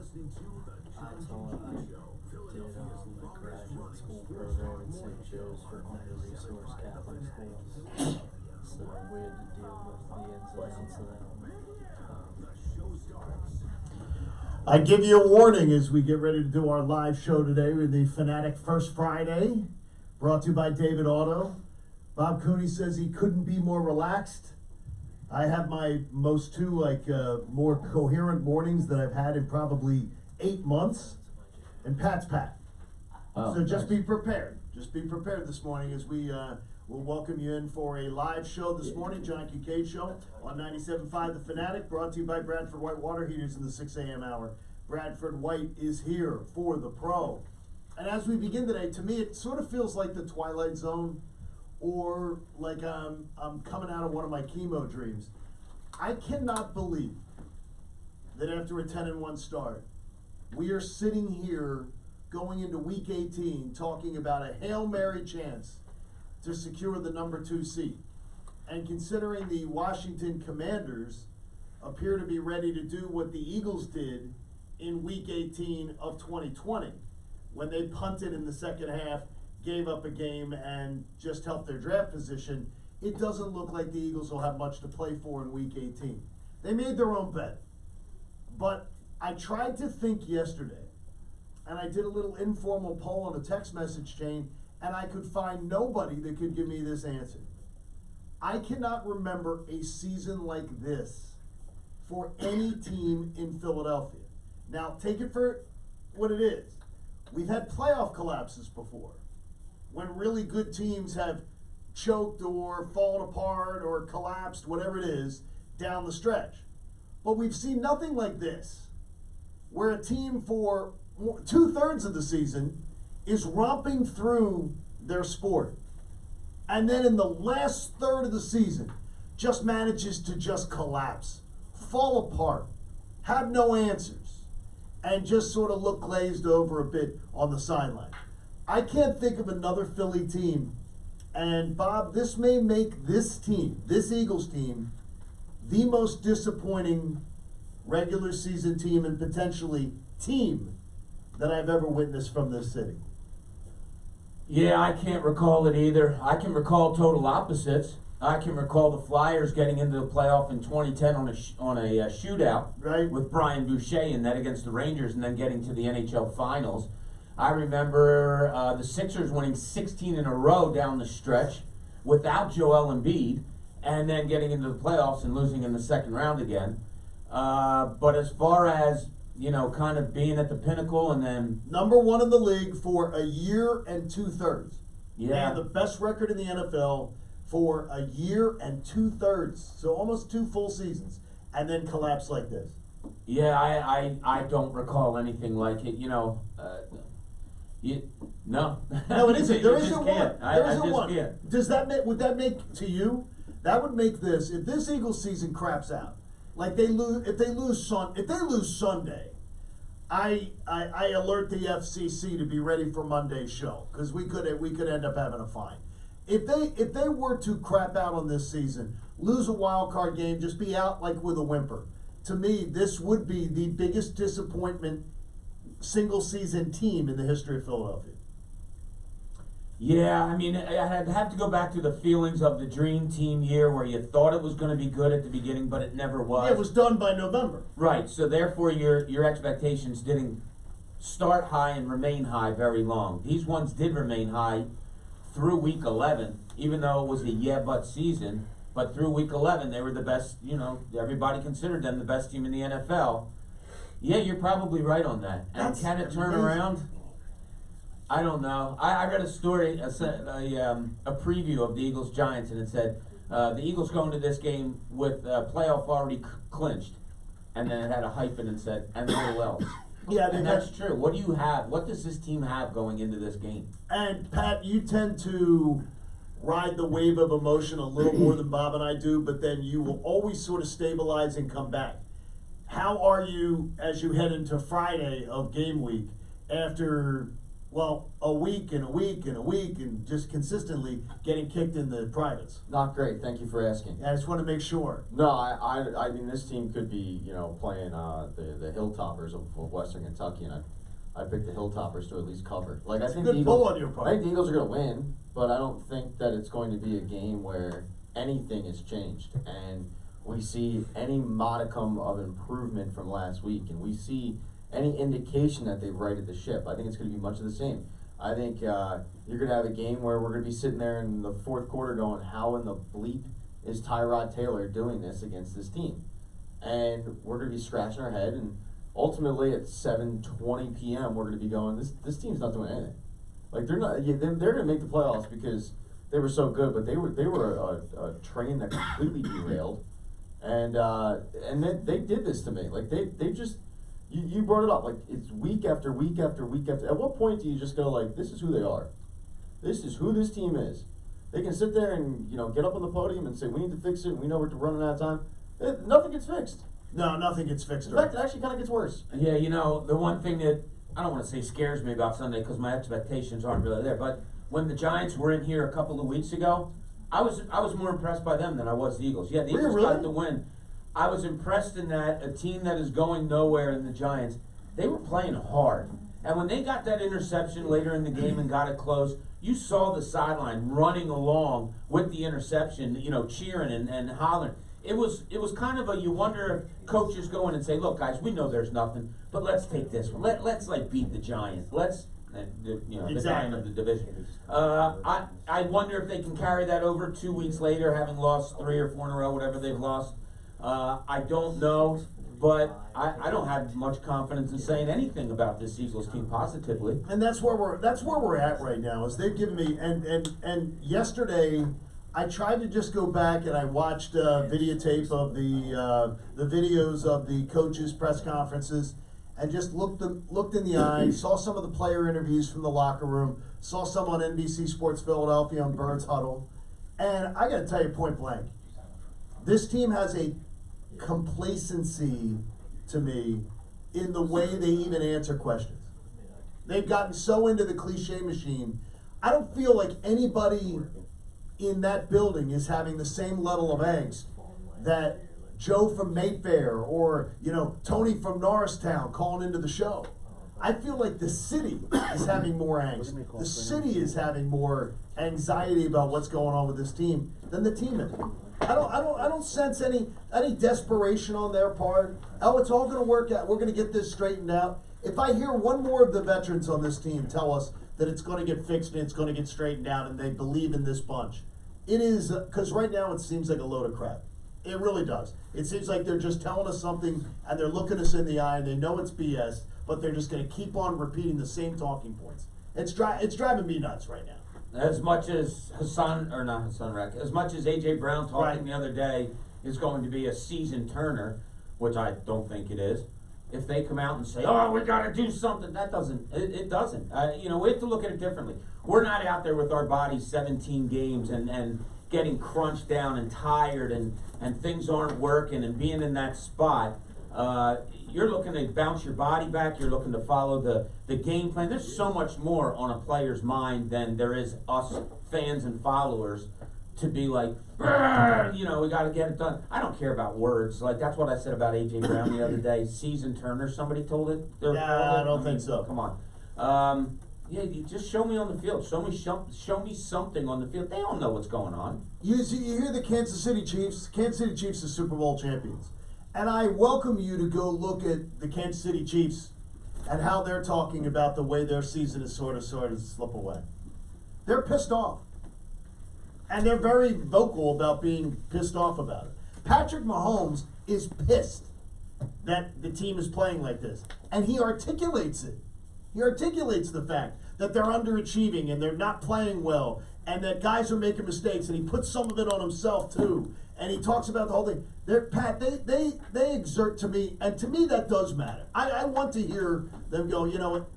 That's all I did. I was in the graduate school program at St. Joe's for under-resourced Catholic schools. So we had to deal with the ins and outs of that. I give you a warning as we get ready to do our live show today with the Fanatic First Friday, brought to you by David Auto. Bob Cooney says he couldn't be more relaxed. I have my most two more coherent mornings that I've had in probably 8 months, and Pat's Pat. So just be prepared. Just be prepared this morning as we will welcome you in for a live show this morning, John Kincade Show on 97.5 The Fanatic, brought to you by Bradford White Water Heaters in the 6 a.m. hour. Bradford White is here for the pro. And as we begin today, to me it sort of feels like the Twilight Zone, or like I'm coming out of one of my chemo dreams. I cannot believe that after a 10-1 start, we are sitting here going into week 18 talking about a Hail Mary chance to secure the number 2 seed. And considering the Washington Commanders appear to be ready to do what the Eagles did in week 18 of 2020, when they punted in the second half, gave up a game, and just helped their draft position, it doesn't look like the Eagles will have much to play for in week 18. They made their own bet. But I tried to think yesterday, and I did a little informal poll on a text message chain, and I could find nobody that could give me this answer. I cannot remember a season like this for any team in Philadelphia. Now, take it for what it is. We've had playoff collapses before, when really good teams have choked or fallen apart or collapsed, whatever it is, down the stretch. But we've seen nothing like this, where a team for 2/3 of the season is romping through their sport, and then in the last third of the season just manages to just collapse, fall apart, have no answers, and just sort of look glazed over a bit on the sideline. I can't think of another Philly team, and Bob, this may make this team, this Eagles team, the most disappointing regular season team and potentially team that I've ever witnessed from this city. Yeah, I can't recall it either. I can recall total opposites. I can recall the Flyers getting into the playoff in 2010 on a shootout, right, with Brian Boucher in that against the Rangers, and then getting to the NHL Finals. I remember the Sixers winning 16 in a row down the stretch without Joel Embiid, and then getting into the playoffs and losing in the second round again. But as far as, kind of being at the pinnacle and then... Number 1 in the league for a year and 2/3. Yeah. They had the best record in the NFL for a year and 2/3. So almost 2 full seasons. And then collapse like this. Yeah, I don't recall anything like it. No. No, it isn't. There isn't one. There isn't one. Can't. Would that make to you? That would make this, if this Eagles season craps out, like if they lose Sunday, I alert the FCC to be ready for Monday's show, because we could end up having a fine. If they were to crap out on this season, lose a wild card game, just be out like with a whimper. To me, this would be the biggest disappointment single season team in the history of Philadelphia. Yeah, I mean, I'd have to go back to the feelings of the dream team year where you thought it was going to be good at the beginning, but it never was. Yeah, it was done by November. Right, so therefore your expectations didn't start high and remain high very long. These ones did remain high through week 11, even though it was a yeah-but season. But through week 11, they were the best, everybody considered them the best team in the NFL. Yeah, you're probably right on that. And can it turn around? I don't know. I read a story, a preview of the Eagles-Giants, and it said the Eagles go into this game with playoff already clinched. And then it had a hyphen and said, and little else. Yeah, and that's true. What do you have? What does this team have going into this game? And Pat, you tend to ride the wave of emotion a little more than Bob and I do, but then you will always sort of stabilize and come back. How are you as you head into Friday of game week after well, a week and a week and a week and just consistently getting kicked in the privates? Not great. Thank you for asking. I just want to make sure. No, I mean, this team could be, playing the Hilltoppers of Western Kentucky, and I picked the Hilltoppers to at least cover. Like, I think good the pull Eagles, on your part. I think the Eagles are going to win, but I don't think that it's going to be a game where anything is changed, and we see any modicum of improvement from last week, and we see any indication that they've righted the ship. I think it's going to be much of the same. I think you're going to have a game where we're going to be sitting there in the fourth quarter going, how in the bleep is Tyrod Taylor doing this against this team? And we're going to be scratching our head, and ultimately at 7:20 p.m. we're going to be going, this team's not doing anything. Like, they're going to make the playoffs because they were so good, but they were a train that completely derailed, and they did this to me. Like, they just. You brought it up, like, it's week after week after week after. At what point do you just go, like, this is who they are? This is who this team is. They can sit there and, get up on the podium and say, we need to fix it, we know we're running out of time. Nothing gets fixed. No, nothing gets fixed. In fact, it actually kind of gets worse. Yeah, the one thing that, I don't want to say scares me about Sunday because my expectations aren't really there, but when the Giants were in here a couple of weeks ago, I was more impressed by them than I was the Eagles. Yeah, the Eagles got the win. I was impressed in that a team that is going nowhere in the Giants, they were playing hard. And when they got that interception later in the game and got it close, you saw the sideline running along with the interception, cheering and hollering. It was kind of you wonder if coaches go in and say, look, guys, we know there's nothing, but let's take this one. Let's beat the Giants. Let's, the giant of the division. I wonder if they can carry that over 2 weeks later, having lost 3 or 4 in a row, whatever they've lost. I don't know, but I don't have much confidence in saying anything about this Eagles team positively. And that's where we're at right now. Is they've given me and yesterday I tried to just go back and I watched videotape of the videos of the coaches' press conferences and just looked in the eye, saw some of the player interviews from the locker room, saw some on NBC Sports Philadelphia on Birds Huddle, and I got to tell you point blank, this team has a complacency to me in the way they even answer questions. They've gotten so into the cliche machine. I don't feel like anybody in that building is having the same level of angst that Joe from Mayfair or Tony from Norristown calling into the show. I feel like the city is having more angst. The city is having more anxiety about what's going on with this team than the team is. I don't sense any desperation on their part. Oh, it's all going to work out. We're going to get this straightened out. If I hear one more of the veterans on this team tell us that it's going to get fixed and it's going to get straightened out and they believe in this bunch, it is, because right now it seems like a load of crap. It really does. It seems like they're just telling us something and they're looking us in the eye and they know it's BS, but they're just going to keep on repeating the same talking points. It's driving me nuts right now. As much as as much as A.J. Brown talking the other day is going to be a season turner, which I don't think it is, if they come out and say, oh, we got to do something, it doesn't. We have to look at it differently. We're not out there with our bodies 17 games and getting crunched down and tired and things aren't working and being in that spot. You're looking to bounce your body back. You're looking to follow the game plan. There's so much more on a player's mind than there is us fans and followers to be like, we got to get it done. I don't care about words. Like, that's what I said about A.J. Brown the other day. Season Turner, somebody told it? I don't think so. Come on. You just show me on the field. Show me something on the field. They don't know what's going on. You hear the Kansas City Chiefs. Kansas City Chiefs are Super Bowl champions. And I welcome you to go look at the Kansas City Chiefs and how they're talking about the way their season is sort of slip away. They're pissed off. And they're very vocal about being pissed off about it. Patrick Mahomes is pissed that the team is playing like this. And he articulates it. He articulates the fact that they're underachieving and they're not playing well and that guys are making mistakes, and he puts some of it on himself too. And he talks about the whole thing. They exert to me, and to me that does matter. I want to hear them go,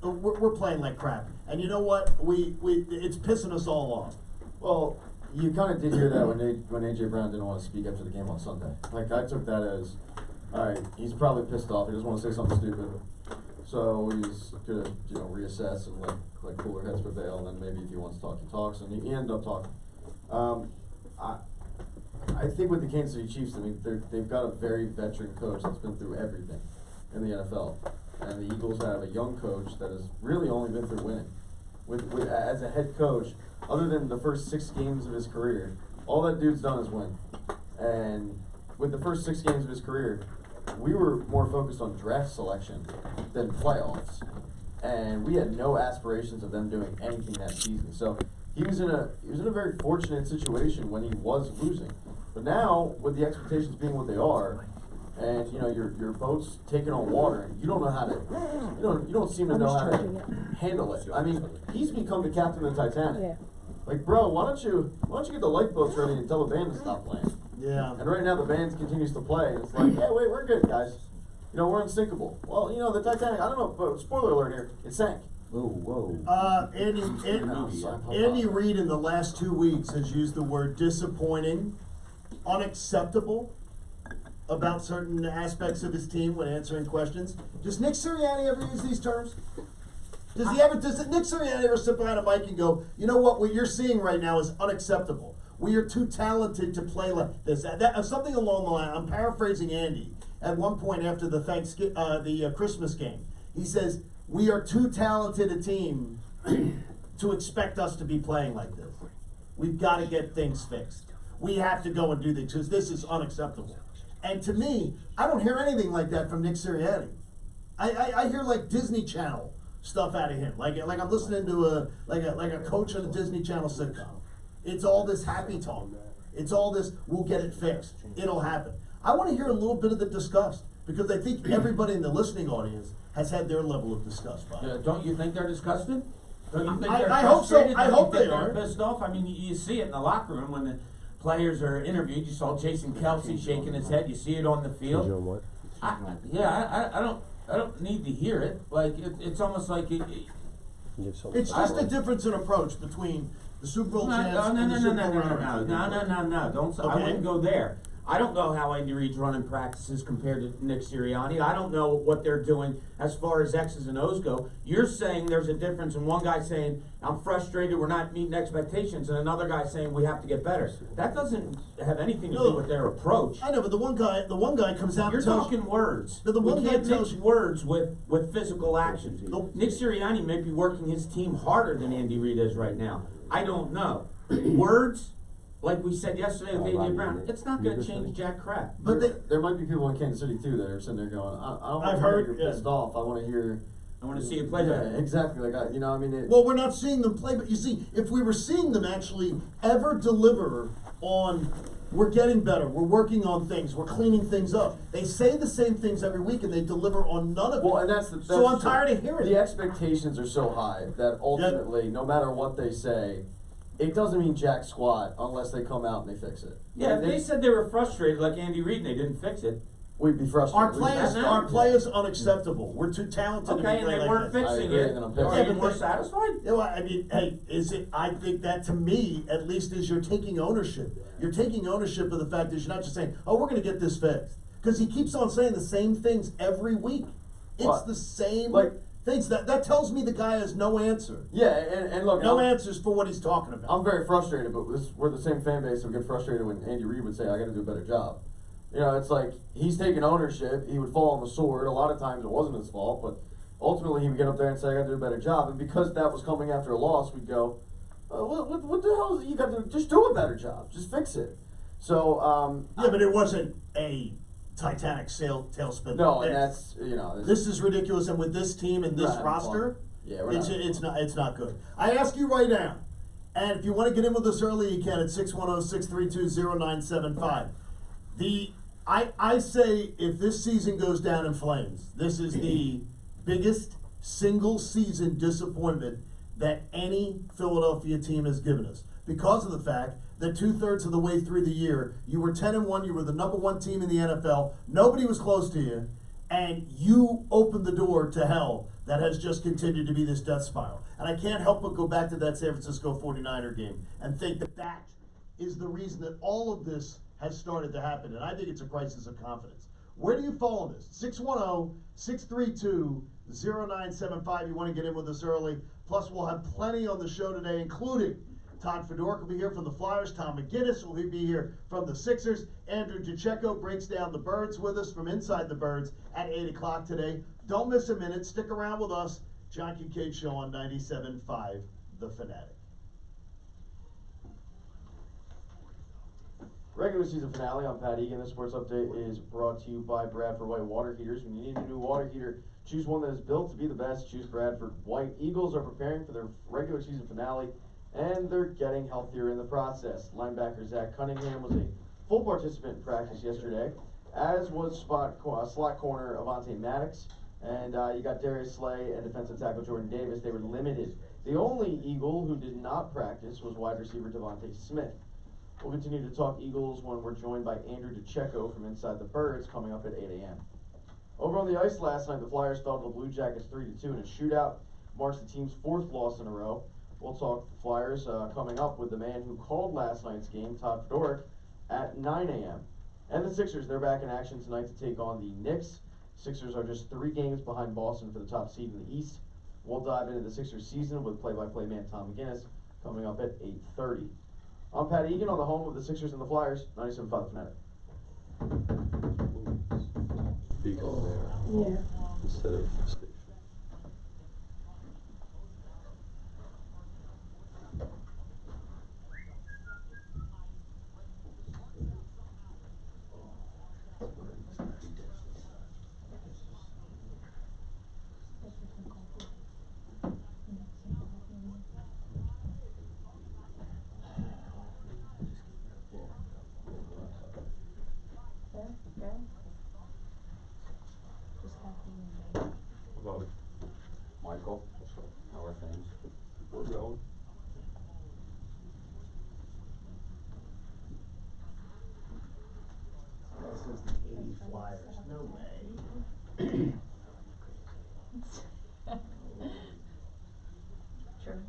we're playing like crap. And you know what? It's pissing us all off. Well, you kind of did hear that when A.J. Brown didn't want to speak after the game on Sunday. Like, I took that as, all right, he's probably pissed off. He doesn't want to say something stupid. So he's gonna, reassess and let cooler heads prevail, and then maybe if he wants to talk, he talks, and he ended up talking. I think with the Kansas City Chiefs, I mean, they've got a very veteran coach that's been through everything in the NFL, and the Eagles have a young coach that has really only been through winning. With as a head coach, other than the first 6 games of his career, all that dude's done is win. And with the first 6 games of his career, we were more focused on draft selection than playoffs, and we had no aspirations of them doing anything that season. So he was in a very fortunate situation when he was losing. But now, with the expectations being what they are, and your boat's taking on water, and you don't know how to, you don't seem to know how to handle it. I mean, he's become the captain of the Titanic. Yeah. Like, bro, why don't you get the lifeboats ready and tell the band to stop playing? Yeah. And right now the band continues to play, and it's like, yeah, wait, we're good, guys. We're unsinkable. Well, the Titanic, I don't know, but spoiler alert here, it sank. Whoa. Andy Reid in the last 2 weeks has used the word disappointing, unacceptable about certain aspects of his team when answering questions. Does Nick Sirianni ever use these terms? Does Nick Sirianni ever sit behind a mic and go, you know what you're seeing right now is unacceptable. We are too talented to play like this. Something along the line. I'm paraphrasing Andy. At one point after the Christmas game, he says, "We are too talented a team to expect us to be playing like this. We've got to get things fixed. We have to go and do this because this is unacceptable." And to me, I don't hear anything like that from Nick Sirianni. I hear like Disney Channel stuff out of him, like I'm listening to a coach on a Disney Channel sitcom. It's all this happy talk. It's all this, we'll get it fixed. It'll happen. I want to hear a little bit of the disgust, because I think everybody in the listening audience has had their level of disgust, Bob. Don't you think they're disgusted? Don't you think they're I hope so. frustrated? I Don't hope you think they they're are. pissed off? I mean, you see it in the locker room when the players are interviewed. You saw Jason Kelsey shaking his head. You see it on the field. What? I don't need to hear it. Like it's almost like It's just a difference in approach between the Super Bowl champs no, and the Super Bowl no. runners. Don't. I Okay. wouldn't go there. I don't know how Andy Reid's running practices compared to Nick Sirianni. I don't know what they're doing as far as X's and O's go. You're saying there's a difference in one guy saying, I'm frustrated, we're not meeting expectations, and another guy saying we have to get better. That doesn't have anything to do with their approach. I know, but the one guy comes out You're and tells talking words. No, the one we guy can't tells mix you- words with physical actions. Nope. Nick Sirianni may be working his team harder than Andy Reid is right now. I don't know. Words, like we said yesterday with A.J. Brown, it's not going to change jack crap. But There might be people in Kansas City too that are sitting there going, I don't want I've to hear heard, you're yeah. pissed off. I want to hear. I want to see you play Yeah, better. exactly. Like well, we're not seeing them play, but you see, if we were seeing them actually ever deliver on, we're getting better, we're working on things, we're cleaning things up. They say the same things every week and they deliver on none of it. Well, and that's So I'm tired of hearing the it. expectations are so high that ultimately, no matter what they say, it doesn't mean jack squat unless they come out and they fix it. Yeah, And if they said they were frustrated like Andy Reid and they didn't fix it, we'd be frustrated. Our players unacceptable. We're too talented to okay, be and they playing weren't like this. fixing agree, it, and then I'm are pissed. Yeah, you but more they- satisfied? You know, I mean, hey, I think that to me, at least, is you're taking ownership. You're taking ownership of the fact that you're not just saying, oh, we're gonna get this fixed. Because he keeps on saying the same things every week. It's What? the same Like- things. That tells me the guy has no answer. Yeah, and look, No answers for what he's talking about. I'm very frustrated, but we're the same fan base that would get frustrated when Andy Reid would say, I got to do a better job. It's like he's taking ownership. He would fall on the sword. A lot of times it wasn't his fault, but ultimately he would get up there and say, I got to do a better job. And because that was coming after a loss, we'd go, what the hell is it? You got to just do a better job. Just fix it. So, yeah, but it wasn't a Titanic tailspin. no, and This is ridiculous, and with this team and this We're not having roster, fun. Yeah, we're not having it's not good. I ask you right now, and if you want to get in with us early, you can at 610-632-0975. I say if this season goes down in flames, this is the biggest single season disappointment that any Philadelphia team has given us, because of the fact that 2/3 of the way through the year, you were 10-1, you were the #1 team in the NFL, nobody was close to you, and you opened the door to hell that has just continued to be this death spiral. And I can't help but go back to that San Francisco 49er game and think that that is the reason that all of this has started to happen, and I think it's a crisis of confidence. Where do you fall on this? 610-632-0975. 0975. You want to get in with us early. Plus, we'll have plenty on the show today, including Todd Fedor will be here from the Flyers. Tom McGinnis will be here from the Sixers. Andrew DiCecco breaks down the Birds with us from Inside the Birds at 8 o'clock today. Don't miss a minute. Stick around with us. John Kincade Show on 97.5, The Fanatic. Regular season finale. I'm Pat Egan. This sports update is brought to you by Bradford White Water Heaters. When you need a new water heater, choose one that is built to be the best. Choose Bradford White. Eagles are preparing for their regular season finale, and they're getting healthier in the process. Linebacker Zach Cunningham was a full participant in practice yesterday, as was slot corner Avonte Maddox, and you got Darius Slay and defensive tackle Jordan Davis. They were limited. The only Eagle who did not practice was wide receiver Devontae Smith. We'll continue to talk Eagles when we're joined by Andrew DiCecco from Inside the Birds coming up at 8 a.m. Over on the ice last night, the Flyers fell to the Blue Jackets 3-2 in a shootout. Marks the team's 4th loss in a row. We'll talk Flyers coming up with the man who called last night's game, Todd Fedor, at 9 a.m. And the Sixers, they're back in action tonight to take on the Knicks. Sixers are just 3 games behind Boston for the top seed in the East. We'll dive into the Sixers season with play-by-play man Tom McGinnis coming up at 8:30. I'm Pat Egan on the home of the Sixers and the Flyers, 97.5 Fanatic. Speak on there. Yeah. Instead of station. About it. Michael, how are things? We're going. This is the 80 Flyers. No way. True.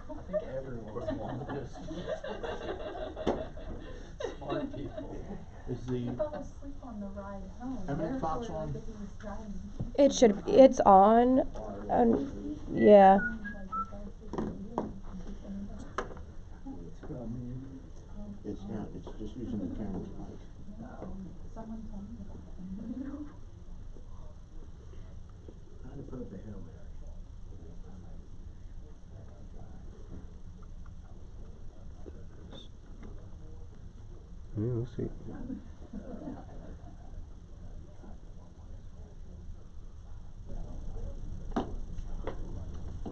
I think everyone's one of those smart people. Is He the fell asleep on the ride home. MX box Therefore, on? he was driving. It should. It's on. Yeah. It's not, it's just using the camera's mic. Someone told me that. How to put up a Hail Mary. Yeah, we'll see.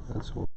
That's what.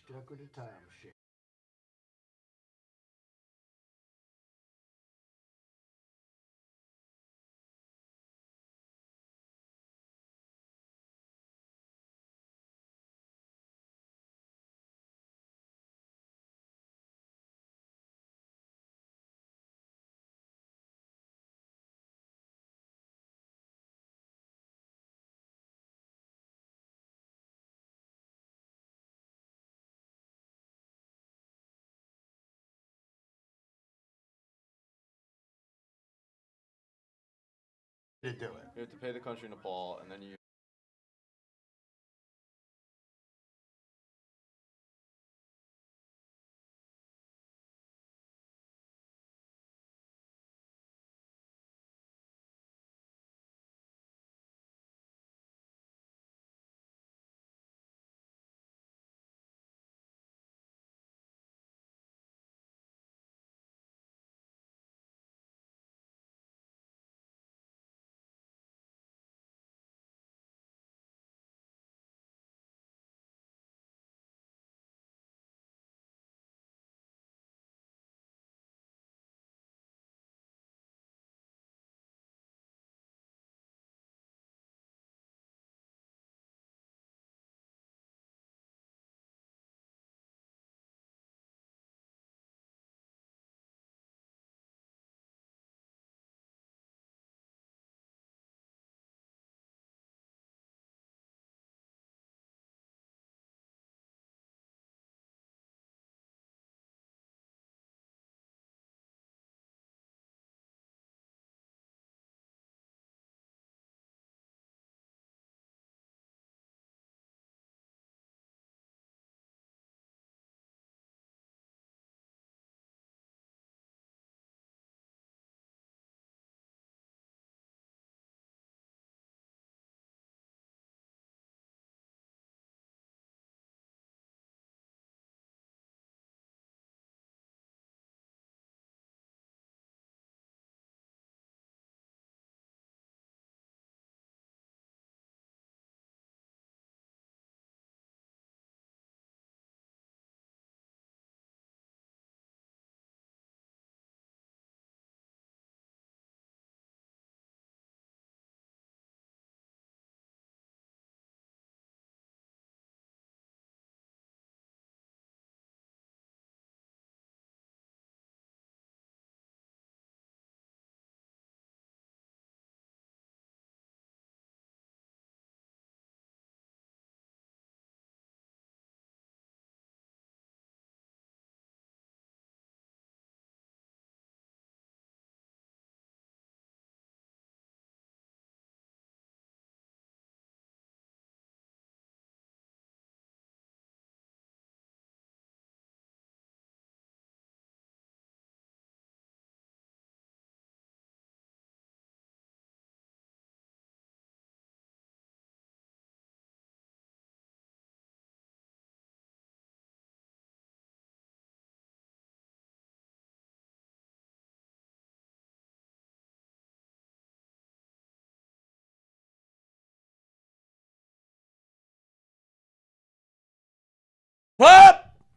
Stuck with the timeshare. To do it. You have to pay the country Nepal, and then you.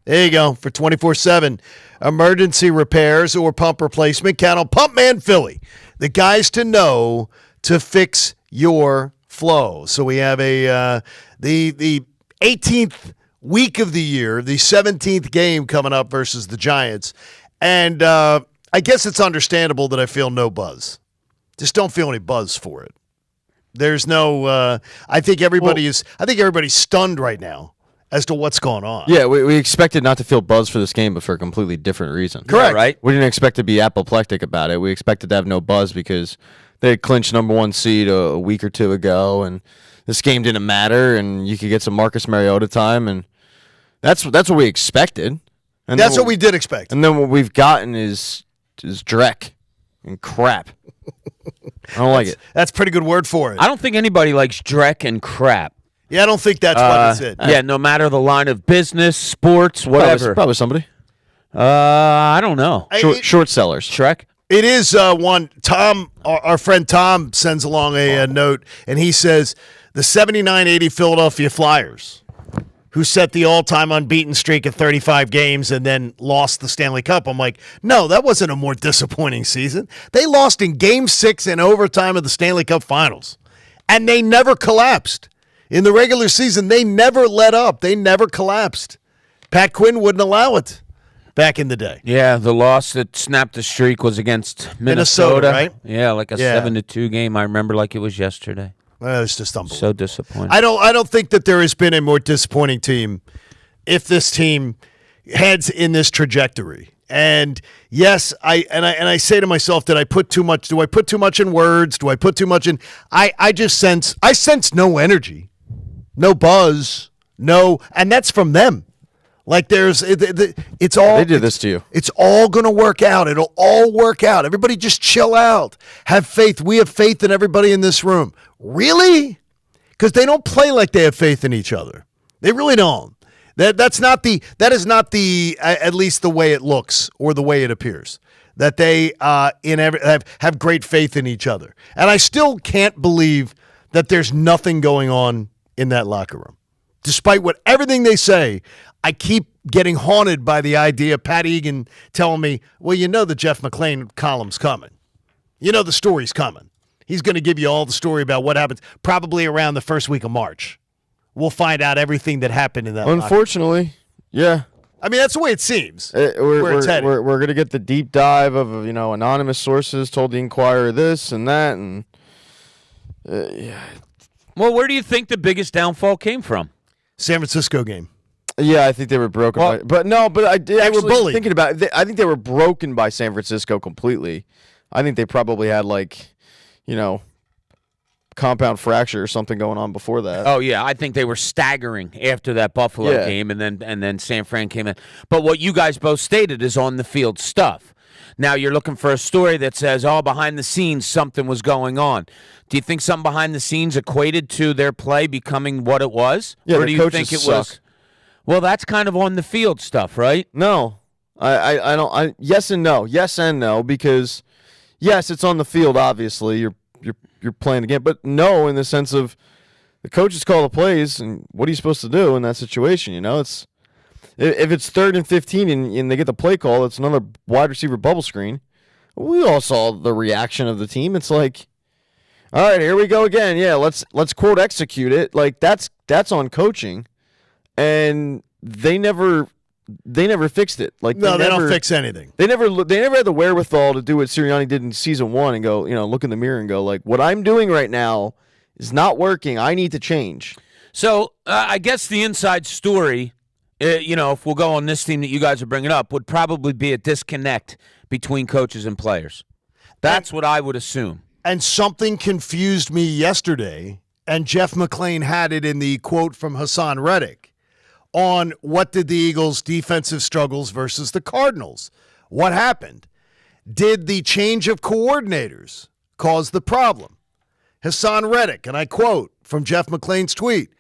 There you go. For 24/7 emergency repairs or pump replacement, count on Pumpman Philly. The guys to know to fix your flow. So we have the 18th week of the year, the 17th game coming up versus the Giants. And I guess it's understandable that I feel no buzz. Just don't feel any buzz for it. There's no I think everybody's stunned right now as to what's going on. Yeah, we expected not to feel buzz for this game, but for a completely different reason. Correct. Yeah, right? We didn't expect to be apoplectic about it. We expected to have no buzz because they had clinched number 1 seed a week or two ago, and this game didn't matter, and you could get some Marcus Mariota time, and that's what we expected. And that's what we did expect. And then what we've gotten is dreck and crap. I don't like it. That's a pretty good word for it. I don't think anybody likes dreck and crap. Yeah, I don't think that's what it's it. Yeah, no matter the line of business, sports, whatever. Probably somebody. I don't know. Short sellers. Shrek? It is one. Tom, our friend Tom sends along a note, and he says the 79-80 Philadelphia Flyers, who set the all-time unbeaten streak at 35 games and then lost the Stanley Cup. I'm like, no, that wasn't a more disappointing season. They lost in Game 6 in overtime of the Stanley Cup Finals, and they never collapsed. In the regular season, they never let up. They never collapsed. Pat Quinn wouldn't allow it back in the day. Yeah, the loss that snapped the streak was against Minnesota, right? Yeah, like a 7-2 game. I remember like it was yesterday. It's just unbelievable. So disappointing. I don't think that there has been a more disappointing team if this team heads in this trajectory. And yes, I say to myself, did I put too much? Do I put too much in words? Do I put too much in? I sense no energy, no buzz, no, and that's from them. Like it's all. They did this to you. It's all going to work out. It'll all work out. Everybody just chill out. Have faith. We have faith in everybody in this room. Really? Because they don't play like they have faith in each other. They really don't. That is not the at least the way it looks or the way it appears. That they have great faith in each other. And I still can't believe that there's nothing going on in that locker room. Despite everything they say, I keep getting haunted by the idea of Pat Egan telling me, well, you know the Jeff McClain column's coming. You know the story's coming. He's going to give you all the story about what happens probably around the first week of March. We'll find out everything that happened in that Unfortunately, yeah. I mean, that's the way it seems. We're going to get the deep dive of, anonymous sources told the Inquirer this and that. And yeah. Well, where do you think the biggest downfall came from? San Francisco game. Yeah, I think they were broken. Well, but I did actually were bullied. Thinking about it, I think they were broken by San Francisco completely. I think they probably had compound fracture or something going on before that. Oh yeah, I think they were staggering after that Buffalo game, and then San Fran came in. But what you guys both stated is on the field stuff. Now you're looking for a story that says, "Oh, behind the scenes something was going on." Do you think something behind the scenes equated to their play becoming what it was, yeah, or do you think it was? Well, that's kind of on the field stuff, right? No, I don't. Yes and no. Yes and no, because yes, it's on the field. Obviously, you're playing the game, but no, in the sense of the coaches call the plays, and what are you supposed to do in that situation? It's if it's 3rd and 15 and they get the play call, it's another wide receiver bubble screen. We all saw the reaction of the team. It's like, all right, here we go again. Yeah, let's quote execute it. Like that's on coaching, and they never fixed it. Like no, they don't fix anything. They never had the wherewithal to do what Sirianni did in season 1 and go, look in the mirror and go, like, what I'm doing right now is not working. I need to change. So I guess the inside story, if we'll go on this theme that you guys are bringing up, would probably be a disconnect between coaches and players. That's what I would assume. And something confused me yesterday, and Jeff McClain had it in the quote from Hassan Reddick on what did the Eagles' defensive struggles versus the Cardinals. What happened? Did the change of coordinators cause the problem? Hassan Reddick, and I quote from Jeff McClain's tweet,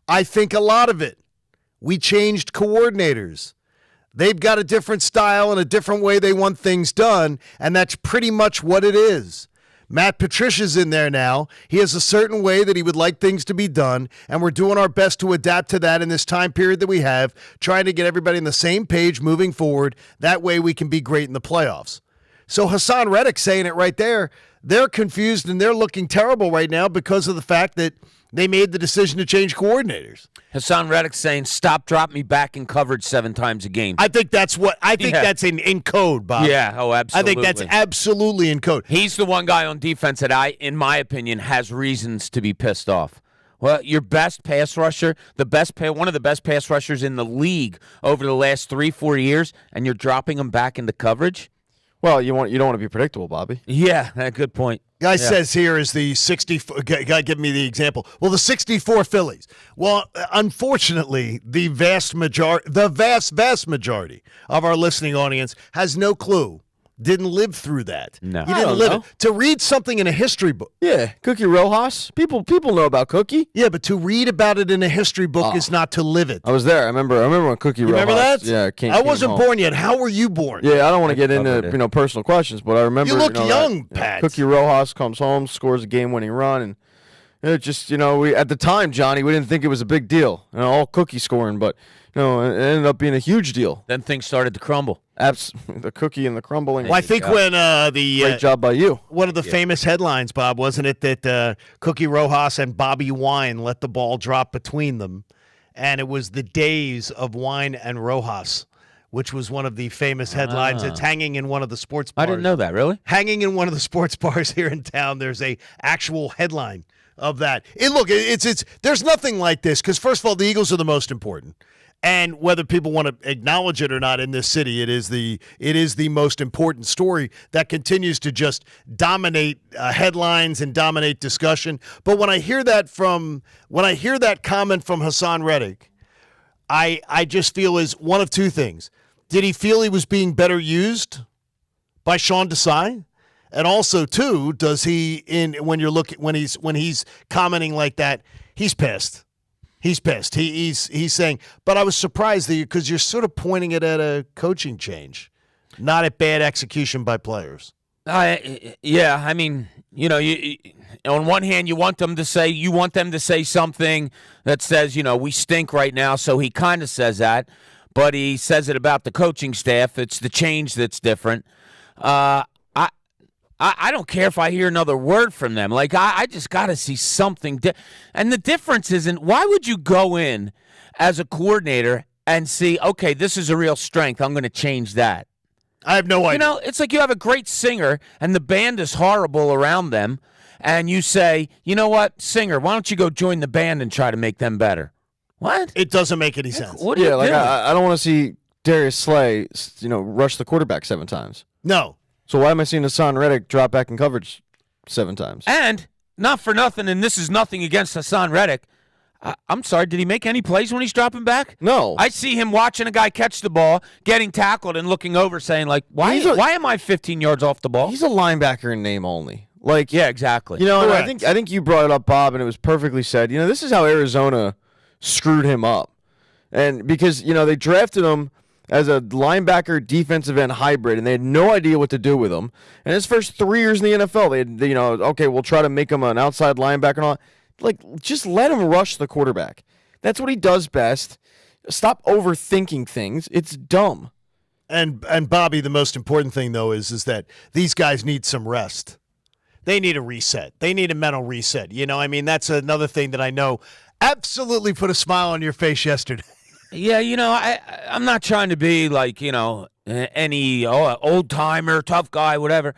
I think a lot of it. We changed coordinators. They've got a different style and a different way they want things done, and that's pretty much what it is. Matt Patricia's in there now. He has a certain way that he would like things to be done, and we're doing our best to adapt to that in this time period that we have, trying to get everybody on the same page moving forward. That way we can be great in the playoffs. So Hassan Reddick saying it right there, they're confused and they're looking terrible right now because of the fact that they made the decision to change coordinators. Hassan Reddick saying, stop, drop me back in coverage 7 times a game. I think that's that's in code, Bob. Yeah, oh, absolutely. I think that's absolutely in code. He's the one guy on defense that in my opinion, has reasons to be pissed off. Well, your best pass rusher, one of the best pass rushers in the league over the last 3-4 years, and you're dropping him back into coverage? Well, you don't want to be predictable, Bobby. Yeah, good point. Guy says here is the 64. Guy, give me the example. Well, the 64 Phillies. Well, unfortunately, the vast majority of our listening audience has no clue. Didn't live through that. No, you didn't live it. To read something in a history book. Yeah, Cookie Rojas. People know about Cookie. Yeah, but to read about it in a history book is not to live it. I was there. I remember when Cookie Rojas. Remember that? Yeah, I wasn't born yet. How were you born? Yeah, I don't want to get into personal questions, but I remember. You look young, Pat. Cookie Rojas comes home, scores a game-winning run, and It just, we at the time, Johnny, we didn't think it was a big deal. All cookie scoring, but it ended up being a huge deal. Then things started to crumble. The cookie and the crumbling. Well, I think when great job by you. One of the famous headlines, Bob, wasn't it that Cookie Rojas and Bobby Wine let the ball drop between them, and it was the days of Wine and Rojas, which was one of the famous headlines. It's hanging in one of the sports bars. I didn't know that, really? Hanging in one of the sports bars here in town, there's a actual headline of that. It's there's nothing like this, because first of all, the Eagles are the most important. And whether people want to acknowledge it or not in this city, it is the most important story that continues to just dominate headlines and dominate discussion. But when I hear that comment from Hassan Reddick, I just feel is one of two things. Did he feel he was being better used by Sean Desai? And also, too, does he when he's commenting like that, he's pissed. He's pissed. He's saying, but I was surprised because you're sort of pointing it at a coaching change, not at bad execution by players. Yeah, I mean, you on one hand you want them to say something that says, we stink right now, so he kind of says that, but he says it about the coaching staff. It's the change that's different. I don't care if I hear another word from them. Like, I just got to see something. And the difference isn't, why would you go in as a coordinator and see, okay, this is a real strength, I'm going to change that? I have no idea. It's like you have a great singer and the band is horrible around them, and you say, you know what, singer, why don't you go join the band and try to make them better? What? It doesn't make any sense. What are you doing? I don't want to see Darius Slay, rush the quarterback 7 times. No. So why am I seeing Hassan Reddick drop back in coverage 7 times? And not for nothing, and this is nothing against Hassan Reddick. I'm sorry, did he make any plays when he's dropping back? No. I see him watching a guy catch the ball, getting tackled, and looking over saying, like, why am I 15 yards off the ball? He's a linebacker in name only. Like, yeah, exactly. And I think you brought it up, Bob, and it was perfectly said. This is how Arizona screwed him up. And because, they drafted him as a linebacker defensive end hybrid, and they had no idea what to do with him. And his first 3 years in the NFL, they okay, we'll try to make him an outside linebacker and all. Like, just let him rush the quarterback. That's what he does best. Stop overthinking things. It's dumb. And Bobby, the most important thing, though, is that these guys need some rest. They need a reset. They need a mental reset. That's another thing that I know absolutely put a smile on your face yesterday. Yeah, I'm not trying to be like, any old-timer, tough guy, whatever.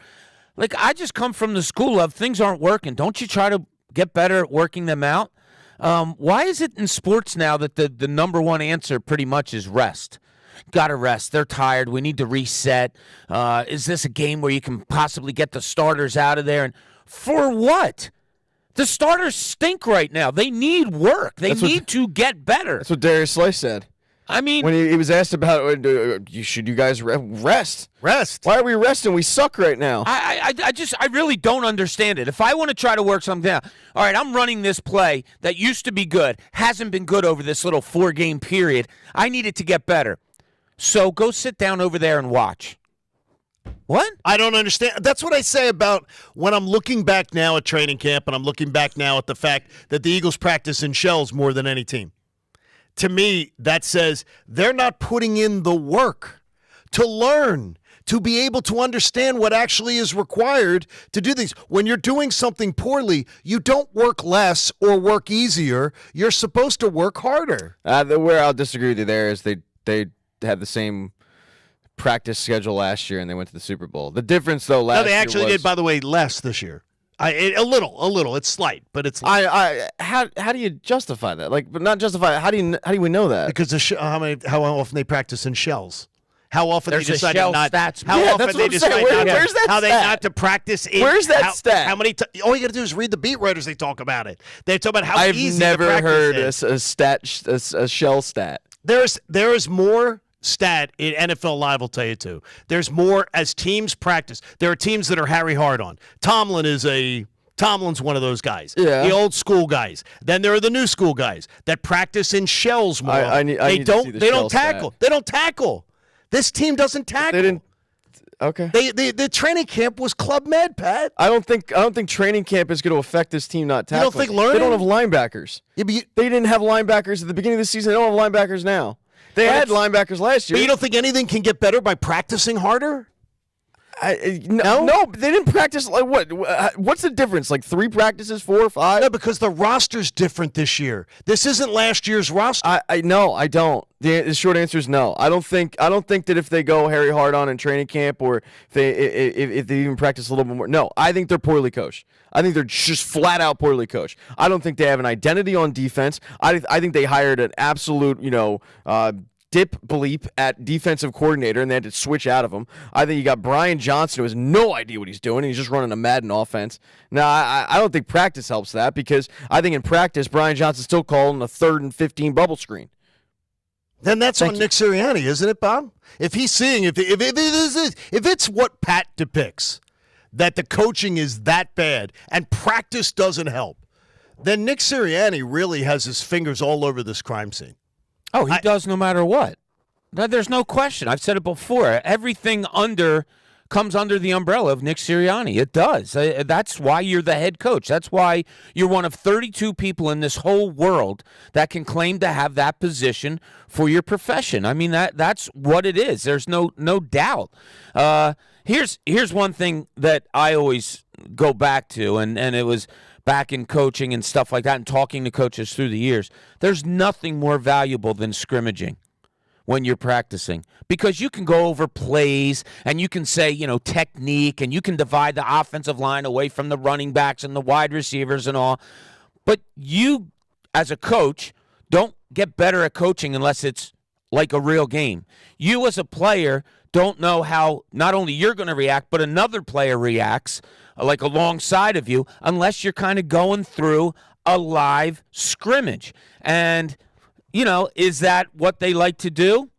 Like, I just come from the school of things aren't working. Don't you try to get better at working them out? Why is it in sports now that the number one answer pretty much is rest? Got to rest. They're tired. We need to reset. Is this a game where you can possibly get the starters out of there? And for what? The starters stink right now. They need work. They need to get better. That's what Darius Slay said. I mean, when he was asked about, should you guys rest? Rest. Why are we resting? We suck right now. I really don't understand it. If I want to try to work something out, all right, I'm running this play that used to be good, hasn't been good over this little 4-game period. I need it to get better. So go sit down over there and watch. What? I don't understand. That's what I say about when I'm looking back now at training camp, and I'm looking back now at the fact that the Eagles practice in shells more than any team. To me, that says they're not putting in the work to learn, to be able to understand what actually is required to do things. When you're doing something poorly, you don't work less or work easier. You're supposed to work harder. Where I'll disagree with you there is they had the same practice schedule last year and they went to the Super Bowl. The difference, though, last year they actually did, by the way, less this year. A little. It's slight, but it's. How do you justify that? Like, but not justify. How do we know that? Because how often they practice in shells. How often There's they decide shell not. stats. How Yeah, often that's they what I'm saying. decide not. Where's that how they stat? not to practice in. Where's that stat? How many? All you got to do is read the beat writers. They talk about it. They talk about how I've easy never the heard practice is. a shell stat. There is more stat in NFL Live will tell you too. There's more as teams practice. There are teams that are Harry Hard on. Tomlin's one of those guys. Yeah. The old school guys. Then there are the new school guys that practice in shells more. I need to see the They shell don't tackle. stat. They don't tackle. This team doesn't tackle. They didn't. Okay. The training camp was Club Med, Pat. I don't think training camp is going to affect this team not tackling. You don't think learning? They don't have linebackers. Yeah, but they didn't have linebackers at the beginning of the season. They don't have linebackers now. They had linebackers last year. But you don't think anything can get better by practicing harder? No, they didn't practice. Like what? What's the difference? Like 3 practices, 4 or 5? No, because the roster's different this year. This isn't last year's roster. No, I don't. The short answer is no. I don't think that if they go Harry hard on in training camp or if they even practice a little bit more. No, I think they're poorly coached. I think they're just flat out poorly coached. I don't think they have an identity on defense. I think they hired an absolute, dip bleep at defensive coordinator, and they had to switch out of him. I think you got Brian Johnson, who has no idea what he's doing, and he's just running a Madden offense. Now, I don't think practice helps that, because I think in practice, Brian Johnson's still calling a 3rd and 15 bubble screen. Then that's on Nick Sirianni, isn't it, Bob? If he's seeing, if it's what Pat depicts, that the coaching is that bad and practice doesn't help, then Nick Sirianni really has his fingers all over this crime scene. Oh, he does no matter what. There's no question. I've said it before. Everything comes under the umbrella of Nick Sirianni. It does. That's why you're the head coach. That's why you're one of 32 people in this whole world that can claim to have that position for your profession. I mean, that's what it is. There's no doubt. Here's one thing that I always go back to, and it was back in coaching and stuff like that and talking to coaches through the years. There's nothing more valuable than scrimmaging when you're practicing, because you can go over plays and you can say, technique, and you can divide the offensive line away from the running backs and the wide receivers and all. But you, as a coach, don't get better at coaching unless it's like a real game. You, as a player, don't know how not only you're going to react, but another player reacts like alongside of you, unless you're kind of going through a live scrimmage. And, is that what they like to do?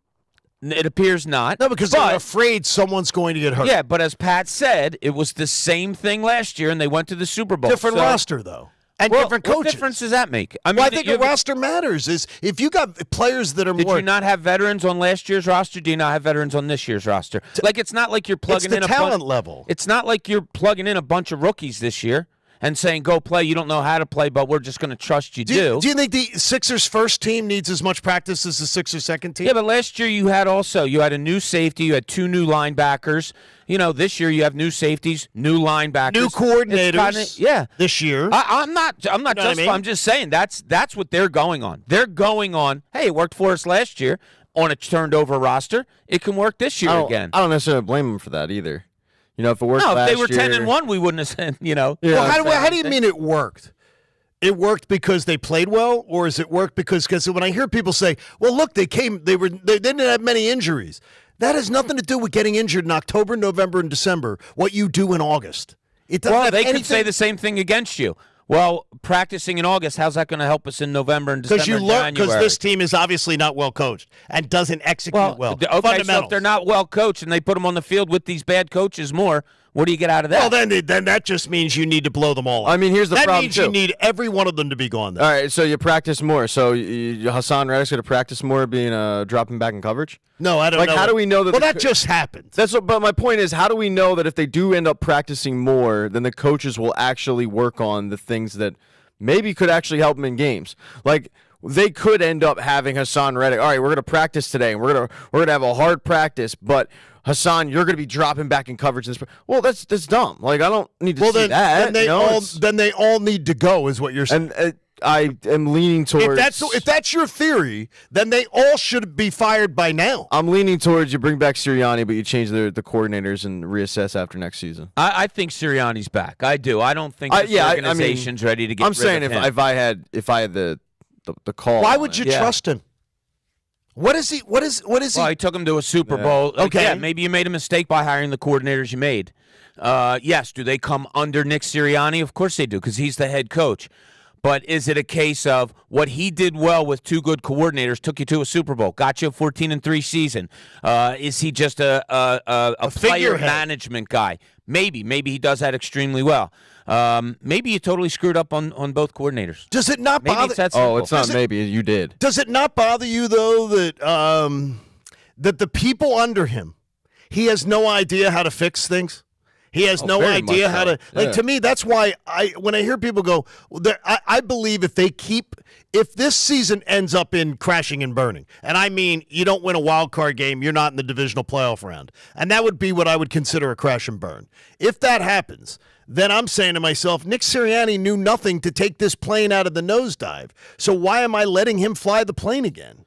It appears not. No, because they're afraid someone's going to get hurt. Yeah, but as Pat said, it was the same thing last year, and they went to the Super Bowl. Different roster, though. And different coaches. What difference does that make? I mean, I think a roster matters. Is if you got players that are Did more. Did you not have veterans on last year's roster? Do you not have veterans on this year's roster? Like, it's not like you're plugging in a talent level. It's not like you're plugging in a bunch of rookies this year and saying, go play. You don't know how to play, but we're just going to trust you do. Do you think the Sixers first team needs as much practice as the Sixers second team? Yeah, but last year you had a new safety. You had 2 new linebackers. This year you have new safeties, new linebackers, new coordinators. This year, I'm not I'm just saying that's what they're going on. They're going on. Hey, it worked for us last year on a turned over roster. It can work this year again. I don't necessarily blame them for that either. If it worked last year. If they were 10-1, we wouldn't have said. Well, how do you mean it worked? It worked because they played well, or is it worked because when I hear people say, "Well, look, they didn't have many injuries." That has nothing to do with getting injured in October, November, and December. What you do in August. It doesn't have they anything. could say the same thing against you. Well, practicing in August, how's that going to help us in November and December? Because this team is obviously not well coached and doesn't execute well. Okay, so if they're not well coached and they put them on the field with these bad coaches more, what do you get out of that? Well, then that just means you need to blow them all up. I mean, here's the problem, That means you need every one of them to be gone then. All right, so you practice more. So Hassan Reddick's going to practice more being dropping back in coverage? No, I don't know. How do we know that? Well, that just happened. But my point is, how do we know that if they do end up practicing more, then the coaches will actually work on the things that maybe could actually help them in games? Like, they could end up having Hassan Reddick. All right, we're going to practice today, and we're going to have a hard practice, but Hassan, you're going to be dropping back in coverage. Well, that's dumb. Like, I don't need to see that. Then they all need to go, is what you're saying. And I am leaning towards. If that's your theory, then they all should be fired by now. I'm leaning towards you bring back Sirianni, but you change the coordinators and reassess after next season. I think Sirianni's back. I do. I don't think this organization's ready to get. I'm saying rid of him. if I had the call. Why would you trust him? What is he? Well, he took him to a Super Bowl. Okay. Yeah, maybe you made a mistake by hiring the coordinators you made. Yes. Do they come under Nick Sirianni? Of course they do, because he's the head coach. But is it a case of what he did well with 2 good coordinators, took you to a Super Bowl, got you a 14-3 season? Is he just a player management guy? Maybe he does that extremely well. Maybe you totally screwed up on both coordinators. Does it not bother? It's not maybe. You did. Does it not bother you though that that the people under him, he has no idea how to fix things. He has no very idea much how so. to like. Yeah. To me, that's why when I hear people go, I believe if this season ends up in crashing and burning, and I mean you don't win a wild card game, you're not in the divisional playoff round, and that would be what I would consider a crash and burn. If that happens, then I'm saying to myself, Nick Sirianni knew nothing to take this plane out of the nosedive. So why am I letting him fly the plane again?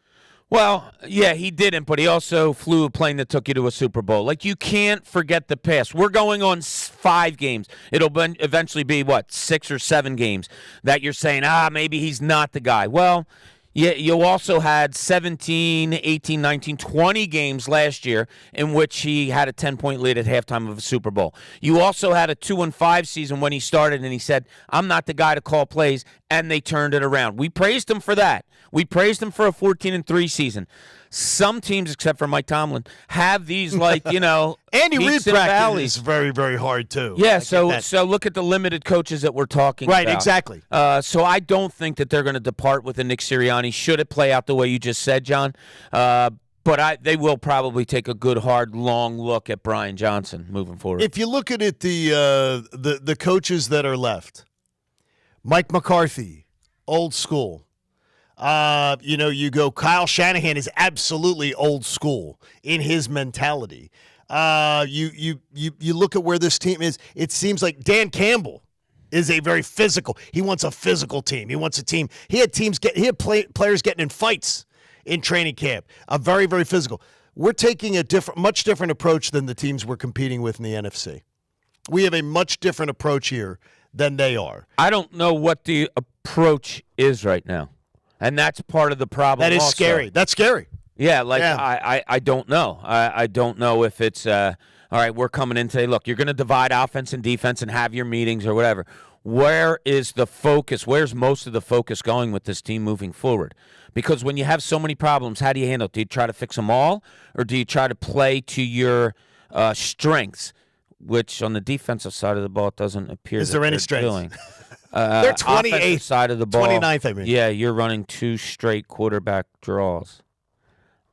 Well, yeah, he didn't, but he also flew a plane that took you to a Super Bowl. Like, you can't forget the past. We're going on 5 games. It'll eventually be, 6 or 7 games that you're saying, maybe he's not the guy. Well, yeah, you also had 17, 18, 19, 20 games last year in which he had a 10-point lead at halftime of a Super Bowl. You also had a 2-5 season when he started and he said, I'm not the guy to call plays, and they turned it around. We praised him for that. We praised him for a 14-3 season. Some teams, except for Mike Tomlin, have these Andy Reid peaks and practice valleys. is very, very hard too. Yeah, so look at the limited coaches that we're talking about. Right, exactly. So I don't think that they're going to depart with a Nick Sirianni. Should it play out the way you just said, John? But they will probably take a good, hard, long look at Brian Johnson moving forward. If you look at it, the coaches that are left, Mike McCarthy, old school. You go, Kyle Shanahan is absolutely old school in his mentality. You look at where this team is, it seems like Dan Campbell is a very physical. He wants a physical team. He wants a team. He had players getting in fights in training camp. A very, very physical. We're taking a much different approach than the teams we're competing with in the NFC. We have a much different approach here than they are. I don't know what the approach is right now. And that's part of the problem. That is also. scary. That's scary. Yeah, I don't know. I don't know if it's, all right, we're coming in today. Look, you're going to divide offense and defense and have your meetings or whatever. Where is the focus? Where's most of the focus going with this team moving forward? Because when you have so many problems, how do you handle it? Do you try to fix them all, or do you try to play to your strengths, which on the defensive side of the ball it doesn't appear is that there any they're strengths? doing. They're 28th side of the ball. 29th, I mean. Yeah, you're running 2 straight quarterback draws.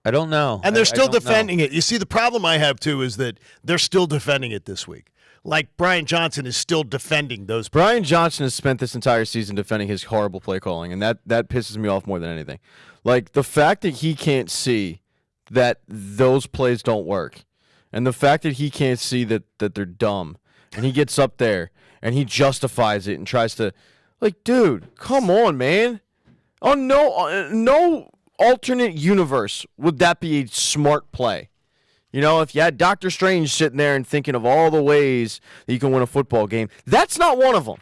I don't know. And they're still I don't defending know. it. You see, the problem I have, too, is that they're still defending it this week. Like, Brian Johnson is still defending those. Brian Johnson has spent this entire season defending his horrible play calling, and that pisses me off more than anything. Like, the fact that he can't see that those plays don't work, and the fact that he can't see that they're dumb, and he gets up there and he justifies it and tries to, like, dude, come on, man. Oh, no alternate universe would that be a smart play. You know, if you had Doctor Strange sitting there and thinking of all the ways that you can win a football game, that's not one of them.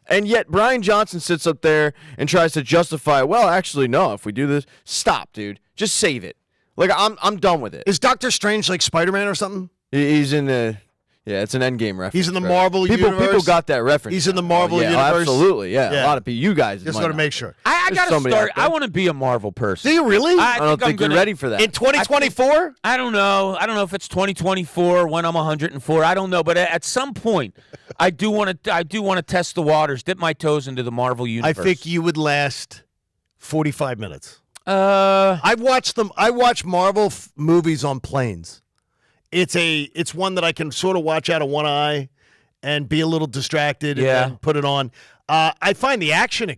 And yet Brian Johnson sits up there and tries to justify, well, actually, no, if we do this, stop, dude. Just save it. Like, I'm done with it. Is Doctor Strange like Spider-Man or something? He's in the... Yeah, it's an Endgame reference. He's in the Marvel universe. People got that reference. He's in the Marvel universe. universe. Yeah, a lot of people. You guys just might want to not. make sure. I got to somebody start. out there. I want to be a Marvel person. Do you really? I don't think you're ready for that. In 2024? I don't know. I don't know if it's 2024 when I'm 104. I don't know, but at some point, I do want to test the waters, dip my toes into the Marvel universe. I think you would last 45 minutes. I watch Marvel movies on planes. It's one that I can sort of watch out of one eye and be a little distracted and then put it on. I find the action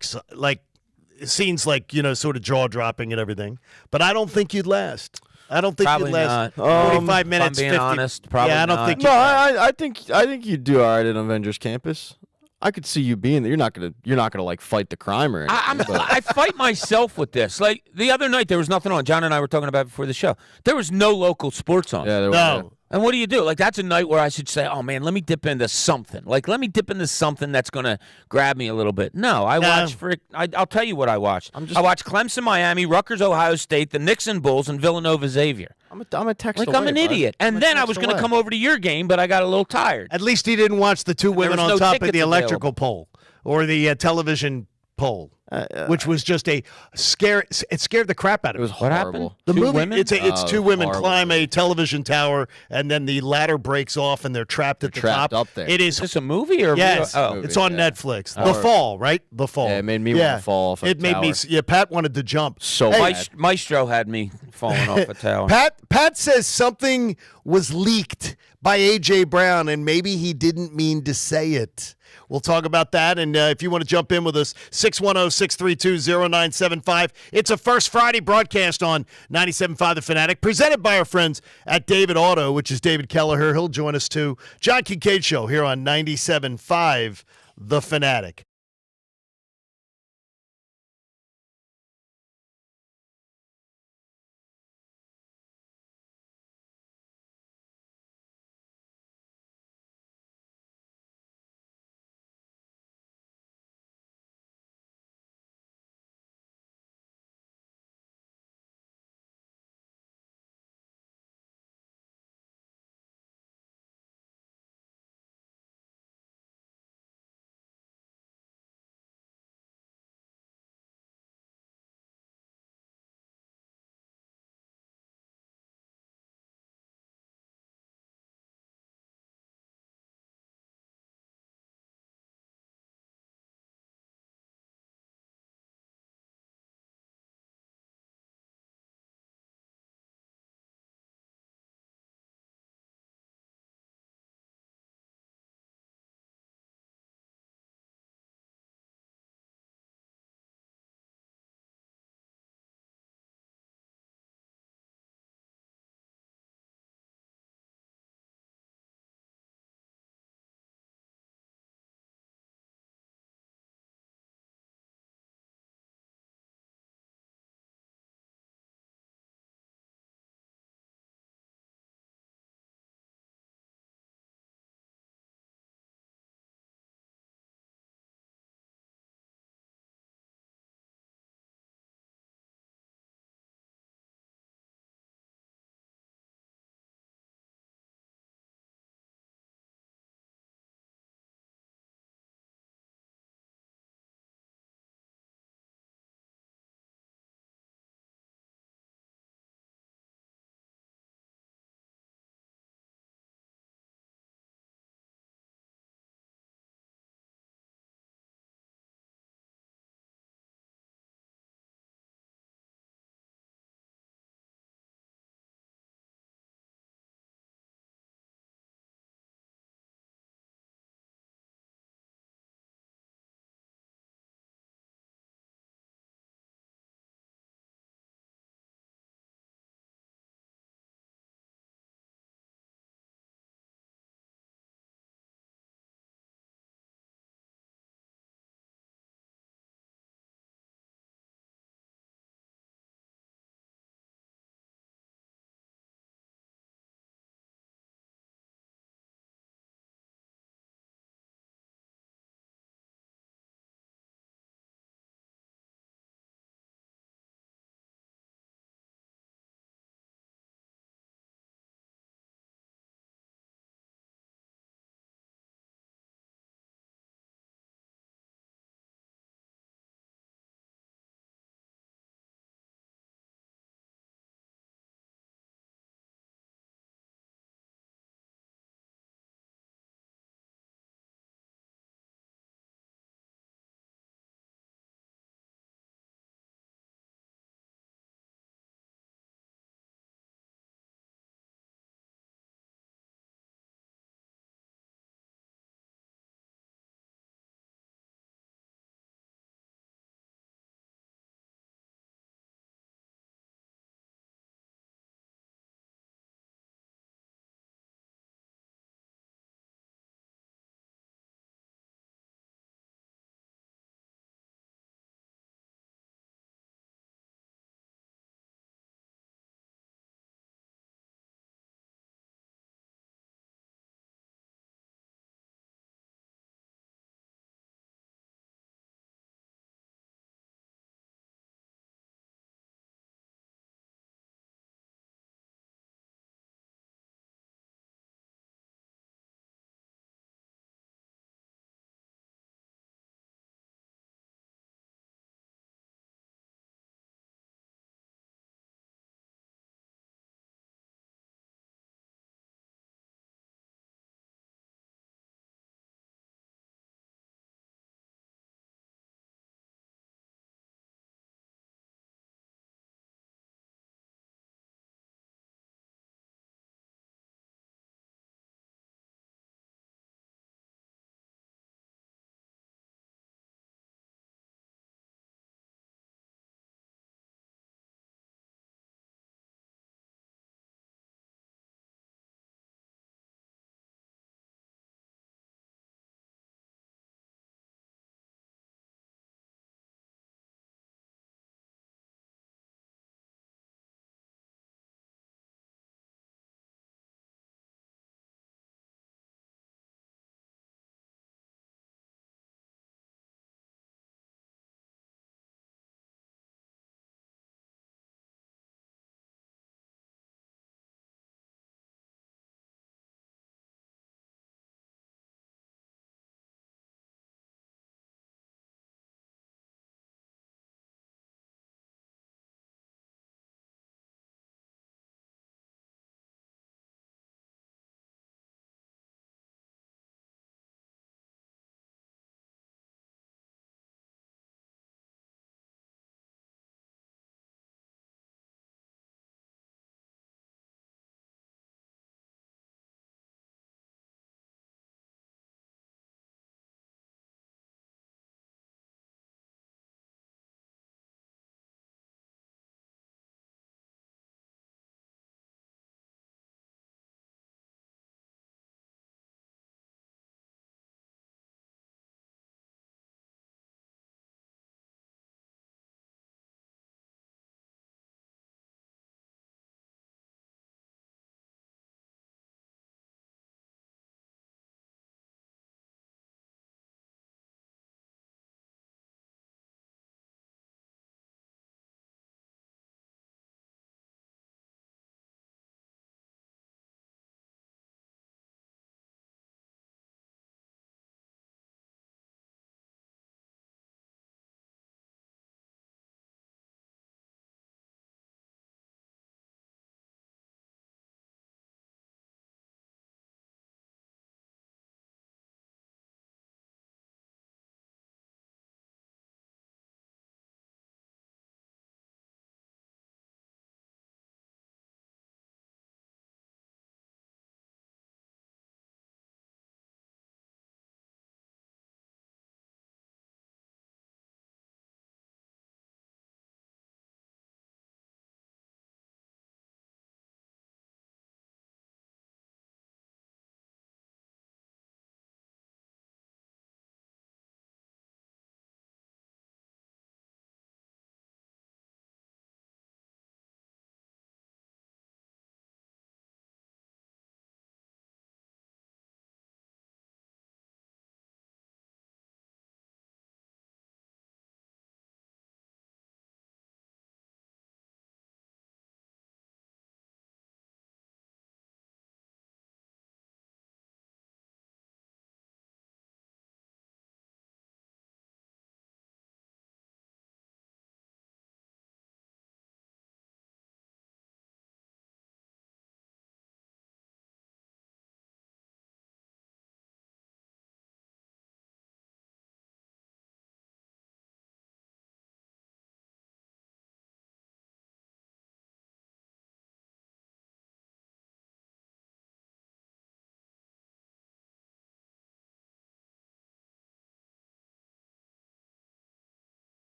scenes sort of jaw dropping and everything, but I don't think you'd last. I don't think Probably you'd last not. 45 minutes. If I'm being 50. honest, probably I don't not. think. No, I think you'd do all right at Avengers Campus. I could see you being there. You're not gonna like fight the crime or anything. I fight myself with this. Like the other night, there was nothing on. John and I were talking about it before the show. There was no local sports on. Yeah, there was. No. And what do you do? Like, that's a night where I should say, oh, man, let me dip into something. Like, let me dip into something that's going to grab me a little bit. No, I'll tell you what I watched. I watched Clemson, Miami, Rutgers, Ohio State, the Knicks and Bulls, and Villanova, Xavier. I'm a text away, I'm an idiot. And then I was going to come over to your game, but I got a little tired. At least he didn't watch the two women was on no top of tickets the electrical available. pole or the television pole. which was just a scare. It scared the crap out of It was me. What horrible. happened? The Two movie, women? it's two women horrible. climb a television tower, and then the ladder breaks off, and they're trapped at the trapped top. up there. It Is is. this a movie or Yes, Oh, it's on yeah. Netflix. The Horrible. Fall, right? The Fall. Yeah, it made me want to fall off a It made me. tower. Yeah, Pat wanted to jump. So Hey, bad. Maestro had me falling off a tower. Pat says something was leaked by A.J. Brown, and maybe he didn't mean to say it. We'll talk about that, and if you want to jump in with us, 610-632-0975. It's a First Friday broadcast on 97.5 The Fanatic, presented by our friends at David Auto, which is David Kelleher. He'll join us too. John Kincade Show here on 97.5 The Fanatic.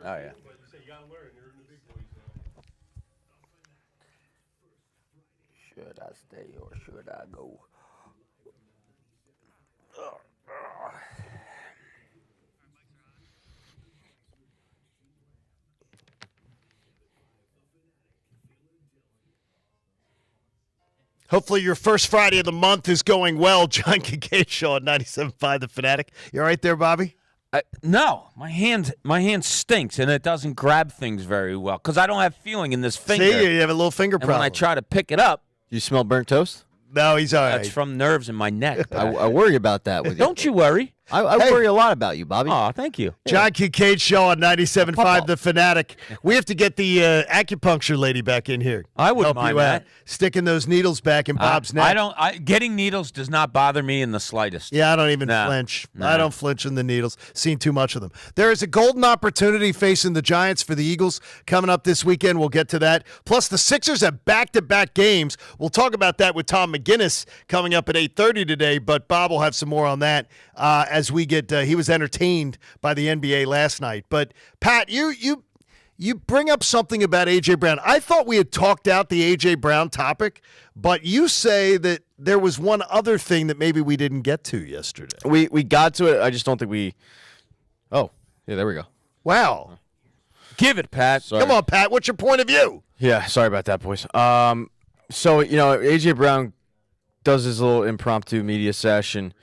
Oh, yeah. Should I stay or should I go? Hopefully your first Friday of the month is going well. John Kincade Show on 97.5 The Fanatic. You all right there, Bobby? No, my hand stinks, and it doesn't grab things very well because I don't have feeling in this finger. See, you have a little finger and problem. when I try to pick it up, You smell burnt toast? No, he's all right. that's from nerves in my neck. I worry about that with you. Don't you worry. I Hey. worry a lot about you, Bobby. Oh, thank you. John Kincade Show on 97.5 The Fanatic. We have to get the acupuncture lady back in here. I wouldn't Help you mind out. that. Sticking those needles back in Bob's neck. Getting needles does not bother me in the slightest. Yeah, I don't even No. flinch. No. I don't flinch in the needles. Seen too much of them. There is a golden opportunity facing the Giants for the Eagles coming up this weekend. We'll get to that. Plus, the Sixers have back-to-back games. We'll talk about that with Tom McGinnis coming up at 8:30 today, but Bob will have some more on that as we get he was entertained by the NBA last night. But, Pat, you bring up something about A.J. Brown. I thought we had talked out the A.J. Brown topic, but you say that there was one other thing that maybe we didn't get to yesterday. We got to it. I just don't think we. Oh, yeah, there we go. Wow. Give it, Pat. Sorry. Come on, Pat. What's your point of view? Yeah, sorry about that, boys. So, A.J. Brown does his little impromptu media session.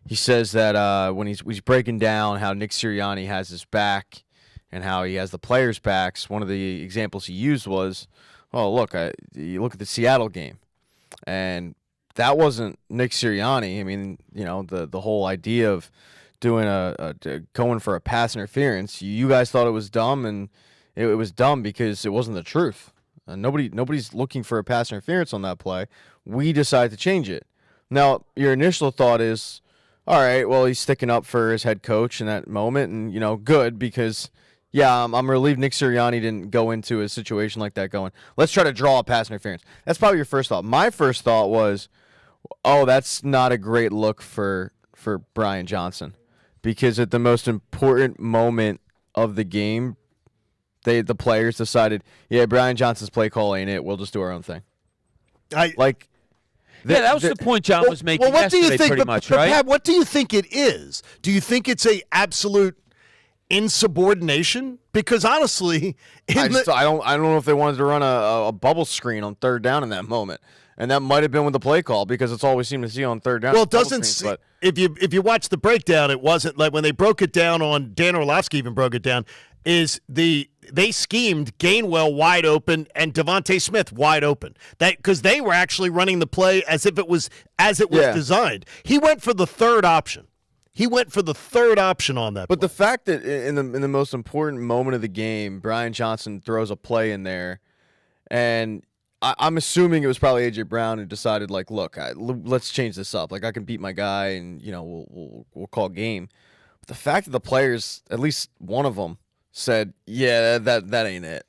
He says that when he's breaking down how Nick Sirianni has his back and how he has the players' backs, one of the examples he used was, oh, look, you look at the Seattle game, and that wasn't Nick Sirianni. I mean, the whole idea of doing going for a pass interference, you guys thought it was dumb, and it was dumb because it wasn't the truth. Nobody's looking for a pass interference on that play. We decided to change it. Now, your initial thought is, all right, well, he's sticking up for his head coach in that moment, and, good because, yeah, I'm relieved Nick Sirianni didn't go into a situation like that going, let's try to draw a pass interference. That's probably your first thought. My first thought was, oh, that's not a great look for Brian Johnson because at the most important moment of the game, the players decided, yeah, Brian Johnson's play call ain't it. We'll just do our own thing. Yeah, that was the point John was making what do you yesterday, think, pretty much, right? Pat, what do you think it is? Do you think it's a absolute insubordination? Because honestly, I don't know if they wanted to run a bubble screen on third down in that moment, and that might have been with the play call because it's all we seem to see on third down. Well, it doesn't. If you watch the breakdown, it wasn't like when they broke it down on Dan Orlovsky even broke it down. They schemed Gainwell wide open and Devontae Smith wide open. That because they were actually running the play as it was designed. He went for the third option. On that. But the fact that in the most important moment of the game, Brian Johnson throws a play in there, and I'm assuming it was probably A.J. Brown who decided, like, look, let's change this up. Like, I can beat my guy, and we'll call game. But the fact that the players, at least one of them, said, yeah, that ain't it.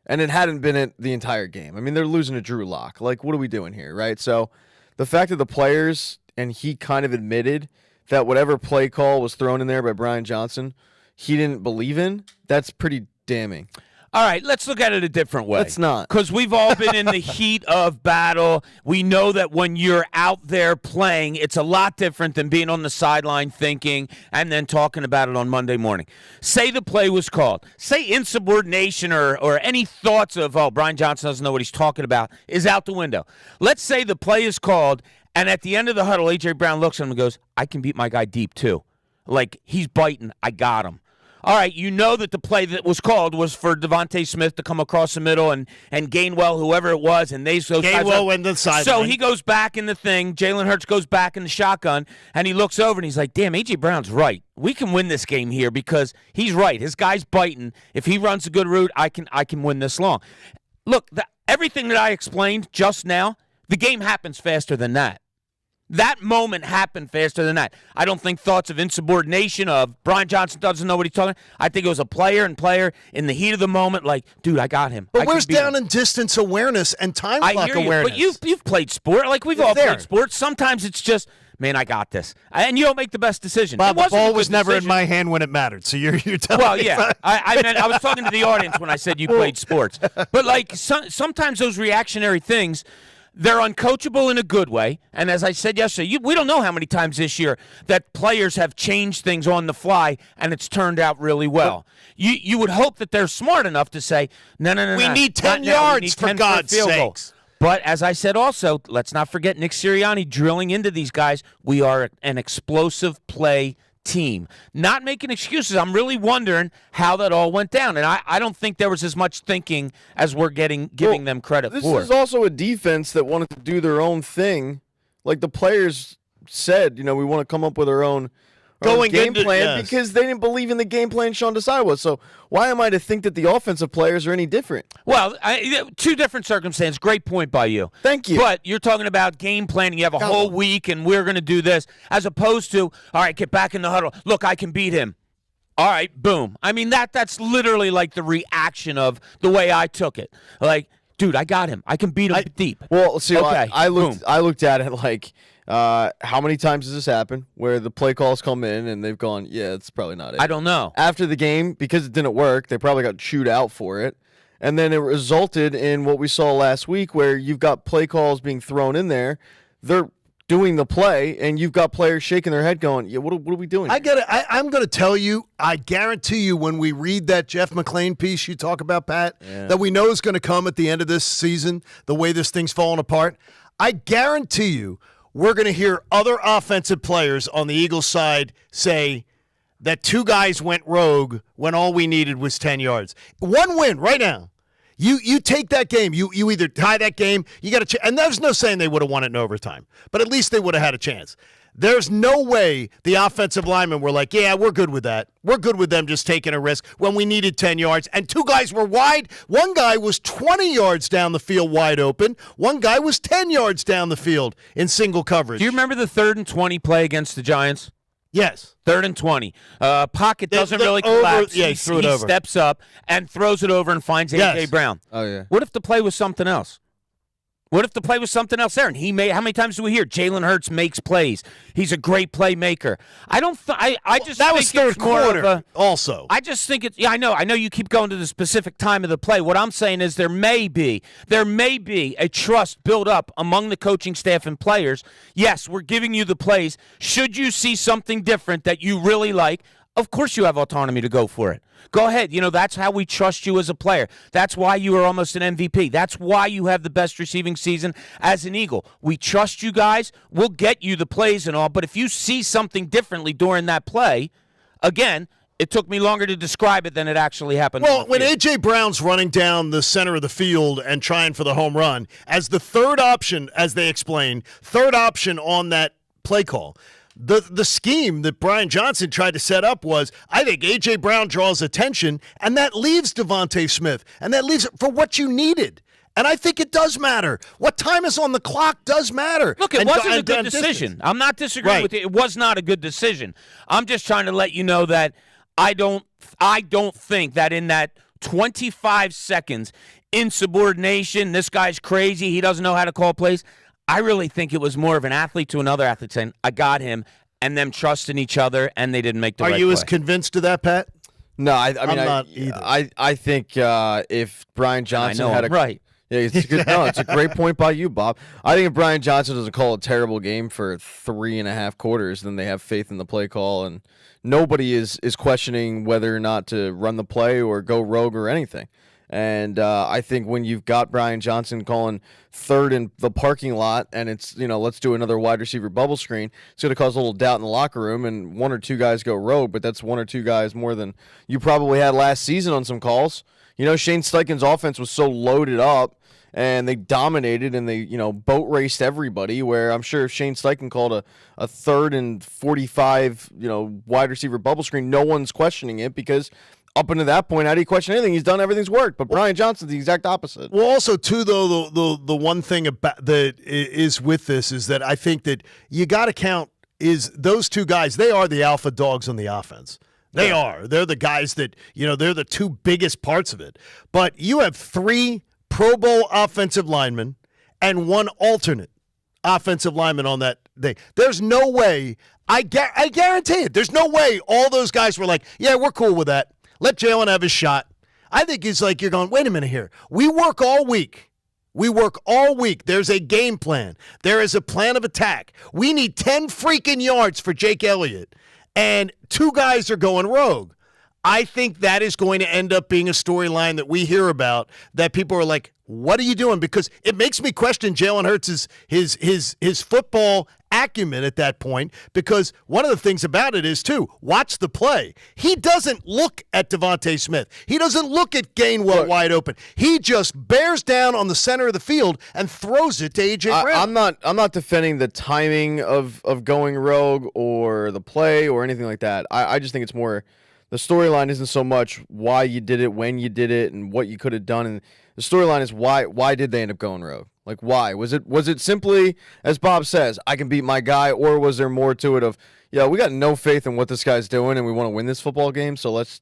And it hadn't been it the entire game. I mean, they're losing to Drew Lock. Like, what are we doing here, right? So the fact that the players, and he kind of admitted that whatever play call was thrown in there by Brian Johnson, he didn't believe in, that's pretty damning. All right, let's look at it a different way. Let's not. Because we've all been in the heat of battle. We know that when you're out there playing, it's a lot different than being on the sideline thinking and then talking about it on Monday morning. Say the play was called. Say insubordination or any thoughts of, oh, Brian Johnson doesn't know what he's talking about is out the window. Let's say the play is called, and at the end of the huddle, A.J. Brown looks at him and goes, I can beat my guy deep too. Like, he's biting. I got him. All right, you know that the play that was called was for Devontae Smith to come across the middle and Gainwell, whoever it was, and those guys went to the sideline. So he goes back in the thing. Jalen Hurts goes back in the shotgun, and he looks over and he's like, damn, A.J. Brown's right. We can win this game here because he's right. His guy's biting. If he runs a good route, I can win this long. Look, everything that I explained just now, the game happens faster than that. That moment happened faster than that. I don't think thoughts of insubordination of Brian Johnson doesn't know what he's talking. I think it was a player in the heat of the moment, like, dude, I got him. But where's down and distance awareness and time clock awareness? But you've played sport. Like, we've all played sports. Sometimes it's just, man, I got this. And you don't make the best decision. Bob, the It wasn't a ball good was never in decision. my hand when it mattered. So you're telling Well, me. yeah. I was talking to the audience when I said you played sports. But, like, sometimes those reactionary things, they're uncoachable in a good way. And as I said yesterday, we don't know how many times this year that players have changed things on the fly and it's turned out really well. You would hope that they're smart enough to say, no. We need 10 not now. We yards, need for 10 God's a field goal. sakes. But as I said also, let's not forget Nick Sirianni drilling into these guys. We are an explosive play team. Not making excuses. I'm really wondering how that all went down. And I don't think there was as much thinking as we're giving them credit This for. is also a defense that wanted to do their own thing. Like the players said, we want to come up with our own game plan because they didn't believe in the game plan Sean Desai was. So why am I to think that the offensive players are any different? Well, two different circumstances. Great point by you. Thank you. But you're talking about game planning. You have a whole week, and we're going to do this, as opposed to, all right, get back in the huddle. Look, I can beat him. All right, boom. I mean, that's literally like the reaction of the way I took it. Like, dude, I got him. I can beat him deep. Well, see, okay, I looked at it like, how many times has this happened where the play calls come in and they've gone, yeah, it's probably not it. I don't know. After the game, because it didn't work, they probably got chewed out for it. And then it resulted in what we saw last week where you've got play calls being thrown in there. They're doing the play, and you've got players shaking their head going, yeah, what are we doing? I'm going to tell you, I guarantee you when we read that Jeff McClain piece you talk about, Pat, that we know is going to come at the end of this season, the way this thing's falling apart, I guarantee you we're going to hear other offensive players on the Eagles side say that two guys went rogue when all we needed was 10 yards. One win right now. You take that game. You either tie that game, you got to and there's no saying they would have won it in overtime, but at least they would have had a chance. There's no way the offensive linemen were like, yeah, we're good with that. We're good with them just taking a risk when we needed 10 yards. And two guys were wide. One guy was 20 yards down the field wide open. One guy was 10 yards down the field in single coverage. Do you remember the 3rd and 20 play against the Giants? Yes. 3rd and 20. Pocket doesn't really collapse. Yeah, he threw it over. Steps up and throws it over and finds A.J. Brown. Oh, yeah. What if the play was something else? What if the play was something else there? And how many times do we hear Jalen Hurts makes plays? He's a great playmaker. I just that think was third it's more quarter. of a, also, I just think it's. Yeah, I know you keep going to the specific time of the play. What I'm saying is there may be a trust built up among the coaching staff and players. Yes, we're giving you the plays. Should you see something different that you really like, of course you have autonomy to go for it. Go ahead. That's how we trust you as a player. That's why you are almost an MVP. That's why you have the best receiving season as an Eagle. We trust you guys. We'll get you the plays and all. But if you see something differently during that play, again, it took me longer to describe it than it actually happened. Well, when A.J. Brown's running down the center of the field and trying for the home run, as the third option, as they explained, on that play call, The scheme that Brian Johnson tried to set up was, I think A.J. Brown draws attention, and that leaves Devontae Smith, and that leaves it for what you needed. And I think it does matter. What time is on the clock does matter. Look, it wasn't a good decision. I'm not disagreeing with you. It was not a good decision. I'm just trying to let you know that I don't think that in that 25 seconds, insubordination, this guy's crazy, he doesn't know how to call plays, I really think it was more of an athlete to another athlete saying, I got him, and them trusting each other, and they didn't make the right play. Are you as convinced of that, Pat? No, I mean, I'm not either. I think if Brian Johnson had right. Yeah, it's good. No, it's a great point by you, Bob. I think if Brian Johnson doesn't call a terrible game for 3.5 quarters, then they have faith in the play call, and nobody is questioning whether or not to run the play or go rogue or anything. And I think when you've got Brian Johnson calling third in the parking lot and it's, let's do another wide receiver bubble screen, it's going to cause a little doubt in the locker room and one or two guys go rogue, but that's one or two guys more than you probably had last season on some calls. Shane Steichen's offense was so loaded up and they dominated and they, boat raced everybody, where I'm sure if Shane Steichen called a 3rd and 45, wide receiver bubble screen, no one's questioning it because up until that point, how do you question anything? He's done everything's worked. But Brian Johnson's the exact opposite. Well, also, too, though, the one thing about that is with this is that I think that you got to count is those two guys, they are the alpha dogs on the offense. They are. They're the guys that, they're the two biggest parts of it. But you have 3 Pro Bowl offensive linemen and 1 alternate offensive linemen on that day. There's no way. I guarantee it. There's no way all those guys were like, yeah, we're cool with that. Let Jalen have his shot. I think it's like you're going, wait a minute here. We work all week. There's a game plan. There is a plan of attack. We need 10 freaking yards for Jake Elliott, and 2 guys are going rogue. I think that is going to end up being a storyline that we hear about that people are like, what are you doing? Because it makes me question Jalen Hurts' his football acumen at that point, because one of the things about it is, too, watch the play. He doesn't look at Devontae Smith. He doesn't look at Gainwell wide open. He just bears down on the center of the field and throws it to A.J. Brown. I'm not defending the timing of going rogue or the play or anything like that. I just think it's more the storyline isn't so much why you did it, when you did it, and what you could have done. And the storyline is why did they end up going rogue? Like, why? Was it simply, as Bob says, I can beat my guy, or was there more to it of, yeah, we got no faith in what this guy's doing and we want to win this football game, so let's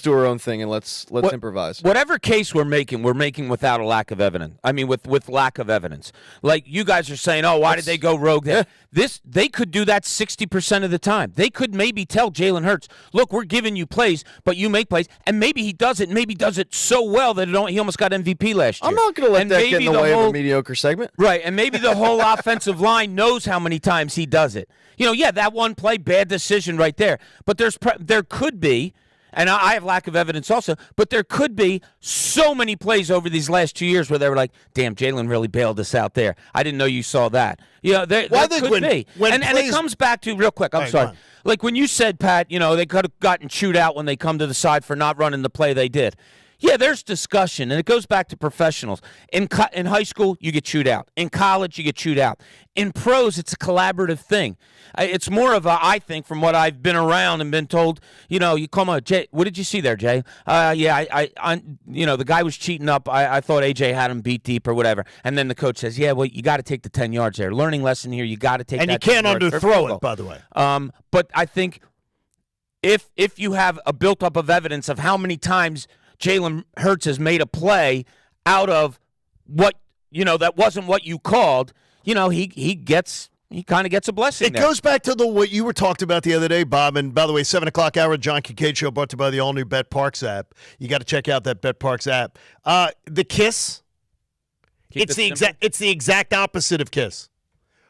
do our own thing and let's improvise. Whatever case we're making without a lack of evidence. I mean, with lack of evidence. Like you guys are saying, oh, why did they go rogue there? Yeah. They could do that 60% of the time. They could maybe tell Jalen Hurts, look, we're giving you plays, but you make plays, and maybe he does it. Maybe does it so well that he almost got MVP last year. I'm not going to let that get in the way of a mediocre segment. Right, and maybe the whole offensive line knows how many times he does it. That one play, bad decision right there. But there could be. And I have lack of evidence also, but there could be so many plays over these last 2 years where they were like, damn, Jalen really bailed us out there. I didn't know you saw that. There could be. And it comes back to, real quick, I'm sorry. Like when you said, Pat, they could have gotten chewed out when they come to the side for not running the play they did. Yeah, there's discussion, and it goes back to professionals. In high school, you get chewed out. In college, you get chewed out. In pros, it's a collaborative thing. It's more of I think, from what I've been around and been told, you come on, Jay, what did you see there, Jay? The guy was cheating up. I thought AJ had him beat deep or whatever. And then the coach says, yeah, well, you got to take the 10 yards there. Learning lesson here, you got to take that 10 yards. And you can't underthrow it, by the way. But I think if you have a built-up of evidence of how many times Jalen Hurts has made a play out of what, that wasn't what you called, he kind of gets a blessing. It goes back to what you were talked about the other day, Bob. And by the way, 7 o'clock hour, John Kincade Show, brought to you by the all-new Bet Parks app. You got to check out that Bet Parks app. The kiss, it's the exact opposite of kiss.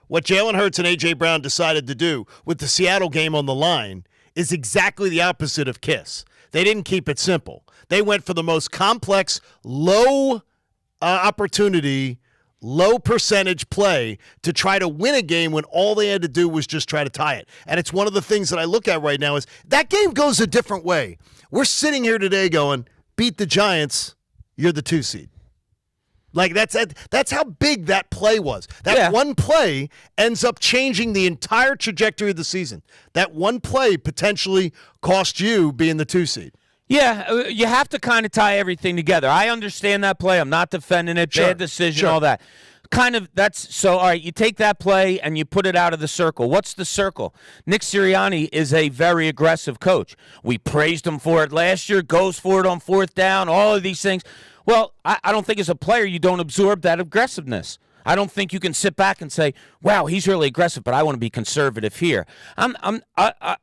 What Jalen Hurts and A.J. Brown decided to do with the Seattle game on the line is exactly the opposite of kiss. They didn't keep it simple. They went for the most complex, low opportunity, low percentage play to try to win a game when all they had to do was just try to tie it. And it's one of the things that I look at right now is that game goes a different way. We're sitting here today going, beat the Giants, you're the 2 seed. Like that's how big that play was. That one play ends up changing the entire trajectory of the season. That one play potentially cost you being the 2 seed. Yeah, you have to kind of tie everything together. I understand that play. I'm not defending it. Bad decision, all that. All right, you take that play and you put it out of the circle. What's the circle? Nick Sirianni is a very aggressive coach. We praised him for it last year, goes for it on 4th down, all of these things. Well, I don't think as a player you don't absorb that aggressiveness. I don't think you can sit back and say, wow, he's really aggressive, but I want to be conservative here. I'm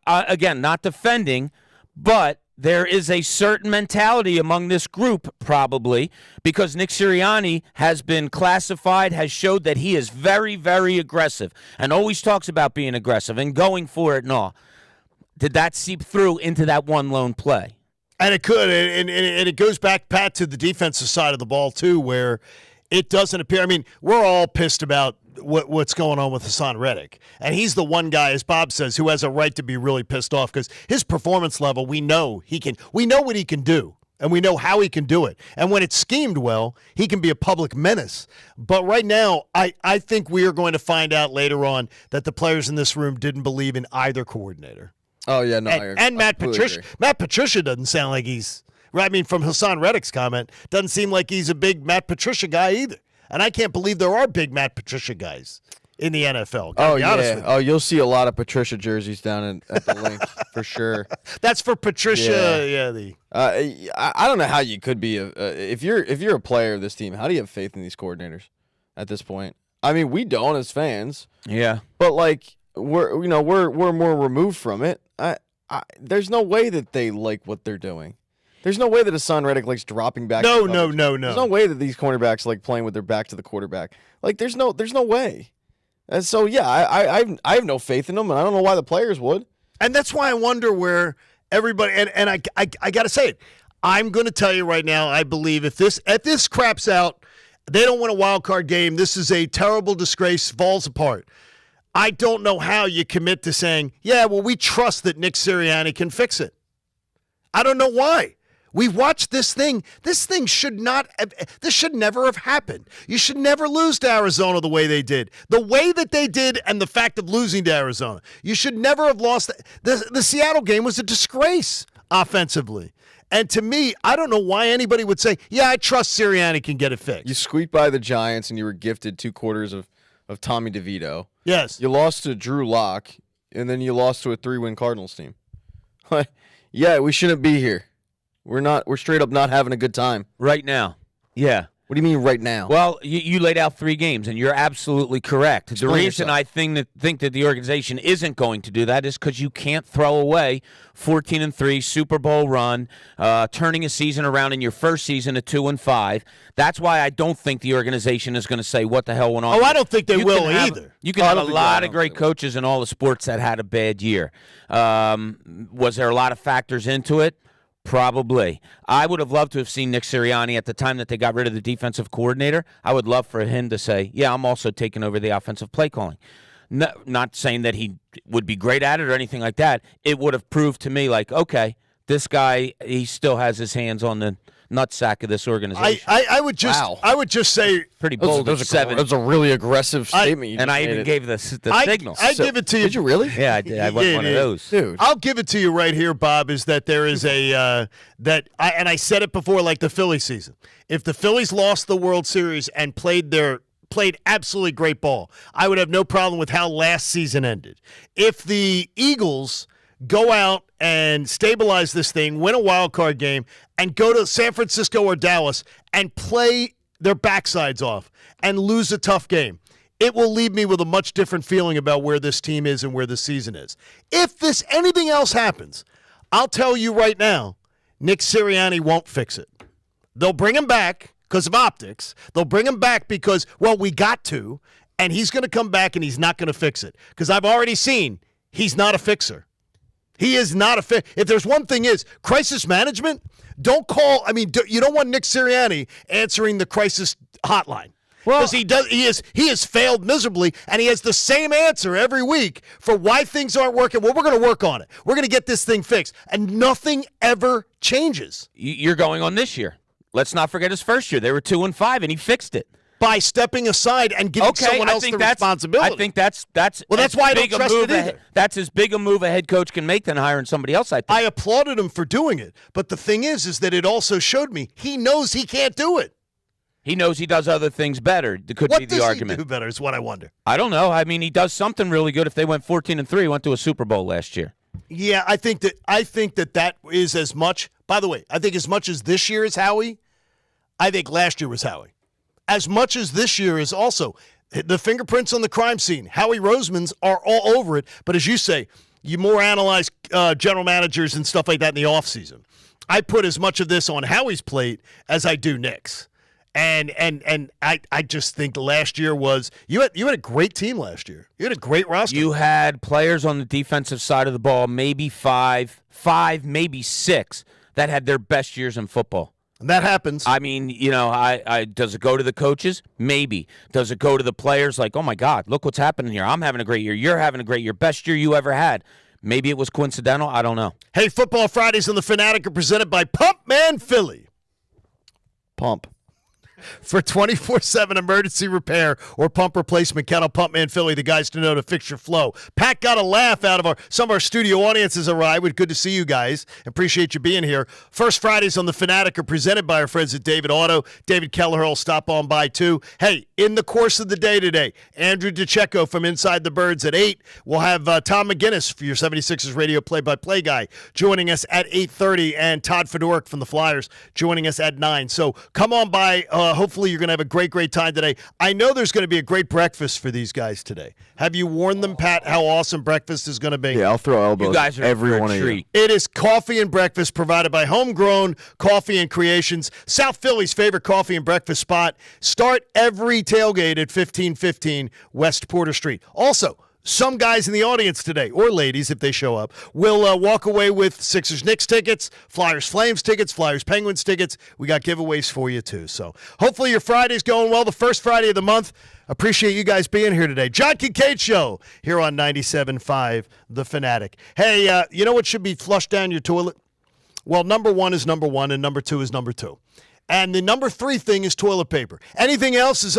again, not defending, but there is a certain mentality among this group, probably, because Nick Sirianni has been classified, has showed that he is very, very aggressive and always talks about being aggressive and going for it and all. Did that seep through into that one lone play? And it could, and it goes back, Pat, to the defensive side of the ball, too, where it doesn't appear. I mean, we're all pissed about what's going on with Hassan Reddick. And he's the one guy, as Bob says, who has a right to be really pissed off because his performance level, we know what he can do, and we know how he can do it. And when it's schemed well, he can be a public menace. But right now, I think we are going to find out later on that the players in this room didn't believe in either coordinator. Oh, yeah, no, and Matt Patricia. Agree. Matt Patricia doesn't sound like he's right. I mean, from Hassan Reddick's comment, doesn't seem like he's a big Matt Patricia guy either. And I can't believe there are big Matt Patricia guys in the NFL. Oh, yeah. Oh, you'll see a lot of Patricia jerseys down at the link for sure. That's for Patricia. I don't know how you could be if you're a player of this team. How do you have faith in these coordinators at this point? I mean, we don't as fans. Yeah. But like we're more removed from it. There's no way that they like what they're doing. There's no way that Hassan Reddick likes dropping back. No. There's no way that these cornerbacks like playing with their back to the quarterback. Like there's no way. And so yeah, I have no faith in them, and I don't know why the players would. And that's why I wonder where everybody and I got to say it. I'm going to tell you right now, I believe if this craps out, they don't win a wild card game, this is a terrible disgrace, falls apart. I don't know how you commit to saying, yeah, well, we trust that Nick Sirianni can fix it. I don't know why. We've watched this thing. This thing should never have happened. You should never lose to Arizona the way they did. The way that they did and the fact of losing to Arizona. You should never have lost. The Seattle game was a disgrace offensively. And to me, I don't know why anybody would say, yeah, I trust Sirianni can get it fixed. You squeaked by the Giants and you were gifted 2 quarters of Tommy DeVito. Yes. You lost to Drew Lock, and then you lost to a 3-win Cardinals team. Yeah, we shouldn't be here. We're straight up not having a good time. Right now. Yeah. What do you mean right now? Well, you laid out 3 games, and you're absolutely correct. Explain the reason yourself. I think that the organization isn't going to do that is because you can't throw away 14-3 Super Bowl run, turning a season around in your first season to 2-5. That's why I don't think the organization is going to say what the hell went on. Oh, I don't think they will either. You can have a lot of great coaches in all the sports that had a bad year. Was there a lot of factors into it? Probably. I would have loved to have seen Nick Sirianni at the time that they got rid of the defensive coordinator. I would love for him to say, yeah, I'm also taking over the offensive play calling. No, not saying that he would be great at it or anything like that. It would have proved to me like, okay, this guy, he still has his hands on the nutsack of this organization. I would just say pretty bold. That was a really aggressive statement. I even gave the signals. I give it to you. Did you really? Yeah, I did. I went one of those. Dude. I'll give it to you right here, Bob, is that there is I said it before, like the Phillies season. If the Phillies lost the World Series and played absolutely great ball, I would have no problem with how last season ended. If the Eagles go out and stabilize this thing, win a wild card game, and go to San Francisco or Dallas and play their backsides off and lose a tough game, it will leave me with a much different feeling about where this team is and where the season is. If anything else happens, I'll tell you right now, Nick Sirianni won't fix it. They'll bring him back because of optics. They'll bring him back because, well, we got to, and he's going to come back and he's not going to fix it. Because I've already seen he's not a fixer. He is not a fit. If there's one thing is crisis management, don't call. I mean, you don't want Nick Sirianni answering the crisis hotline. Because he has failed miserably, and he has the same answer every week for why things aren't working. Well, we're going to work on it. We're going to get this thing fixed, and nothing ever changes. You're going on this year. Let's not forget his first year. They were 2-5, and he fixed it. By stepping aside and giving someone else the responsibility. I think that's why I don't trust it either. That's as big a move a head coach can make than hiring somebody else, I think. I applauded him for doing it, but the thing is that it also showed me he knows he can't do it. He knows he does other things better. That could be the argument. What does he do better is what I wonder. I don't know. I mean, he does something really good. If they went 14-3, went to a Super Bowl last year. Yeah, I think that is as much. By the way, I think as much as this year is Howie, I think last year was Howie. As much as this year is also the fingerprints on the crime scene. Howie Roseman's are all over it. But as you say, you more analyze general managers and stuff like that in the offseason. I put as much of this on Howie's plate as I do Nick's. And I just think last year was you had a great team last year. You had a great roster. You had players on the defensive side of the ball, maybe five, maybe 6, that had their best years in football. And that happens. I mean, does it go to the coaches? Maybe. Does it go to the players? Like, oh, my God, look what's happening here. I'm having a great year. You're having a great year. Best year you ever had. Maybe it was coincidental. I don't know. Hey, Football Fridays on the Fanatic are presented by Pump Man Philly. Pump. For 24/7 emergency repair or pump replacement, count on Pumpman Philly, the guys to know to fix your flow. Pat got a laugh out of some of our studio audiences arrived. Good to see you guys. Appreciate you being here. First Fridays on the Fanatic are presented by our friends at David Auto. David Kelleher will stop on by too. Hey, in the course of the day today, Andrew DeCecco from Inside the Birds at 8. We'll have Tom McGinnis for your 76ers radio play-by-play guy joining us at 8:30, and Todd Fedor from the Flyers joining us at 9. So come on by hopefully you're going to have a great, great time today. I know there's going to be a great breakfast for these guys today. Have you warned them, Pat, how awesome breakfast is going to be? Yeah, I'll throw elbows. You guys are every for a one of you. treat. It is coffee and breakfast provided by Homegrown Coffee and Creations, South Philly's favorite coffee and breakfast spot. Start every tailgate at 1515 West Porter Street. Also, some guys in the audience today, or ladies if they show up, will walk away with Sixers Knicks tickets, Flyers Flames tickets, Flyers Penguins tickets. We got giveaways for you too. So hopefully your Friday's going well, the first Friday of the month. Appreciate you guys being here today. John Kincade Show here on 97.5 The Fanatic. Hey, you know what should be flushed down your toilet? Well, number one is number one, and number two is number two. And the number three thing is toilet paper. Anything else is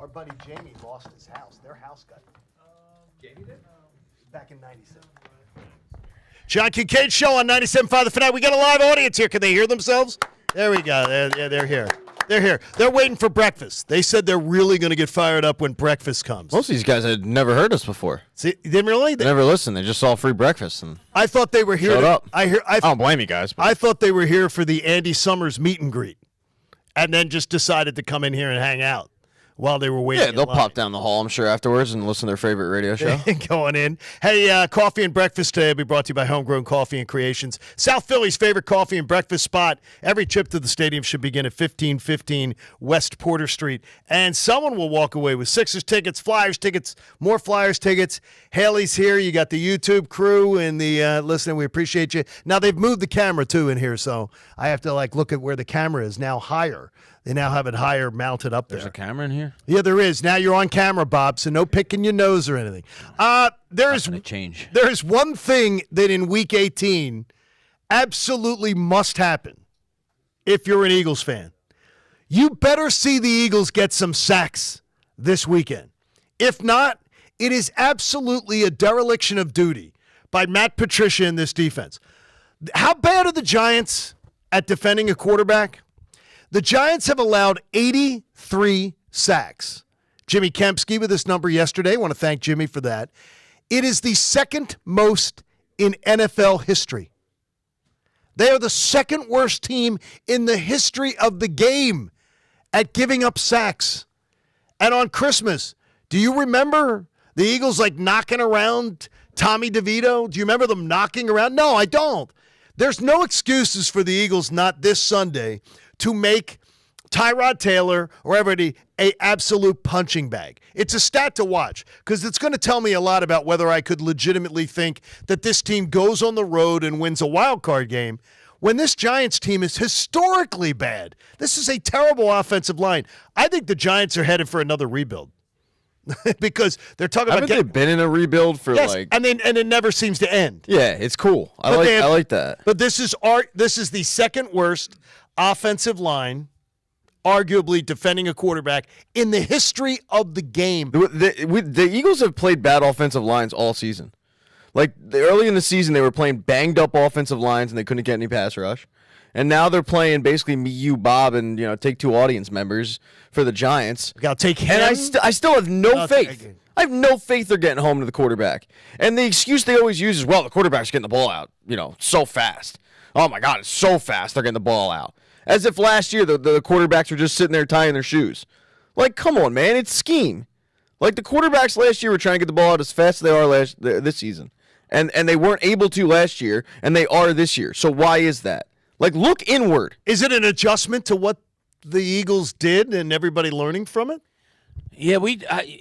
Our buddy Jamie lost his house. Their house got Jamie did? Back in 97. John Kincade Show on 97.5 The Fanatic. We got a live audience here. Can they hear themselves? There we go. They're here. They're here. They're waiting for breakfast. They said they're really going to get fired up when breakfast comes. Most of these guys had never heard us before. See, they didn't really? They never listened. They just saw free breakfast and I thought they were here. showed up. I don't blame you guys. But I thought they were here for the Andy Summers meet and greet, and then just decided to come in here and hang out while they were waiting. yeah, they'll pop down the hall, I'm sure, afterwards and listen to their favorite radio show. Going in. Hey, coffee and breakfast today will be brought to you by Homegrown Coffee and Creations. South Philly's favorite coffee and breakfast spot. Every trip to the stadium should begin at 1515 West Porter Street. And someone will walk away with Sixers tickets, Flyers tickets, more Flyers tickets. Haley's here. You got the YouTube crew and the listening. We appreciate you. Now, they've moved the camera, too, in here, so I have to, look at where the camera is now higher. They now have it higher mounted up there. There's a camera in here? Yeah, there is. Now you're on camera, Bob, so no picking your nose or anything. There's one thing that in Week 18 absolutely must happen if you're an Eagles fan. You better see the Eagles get some sacks this weekend. If not, it is absolutely a dereliction of duty by Matt Patricia and this defense. How bad are the Giants at defending a quarterback? The Giants have allowed 83 sacks. Jimmy Kempski with this number yesterday. I want to thank Jimmy for that. It is the second most in NFL history. They are the second worst team in the history of the game at giving up sacks. And on Christmas, do you remember the Eagles knocking around Tommy DeVito? Do you remember them knocking around? No, I don't. There's no excuses for the Eagles not this Sunday to make Tyrod Taylor or everybody a absolute punching bag. It's a stat to watch because it's going to tell me a lot about whether I could legitimately think that this team goes on the road and wins a wild card game when this Giants team is historically bad. This is a terrible offensive line. I think the Giants are headed for another rebuild. Because they're talking about they've been in a rebuild for and it never seems to end. Yeah, it's cool. I like that. But this is the second worst offensive line, arguably defending a quarterback in the history of the game. The Eagles have played bad offensive lines all season. Early in the season, they were playing banged up offensive lines and they couldn't get any pass rush. And now they're playing basically me, you, Bob, and take two audience members for the Giants. Got to take him. And I still have no faith. I have no faith they're getting home to the quarterback. And the excuse they always use is, well, the quarterback's getting the ball out, so fast. Oh my God, it's so fast they're getting the ball out. As if last year the quarterbacks were just sitting there tying their shoes. Come on, man, it's scheme. The quarterbacks last year were trying to get the ball out as fast as they are this season. And they weren't able to last year, and they are this year. So why is that? Look inward. Is it an adjustment to what the Eagles did and everybody learning from it? Yeah,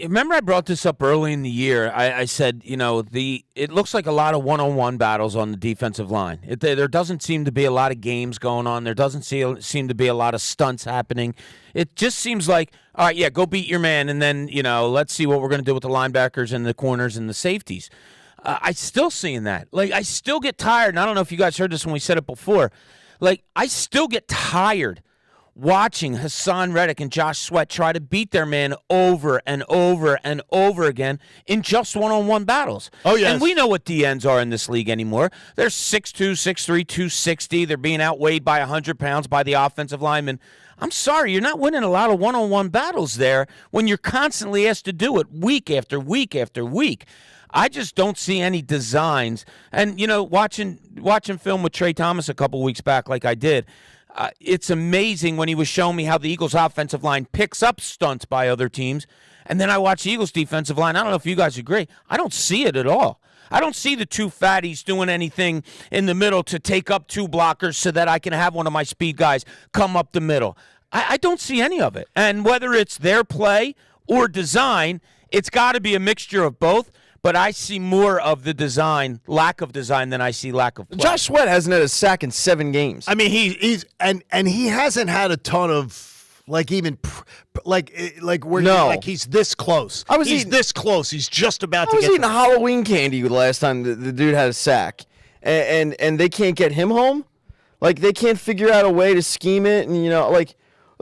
remember I brought this up early in the year. I said, it looks like a lot of one-on-one battles on the defensive line. There doesn't seem to be a lot of games going on. There doesn't seem to be a lot of stunts happening. It just seems like, all right, yeah, go beat your man, and then, let's see what we're going to do with the linebackers and the corners and the safeties. I still seeing that. I still get tired, and I don't know if you guys heard this when we said it before. I still get tired watching Hassan Reddick and Josh Sweat try to beat their man over and over and over again in just one-on-one battles. Oh, yes. And we know what DNs are in this league anymore. They're 6'2", 6'3", 260. They're being outweighed by 100 pounds by the offensive lineman. I'm sorry, you're not winning a lot of one-on-one battles there when you're constantly asked to do it week after week after week. I just don't see any designs. And, watching film with Trey Thomas a couple weeks back like I did, it's amazing when he was showing me how the Eagles' offensive line picks up stunts by other teams. And then I watch the Eagles' defensive line. I don't know if you guys agree. I don't see it at all. I don't see the two fatties doing anything in the middle to take up two blockers so that I can have one of my speed guys come up the middle. I don't see any of it. And whether it's their play or design, it's got to be a mixture of both. But I see more of the lack of design, than I see lack of play. Josh Sweat hasn't had a sack in 7 games. I mean, he's he hasn't had a ton of he's this close. He's this close. He's just about to get. I was eating Halloween candy last time the dude had a sack, and they can't get him home. They can't figure out a way to scheme it, and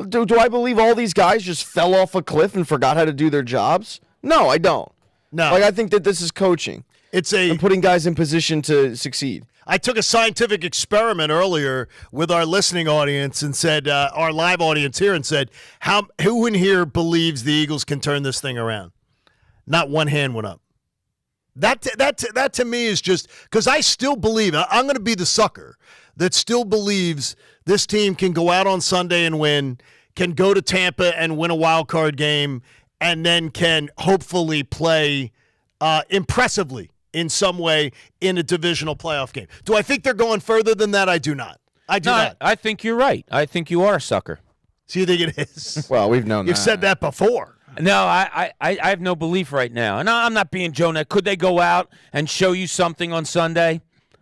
Do I believe all these guys just fell off a cliff and forgot how to do their jobs? No, I don't. No. Like, I think that this is coaching. And putting guys in position to succeed. I took a scientific experiment earlier with our listening audience and said, our live audience here, and said, who in here believes the Eagles can turn this thing around? Not one hand went up. That to me is just because I still believe, I'm going to be the sucker that still believes this team can go out on Sunday and win, can go to Tampa and win a wild card game, and then can hopefully play impressively in some way in a divisional playoff game. Do I think they're going further than that? I do not. I do not. I think you're right. I think you are a sucker. So you think it is? Well, we've known You've that. said that before. No, I have no belief right now. And I'm not being Jonah. Could they go out and show you something on Sunday?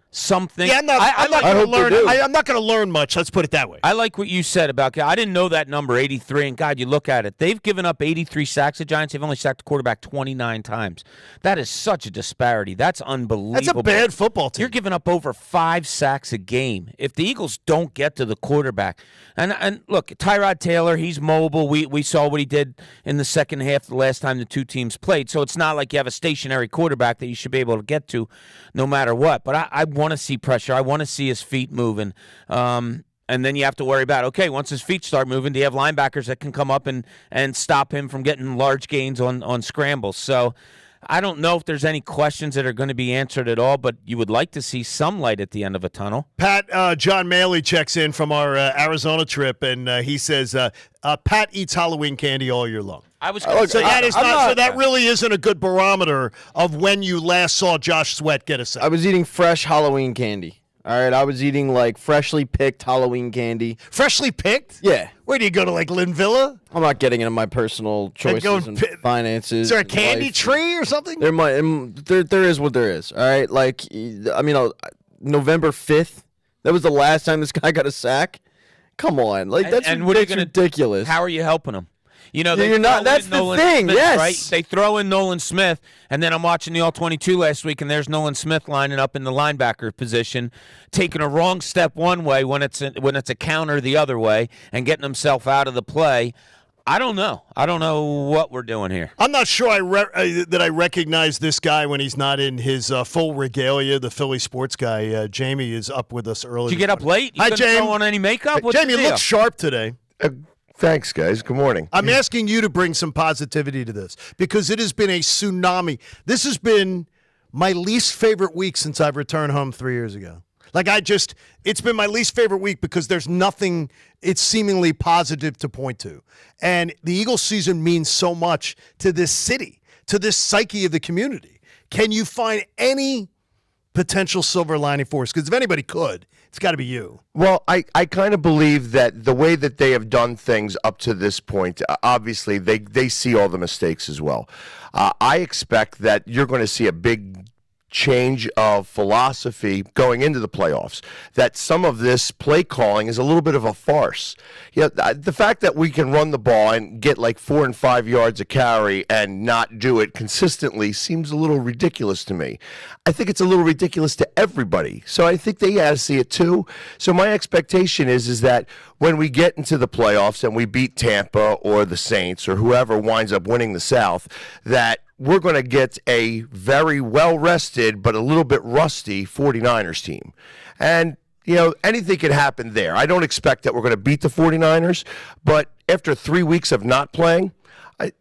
Something. Yeah, I'm not going to learn. I'm not going to learn much. Let's put it that way. I like what you said about. I didn't know that number 83. And God, you look at it. They've given up 83 sacks. The Giants. They've only sacked the quarterback 29 times. That is such a disparity. That's unbelievable. That's a bad football team. You're giving up over 5 sacks a game. If the Eagles don't get to the quarterback, and look, Tyrod Taylor, he's mobile. We saw what he did in the second half the last time the two teams played. So it's not like you have a stationary quarterback that you should be able to get to no matter what. But I want to see pressure. I want to see his feet moving. And then you have to worry about, okay, once his feet start moving, do you have linebackers that can come up and stop him from getting large gains on scrambles? So I don't know if there's any questions that are going to be answered at all, but you would like to see some light at the end of a tunnel. Pat, John Maley checks in from our Arizona trip, and he says, Pat eats Halloween candy all year long. So that really isn't a good barometer of when you last saw Josh Sweat get a sack. I was eating fresh Halloween candy. All right, I was eating like freshly picked Halloween candy. Freshly picked? Yeah. Where do you go to, like Lynn Villa? I'm not getting into my personal choices and finances. Is there a candy tree or something? There is what there is. All right, like November 5th. That was the last time this guy got a sack. Come on, like that's ridiculous. How are you helping him? You know, you're not. That's the thing. Smith, yes, right? They throw in Nolan Smith, and then I'm watching the All-22 last week, and there's Nolan Smith lining up in the linebacker position, taking a wrong step one way when it's a counter the other way, and getting himself out of the play. I don't know. I don't know what we're doing here. I'm not sure that I recognize this guy when he's not in his full regalia. The Philly sports guy, Jamie, is up with us early. Did you get up late? You couldn't throw on any makeup? What's Jamie, the you deal? look sharp today. Thanks, guys. Good morning. I'm asking you to bring some positivity to this because it has been a tsunami. This has been my least favorite week since I've returned home 3 years ago. It's been my least favorite week because there's nothing it's seemingly positive to point to. And the Eagles season means so much to this city, to this psyche of the community. Can you find any potential silver lining for us? Because if anybody could, it's got to be you. Well, I kind of believe that the way that they have done things up to this point, obviously they see all the mistakes as well. I expect that you're going to see a big change of philosophy going into the playoffs, that some of this play calling is a little bit of a farce. The fact that we can run the ball and get like 4 and 5 yards a carry and not do it consistently seems a little ridiculous to me. I think it's a little ridiculous to everybody. So I think they got to see it too. So my expectation is that when we get into the playoffs and we beat Tampa or the Saints or whoever winds up winning the South, that we're going to get a very well-rested but a little bit rusty 49ers team. And, anything can happen there. I don't expect that we're going to beat the 49ers, but after 3 weeks of not playing,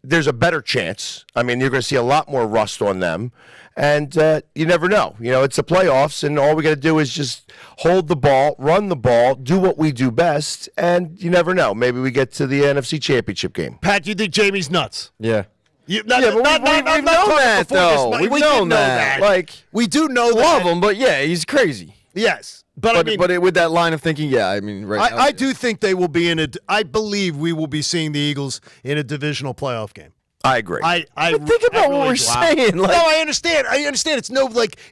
there's a better chance. I mean, you're going to see a lot more rust on them, and you never know. It's the playoffs, and all we got to do is just hold the ball, run the ball, do what we do best, and you never know. Maybe we get to the NFC Championship game. Pat, you think Jamie's nuts? Yeah. We've known that, though. We've known that. Like, we do know that. Love him, but yeah, he's crazy. Yes. But with that line of thinking, yeah, I mean, right now. I do think they will be I believe we will be seeing the Eagles in a divisional playoff game. I agree. But think about what we're saying. No, I understand. It's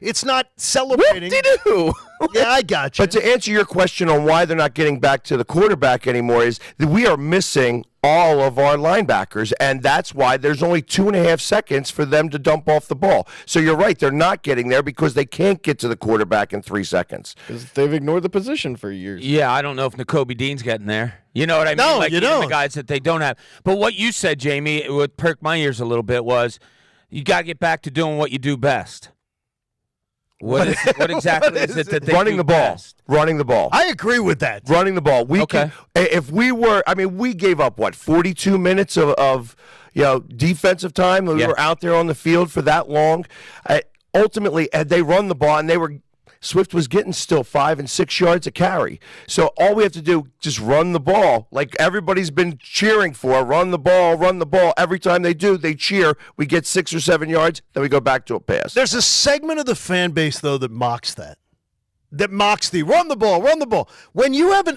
it's not celebrating. Whoop-de-doo. Yeah, I got you. But to answer your question on why they're not getting back to the quarterback anymore is that we are missing all of our linebackers, and that's why there's only 2.5 seconds for them to dump off the ball. So you're right, they're not getting there because they can't get to the quarterback in 3 seconds. Because they've ignored the position for years. Yeah, I don't know if N'Kobe Dean's getting there. You know what I mean? No, like you even don't. the guys that they don't have. But what you said, Jamie, what perked my ears a little bit was you got to get back to doing what you do best. What exactly is it that they Running do the ball. best? Running the ball. I agree with that. Running the ball. Okay. If we were, we gave up 42 minutes of defensive time. We were out there on the field for that long. Ultimately, had they run the ball, and Swift was getting still 5 and 6 yards a carry. So all we have to do, just run the ball. Like everybody's been cheering for, run the ball, run the ball. Every time they do, they cheer. We get 6 or 7 yards, then we go back to a pass. There's a segment of the fan base, though, that mocks that. That mocks the run the ball, run the ball. When you have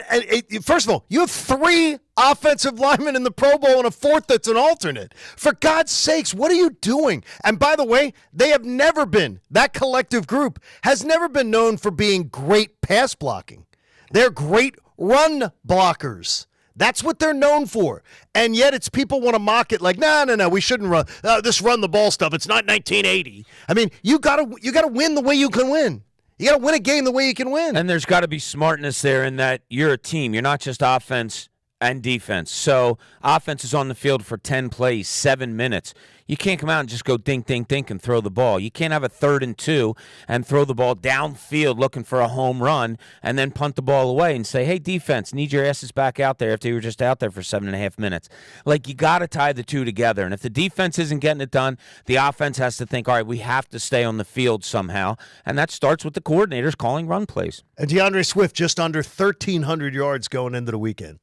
first of all, you have 3 offensive linemen in the Pro Bowl and a 4th that's an alternate. For God's sakes, what are you doing? And by the way, they have never been, that collective group has never been known for being great pass blocking. They're great run blockers. That's what they're known for. And yet it's people want to mock it like, no, we shouldn't run this run the ball stuff. It's not 1980. I mean, you gotta win the way you can win. You got to win a game the way you can win. And there's got to be smartness there in that you're a team. You're not just offense and defense. So offense is on the field for 10 plays, 7 minutes. You can't come out and just go dink, dink, dink and throw the ball. You can't have a 3rd and 2 and throw the ball downfield looking for a home run and then punt the ball away and say, hey, defense, need your asses back out there after you were just out there for 7.5 minutes. Like, you got to tie the two together. And if the defense isn't getting it done, the offense has to think, all right, we have to stay on the field somehow. And that starts with the coordinators calling run plays. And DeAndre Swift just under 1,300 yards going into the weekend.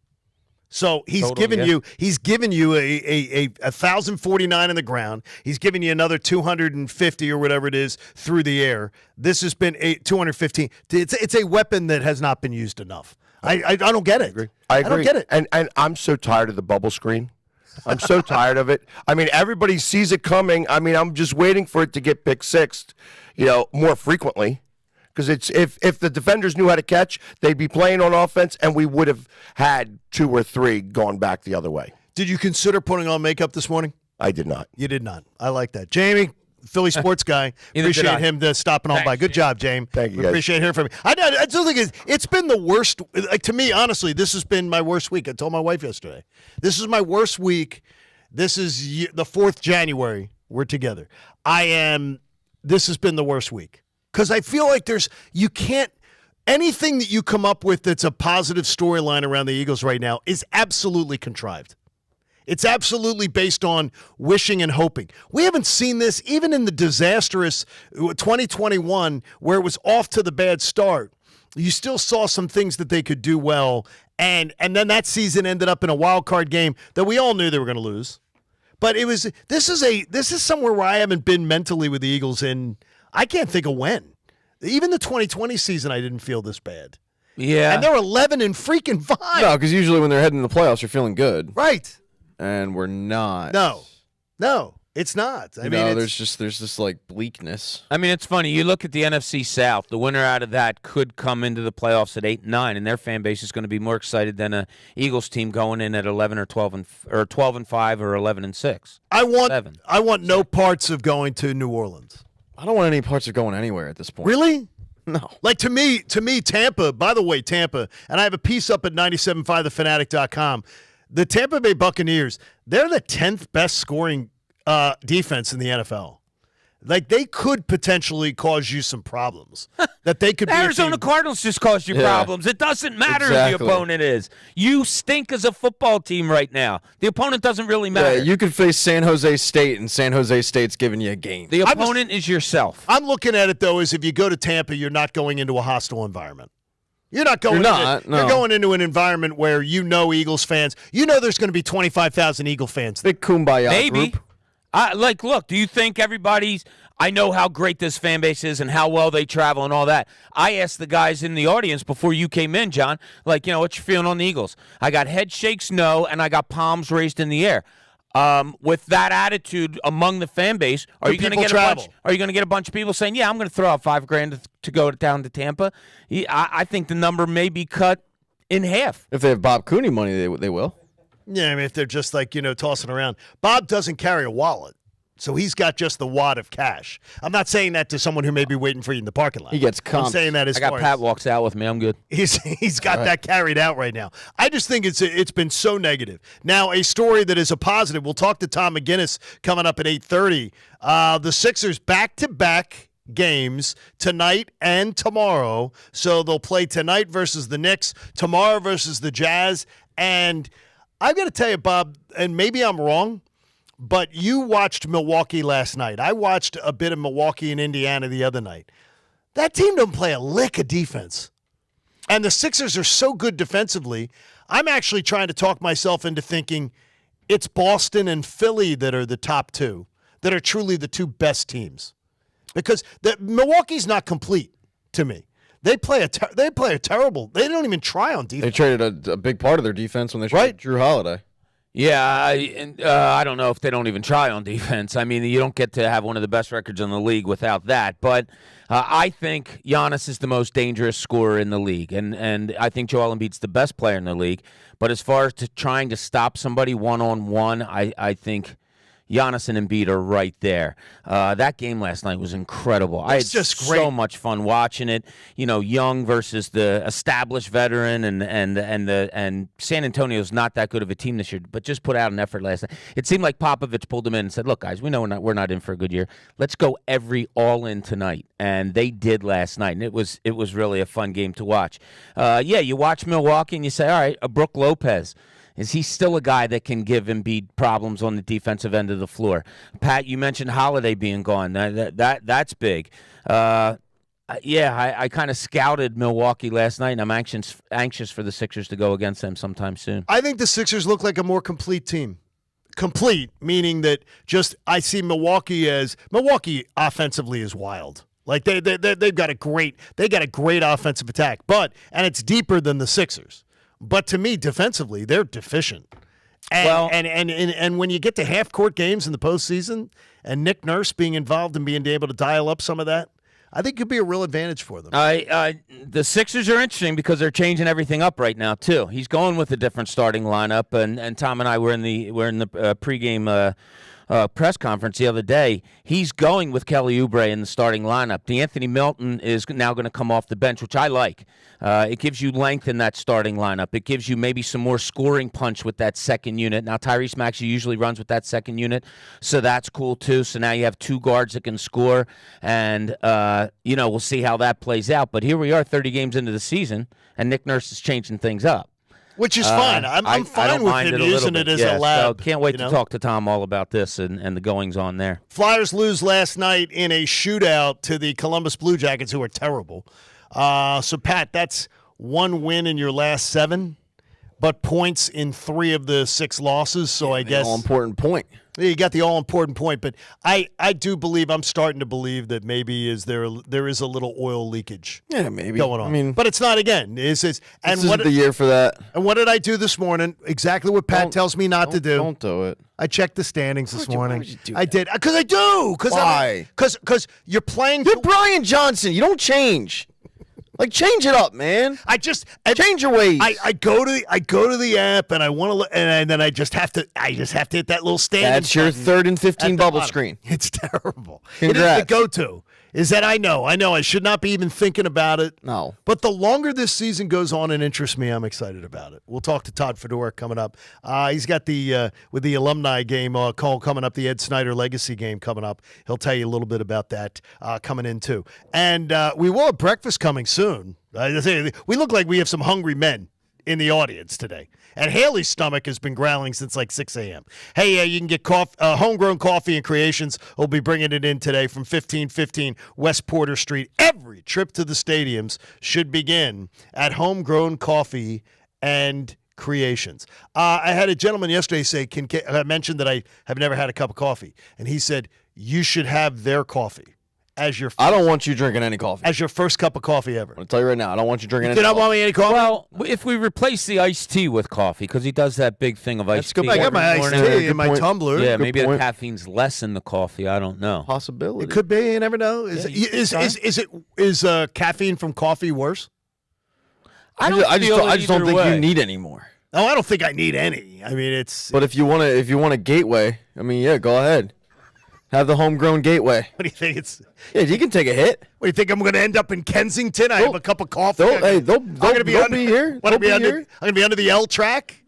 So he's given you a 1,049 in the ground. He's given you another 250 or whatever it is through the air. This has been 215. It's a weapon that has not been used enough. I don't get it. I agree. don't get it. And I'm so tired of the bubble screen. I'm so tired of it. Everybody sees it coming. I'm just waiting for it to get pick sixed, more frequently. Because if the defenders knew how to catch, they'd be playing on offense, and we would have had 2 or 3 gone back the other way. Did you consider putting on makeup this morning? I did not. You did not. I like that. Jamie, Philly sports guy. Appreciate him stopping on by. Good job, Jamie. Thank you, we guys. appreciate hearing from you. I still think it's been the worst. Like, to me, honestly, this has been my worst week. I told my wife yesterday. This is my worst week. This is the 4th January. We're together. This has been the worst week. Because I feel like anything that you come up with that's a positive storyline around the Eagles right now is absolutely contrived. It's absolutely based on wishing and hoping. We haven't seen this even in the disastrous 2021 where it was off to the bad start. You still saw some things that they could do well, and then that season ended up in a wild card game that we all knew they were going to lose. But this is somewhere where I haven't been mentally with the Eagles in I can't think of when. Even the 2020 season, I didn't feel this bad. Yeah. And they're 11 and freaking 5. No, because usually when they're heading to the playoffs, you're feeling good. Right. And we're not. No, it's not. There's this like bleakness. It's funny. You look at the NFC South. The winner out of that could come into the playoffs at 8-9, and their fan base is going to be more excited than a Eagles team going in at 11 or 12 and 5 or 11-6. I want no parts of going to New Orleans. I don't want any parts of going anywhere at this point. Really? No. Like, to me, Tampa, by the way, Tampa, and I have a piece up at 97.5thefanatic.com. The Tampa Bay Buccaneers, they're the 10th best scoring defense in the NFL. Like, they could potentially cause you some problems. That they could be Arizona Cardinals just caused you problems. It doesn't matter who the opponent is. You stink as a football team right now. The opponent doesn't really matter. Yeah, you could face San Jose State, and San Jose State's giving you a game. The opponent is yourself. I'm looking at it, though, as if you go to Tampa, you're not going into a hostile environment. You're going into an environment where Eagles fans. There's going to be 25,000 Eagle fans. Big kumbaya group. Look, do you think I know how great this fan base is and how well they travel and all that. I asked the guys in the audience before you came in, John, what you feeling on the Eagles? I got head shakes, no, and I got palms raised in the air. With that attitude among the fan base, are you going to get a bunch of people saying, "Yeah, I'm going to throw out $5,000 to go down to Tampa"? I think the number may be cut in half. If they have Bob Cooney money, they will. Yeah, I mean, if they're just like, tossing around. Bob doesn't carry a wallet, so he's got just the wad of cash. I'm not saying that to someone who may be waiting for you in the parking lot. He gets comped. I'm saying that as I got far Pat as walks out with me. I'm good. he's got that carried out right now. I just think it's been so negative. Now, a story that is a positive. We'll talk to Tom McGinnis coming up at 8:30. The Sixers back-to-back games tonight and tomorrow. So they'll play tonight versus the Knicks, tomorrow versus the Jazz. And I've got to tell you, Bob, and maybe I'm wrong, but you watched Milwaukee last night. I watched a bit of Milwaukee and Indiana the other night. That team don't play a lick of defense. And the Sixers are so good defensively, I'm actually trying to talk myself into thinking it's Boston and Philly that are the top two, that are truly the two best teams. Because Milwaukee's not complete to me. They play a terrible. They don't even try on defense. They traded a big part of their defense when they traded Drew Holiday. Yeah, I don't know if they don't even try on defense. I mean, you don't get to have one of the best records in the league without that. But I think Giannis is the most dangerous scorer in the league, and I think Joel Embiid's the best player in the league. But as far as trying to stop somebody one-on-one, I think Giannis and Embiid are right there. That game last night was incredible. I had just great. So much fun watching it. Young versus the established veteran, and San Antonio's not that good of a team this year, but just put out an effort last night. It seemed like Popovich pulled them in and said, "Look, guys, we know we're not in for a good year. Let's go all in tonight." And they did last night, and it was really a fun game to watch. You watch Milwaukee and you say, "All right, Brook Lopez." Is he still a guy that can give Embiid problems on the defensive end of the floor? Pat, you mentioned Holiday being gone. That's big. I kind of scouted Milwaukee last night, and I'm anxious for the Sixers to go against them sometime soon. I think the Sixers look like a more complete team. Complete, meaning that I see Milwaukee offensively is wild. Like they've got a great offensive attack, and it's deeper than the Sixers. But to me, defensively, they're deficient. And when you get to half-court games in the postseason and Nick Nurse being involved and being able to dial up some of that, I think could be a real advantage for them. The Sixers are interesting because they're changing everything up right now, too. He's going with a different starting lineup, and Tom and I were in the pregame press conference the other day. He's going with Kelly Oubre in the starting lineup. DeAnthony Melton is now going to come off the bench, which I like. It gives you length in that starting lineup. It gives you maybe some more scoring punch with that second unit. Now, Tyrese Maxey usually runs with that second unit, so that's cool, too. So now you have two guards that can score, and, we'll see how that plays out. But here we are 30 games into the season, and Nick Nurse is changing things up. Which is fine. I'm fine with him using it as a lab. So can't wait to talk to Tom all about this and the goings-on there. Flyers lose last night in a shootout to the Columbus Blue Jackets, who are terrible. So, Pat, that's one win in your last 7, but points in 3 of the 6 losses. So I guess all-important point. You got the all-important point, but I do believe, I'm starting to believe that maybe there is a little oil leakage. Yeah, maybe going on. I mean, but it's not again. This is the year for that. And what did I do this morning? Exactly what Pat tells me not to do. Don't do it. I checked the standings this morning. Why would you do I did because I do. Why? Because you're playing. You're Brian Johnson. You don't change. Like, change it up, man. Change your ways. I go to the app and I want to, and then I just have to hit that little standing. That's your 3rd and 15 bubble bottom. screen. It's terrible. Congrats. It is the go-to. Is that I know I should not be even thinking about it. No. But the longer this season goes on and interests me, I'm excited about it. We'll talk to Todd Fedor coming up. He's got with the alumni game call coming up, the Ed Snyder Legacy game coming up. He'll tell you a little bit about that coming in too. And we will have breakfast coming soon. We look like we have some hungry men in the audience today. And Haley's stomach has been growling since like 6 a.m. Hey, you can get homegrown coffee and creations. We'll be bringing it in today from 1515 West Porter Street. Every trip to the stadiums should begin at Homegrown Coffee and Creations. I had a gentleman yesterday say, I mentioned that I have never had a cup of coffee. And he said, you should have their coffee. as your I don't want you drinking any coffee. as your first cup of coffee ever. I'll tell you right now, I don't want you drinking You any do not coffee. want me any coffee? Well, if we replace the iced tea with coffee, because he does that big thing of iced good tea. point. I got my iced Morning. tea Good in my point. tumbler. Yeah, Good maybe the point. caffeine's less in the coffee. I don't know. Possibility. It could be. You never know. Is caffeine from coffee worse? I I just don't think you way. need any more. No, I don't think I need any. I mean, it's. But if you want a gateway, I mean, yeah, go ahead. Have the homegrown gateway. What do you think? It's. Yeah, you can take a hit. What do you think? I'm going to end up in Kensington? I have a cup of coffee. They'll I'm gonna be here. What, They'll be here. I'm going to be under the L track.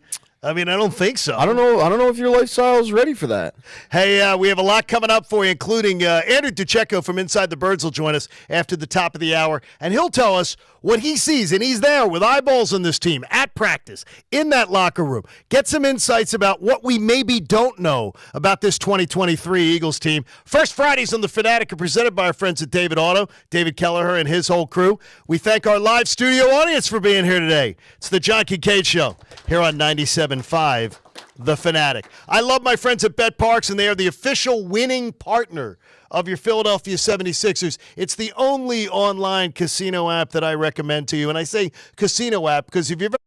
I mean, I don't think so. I don't know if your lifestyle is ready for that. Hey, we have a lot coming up for you, including Andrew Duchecko from Inside the Birds will join us after the top of the hour, and he'll tell us what he sees, and he's there with eyeballs on this team at practice, in that locker room. Get some insights about what we maybe don't know about this 2023 Eagles team. First Fridays on the Fanatic are presented by our friends at David Auto, David Kelleher and his whole crew. We thank our live studio audience for being here today. It's the John Kincade Show here on 97.5 The Fanatic. I love my friends at Bet Parks, and they are the official winning partner of your Philadelphia 76ers. It's the only online casino app that I recommend to you. And I say casino app because if you've ever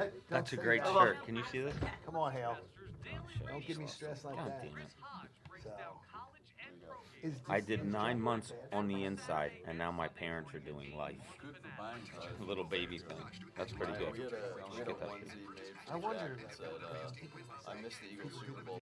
What? That's a Don't great say- shirt. Can you see this? Come on, Hale. Don't give me stress like God that. damn it. So, I did 9 months on the inside, and now my parents are doing life. Little baby thing. That's pretty good. We had a Get that onesie shit. made I for wonder Jack if that that- said, I missed the Eagles Super Bowl.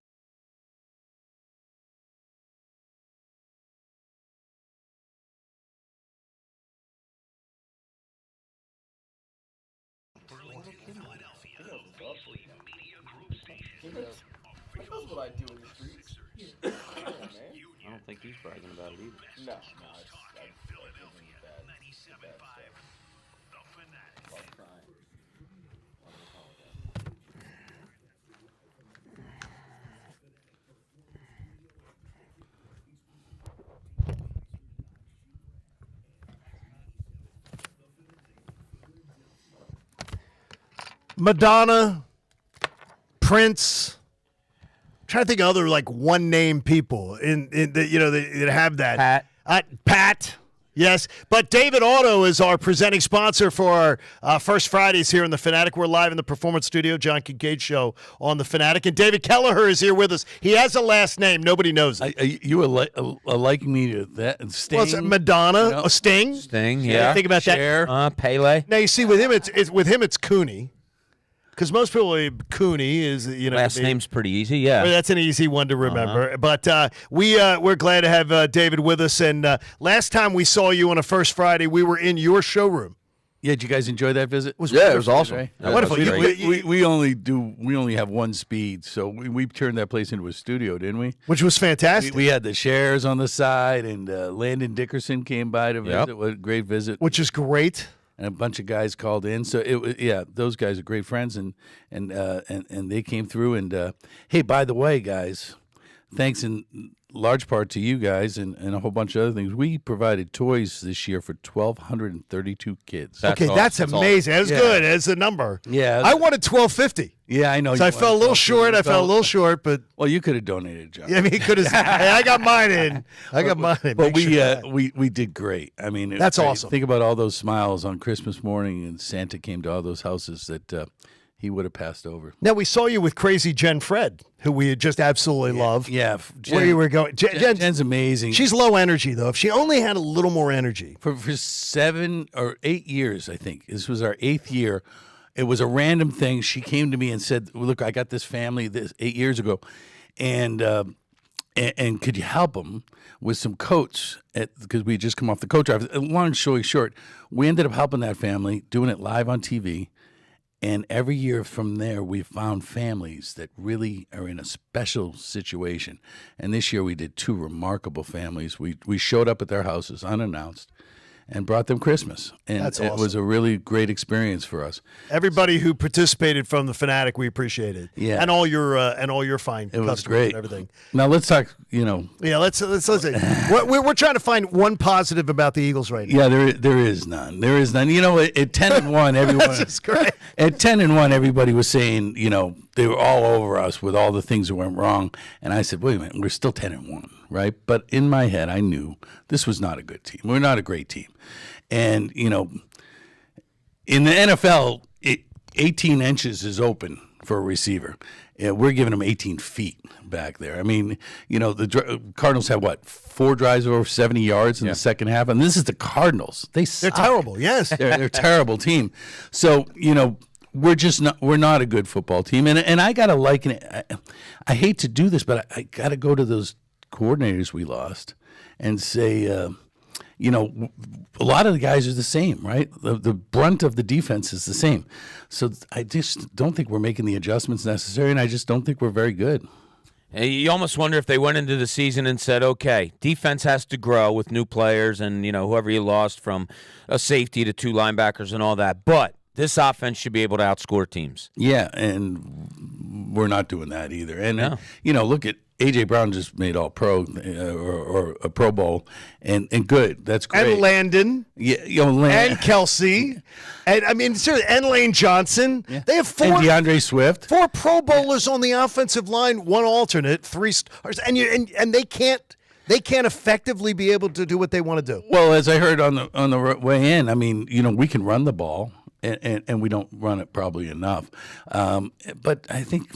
That's what I do in the streets. Yeah, man. I don't think he's bragging about it either. No, it's bad stuff. Love crying. Madonna, Prince. Trying to think of other like one name people in that that have that. Pat. Yes, but David Auto is our presenting sponsor for our First Fridays here in the Fanatic. We're live in the Performance Studio, John Kincade Show on the Fanatic, and David Kelleher is here with us. He has a last name, nobody knows it. You were liking me to that Sting. Well, it's Madonna, You know? a Sting. Sting, yeah. Think about Cher. that. Pele. Now you see, with him, it's Cooney, because most people Cooney is Last could be- name's pretty easy, yeah. Well, that's an easy one to remember. But we're glad to have David with us. And last time we saw you on a First Friday, we were in your showroom. Yeah, did you guys enjoy that visit? It was Yeah, it was wonderful. awesome. Right? Yeah, Wonderful. that's great. We only have one speed, so we turned that place into a studio, didn't we? Which was fantastic. We had the shares on the side, and Landon Dickerson came by to visit. What a great visit! Which is great. And a bunch of guys called in. So it was, those guys are great friends, and they came through. And hey, by the way, guys, thanks in large part to you guys and a whole bunch of other things. We provided toys this year for 1,232 kids. That's amazing. That's good as a number. Yeah, I wanted 1,250. Yeah, I know. So I fell a little short. But well, you could have donated, John. Yeah, I mean, he could have. Hey, I got mine in. But Make we sure we did great. I mean, That's awesome. Think about all those smiles on Christmas morning, and Santa came to all those houses that he would have passed over. Now we saw you with Crazy Jen Fred, who we just absolutely love. Yeah, where you were going. Jen's amazing. She's low energy though. If she only had a little more energy. For 7 or 8 years, I think this was our 8th year. It was a random thing. She came to me and said, "Look, I got this family 8 years ago, and could you help them with some coats?" Because we had just come off the coat drive. Long story short, we ended up helping that family, doing it live on TV. And every year from there, we found families that really are in a special situation. And this year, we did 2 remarkable families. We showed up at their houses unannounced and brought them Christmas. And That's it was a really great experience for us. Everybody who participated from the Fanatic, we appreciate it. Yeah. And all your fine It was customers great. and everything. Now let's talk. Yeah, let's listen. we're trying to find one positive about the Eagles right now. Yeah, there is none. There is none. At 10-1, everyone. That's just great. At 10-1, everybody was saying, they were all over us with all the things that went wrong. And I said, wait a minute, we're still 10-1, right? But in my head, I knew this was not a good team. We're not a great team. And, in the NFL, 18 inches is open for a receiver. We're giving them 18 feet back there. I mean, the Cardinals had, 4 drives of over 70 yards in the second half? And this is the Cardinals. They're terrible, yes. They're a terrible team. So, we're not a good football team. And I got to liken it. I hate to do this, but I got to go to those coordinators we lost and say, a lot of the guys are the same, right? The brunt of the defense is the same. So I just don't think we're making the adjustments necessary, and I just don't think we're very good. You almost wonder if they went into the season and said, okay, defense has to grow with new players and, whoever you lost from a safety to 2 linebackers and all that. But this offense should be able to outscore teams. Yeah, and we're not doing that either. And, look at A.J. Brown just made All-Pro or a Pro Bowl, and good. That's great. And Landon. Yeah, and Kelsey. And seriously, and Lane Johnson. Yeah. They have 4. And DeAndre Swift. 4 Pro Bowlers on the offensive line, 1 alternate, 3 stars, and they can't effectively be able to do what they want to do. Well, as I heard on the way in, we can run the ball. and we don't run it probably enough. But I think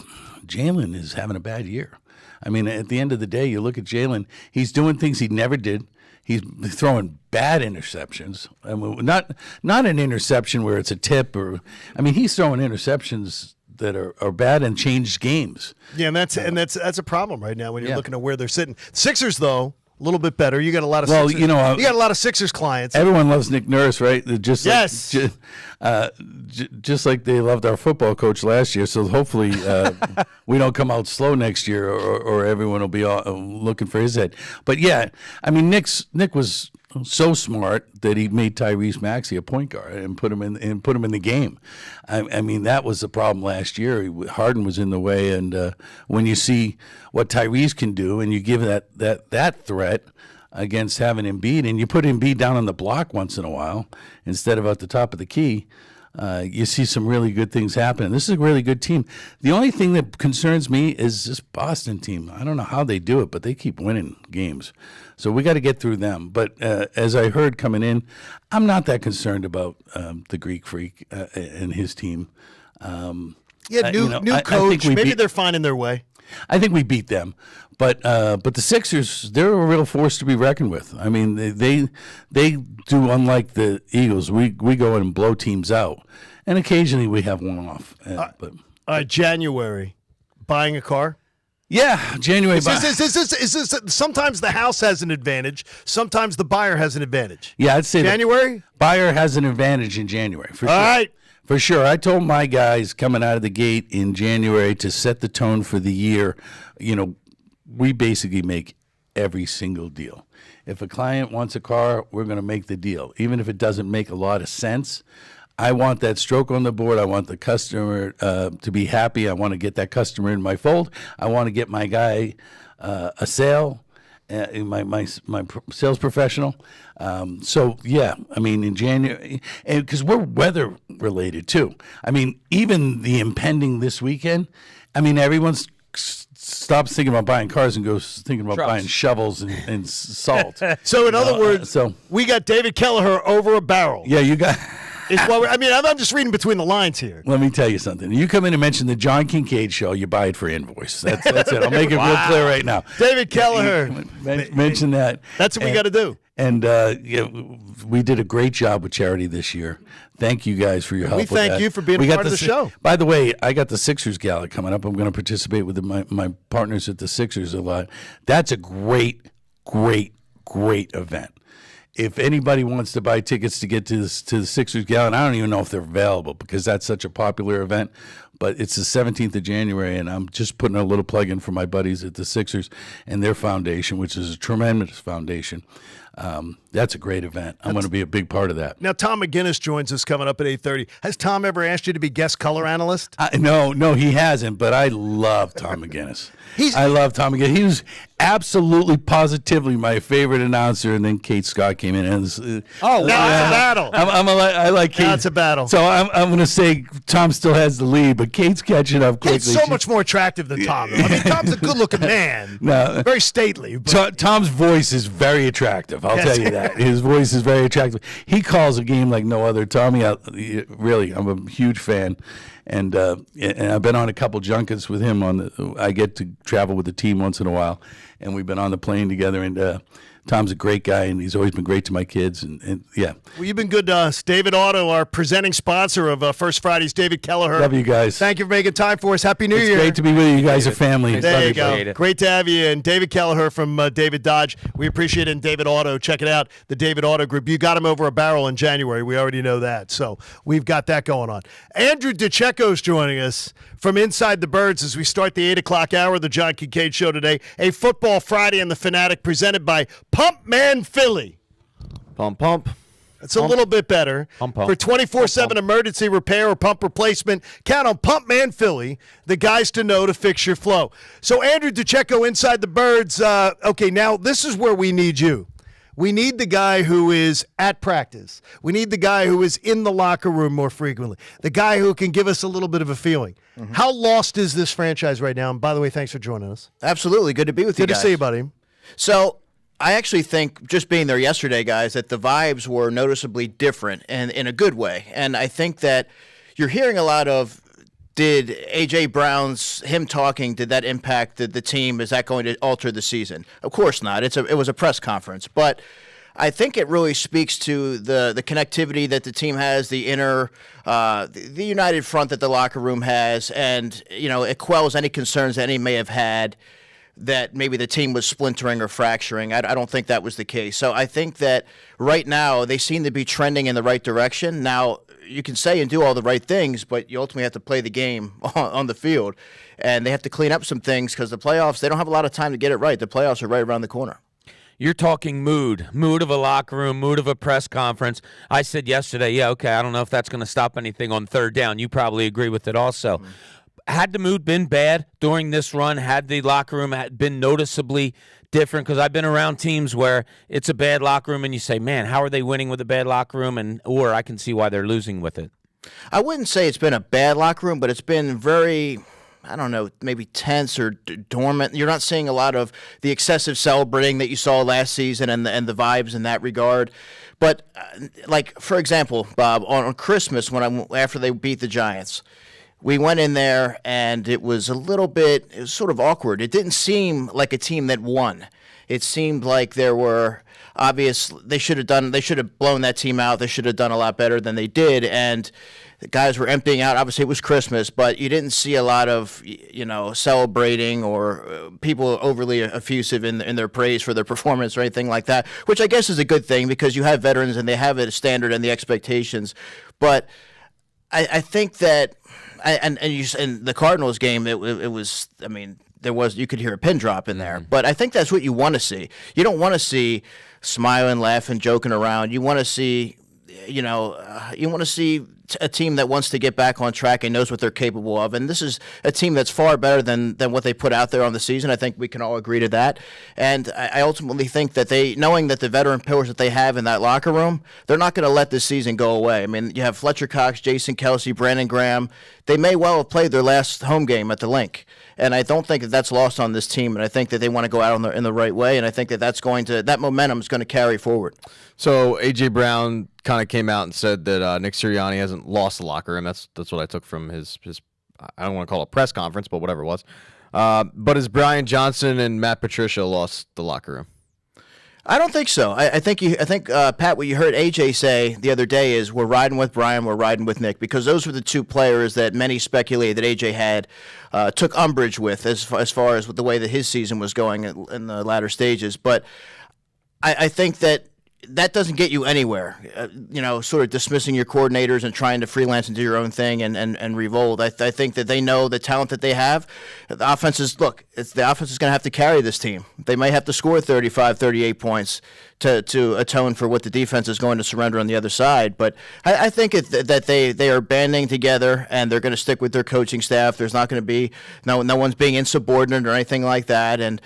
Jalen is having a bad year. I mean, at the end of the day, you look at Jalen, he's doing things he never did. He's throwing bad interceptions. I mean, not an interception where it's a tip he's throwing interceptions that are bad and changed games. Yeah, and that's a problem right now when you're looking at where they're sitting. Sixers, though, a little bit better. You got a lot of Sixers, you got a lot of Sixers clients. Everyone loves Nick Nurse, right? Just yes. Just like they loved our football coach last year. So hopefully we don't come out slow next year, or everyone will be looking for his head. But yeah, I mean, Nick was so smart that he made Tyrese Maxey a point guard and put him in the game. I mean, that was the problem last year. Harden was in the way, and when you see what Tyrese can do, and you give that threat against having Embiid, and you put Embiid down on the block once in a while instead of at the top of the key, you see some really good things happen. This is a really good team. The only thing that concerns me is this Boston team. I don't know how they do it, but they keep winning games. So we got to get through them. But as I heard coming in, I'm not that concerned about the Greek Freak and his team. New coach. Maybe they're finding their way. I think we beat them, but the Sixers, they're a real force to be reckoned with. I mean, they do, unlike the Eagles, we go in and blow teams out, and occasionally we have one off. January, buying a car. Yeah, January. Is this sometimes the house has an advantage, sometimes the buyer has an advantage. Yeah, I'd say January. The buyer has an advantage in January for sure. All right. For sure. I told my guys coming out of the gate in January to set the tone for the year. We basically make every single deal. If a client wants a car, we're going to make the deal. Even if it doesn't make a lot of sense, I want that stroke on the board. I want the customer to be happy. I want to get that customer in my fold. I want to get my guy a sale. My sales professional. So yeah, I mean in January, and because we're weather related too. I mean even the impending this weekend. I mean everyone's stops thinking about buying cars and goes thinking about buying shovels and salt. So in other words, we got David Kelleher over a barrel. Yeah, you got. I'm just reading between the lines here. Let me tell you something. You come in and mention the John Kincade show, you buy it for invoice. That's it. I'll make it real clear right now. David Kelleher. Mention that. That's what we got to do. And we did a great job with charity this year. Thank you guys for your help. We thank you for being a part of the show. By the way, I got the Sixers Gala coming up. I'm going to participate with my partners at the Sixers a lot. That's a great event. If anybody wants to buy tickets to get to the Sixers Gala, and I don't even know if they're available because that's such a popular event, but it's the 17th of January, and I'm just putting a little plug in for my buddies at the Sixers and their foundation, which is a tremendous foundation. That's a great event. I'm going to be a big part of that. Now, Tom McGinnis joins us coming up at 8:30. Has Tom ever asked you to be guest color analyst? No, he hasn't, but I love Tom McGinnis. I love Tom McGinnis. He was absolutely, positively my favorite announcer, and then Kate Scott came in. And now it's a battle. I like Kate. Now it's a battle. So I'm going to say Tom still has the lead, but Kate's catching up quickly. Kate's so much more attractive than Tom. I mean, Tom's a good-looking man. No, very stately. But... Tom's voice is very attractive. I'll tell you that. His voice is very attractive. He calls a game like no other. Tommy, really, I'm a huge fan. And I've been on a couple junkets with him. I get to travel with the team once in a while, and we've been on the plane together. And Tom's a great guy, and he's always been great to my kids. And yeah. Well, you've been good to us. David Auto, our presenting sponsor of First Fridays, David Kelleher. Love you guys. Thank you for making time for us. Happy New Year. It's great to be with you. You guys are family. There you go. Great to have you. And David Kelleher from David Dodge. We appreciate it. And David Auto. Check it out, the David Auto Group. You got him over a barrel in January. We already know that. So we've got that going on. Andrew DeCecco's joining us from Inside the Birds as we start the 8 o'clock hour of the John Kincade Show today. A Football Friday and the Fanatic presented by Pump Man Philly. Pump. It's a little bit better. Pump. For 24/7 emergency repair or pump replacement, count on Pump Man Philly, the guys to know to fix your flow. So Andrew DeCecco, Inside the Birds. Okay, now this is where we need you. We need the guy who is at practice. We need the guy who is in the locker room more frequently. The guy who can give us a little bit of a feeling. Mm-hmm. How lost is this franchise right now? And by the way, thanks for joining us. Absolutely. Good to be with you guys. Good to see you, buddy. So I actually think, just being there yesterday, guys, that the vibes were noticeably different and in a good way. And I think that you're hearing a lot of, did A.J. Brown's, him talking, did that impact the team? Is that going to alter the season? Of course not. It was a press conference. But I think it really speaks to the connectivity that the team has, the inner, the united front that the locker room has, and, it quells any concerns that any may have had that maybe the team was splintering or fracturing. I don't think that was the case. So I think that right now they seem to be trending in the right direction. Now, you can say and do all the right things, but you ultimately have to play the game on the field. And they have to clean up some things because the playoffs, they don't have a lot of time to get it right. The playoffs are right around the corner. You're talking mood of a locker room, mood of a press conference. I said yesterday, yeah, okay, I don't know if that's going to stop anything on third down. You probably agree with it also. Mm-hmm. Had the mood been bad during this run? Had the locker room been noticeably different? Because I've been around teams where it's a bad locker room and you say, man, how are they winning with a bad locker room? Or I can see why they're losing with it. I wouldn't say it's been a bad locker room, but it's been very, I don't know, maybe tense or dormant. You're not seeing a lot of the excessive celebrating that you saw last season and the vibes in that regard. But, like, for example, Bob, on Christmas, after they beat the Giants, we went in there, and it was sort of awkward. It didn't seem like a team that won. It seemed like there were they should have blown that team out. They should have done a lot better than they did, and the guys were emptying out. Obviously, it was Christmas, but you didn't see a lot of, celebrating or people overly effusive in their praise for their performance or anything like that, which I guess is a good thing because you have veterans and they have a standard and the expectations. But I think that, and the Cardinals game, it was, you could hear a pin drop in there. But I think that's what you want to see. You don't want to see smiling, laughing, joking around. You want to see, a team that wants to get back on track and knows what they're capable of. And this is a team that's far better than what they put out there on the season. I think we can all agree to that. And I ultimately think that knowing that the veteran pillars that they have in that locker room, they're not going to let this season go away. I mean, you have Fletcher Cox, Jason Kelsey, Brandon Graham. They may well have played their last home game at the Link. And I don't think that that's lost on this team. And I think that they want to go out in the right way. And I think that that momentum is going to carry forward. So A.J. Brown kind of came out and said that Nick Sirianni hasn't lost the locker room. That's what I took from his I don't want to call it a press conference, but whatever it was. But has Brian Johnson and Matt Patricia lost the locker room? I don't think so. I think Pat, what you heard AJ say the other day is we're riding with Brian, we're riding with Nick, because those were the two players that many speculated that AJ had took umbrage with as far as the way that his season was going in the latter stages. But I think that doesn't get you anywhere, sort of dismissing your coordinators and trying to freelance and do your own thing and revolt. I think that they know the talent that they have. The offense is going to have to carry this team. They may have to score 35, 38 points to atone for what the defense is going to surrender on the other side. But I think that they are banding together and they're going to stick with their coaching staff. There's not going to be no one's being insubordinate or anything like that. And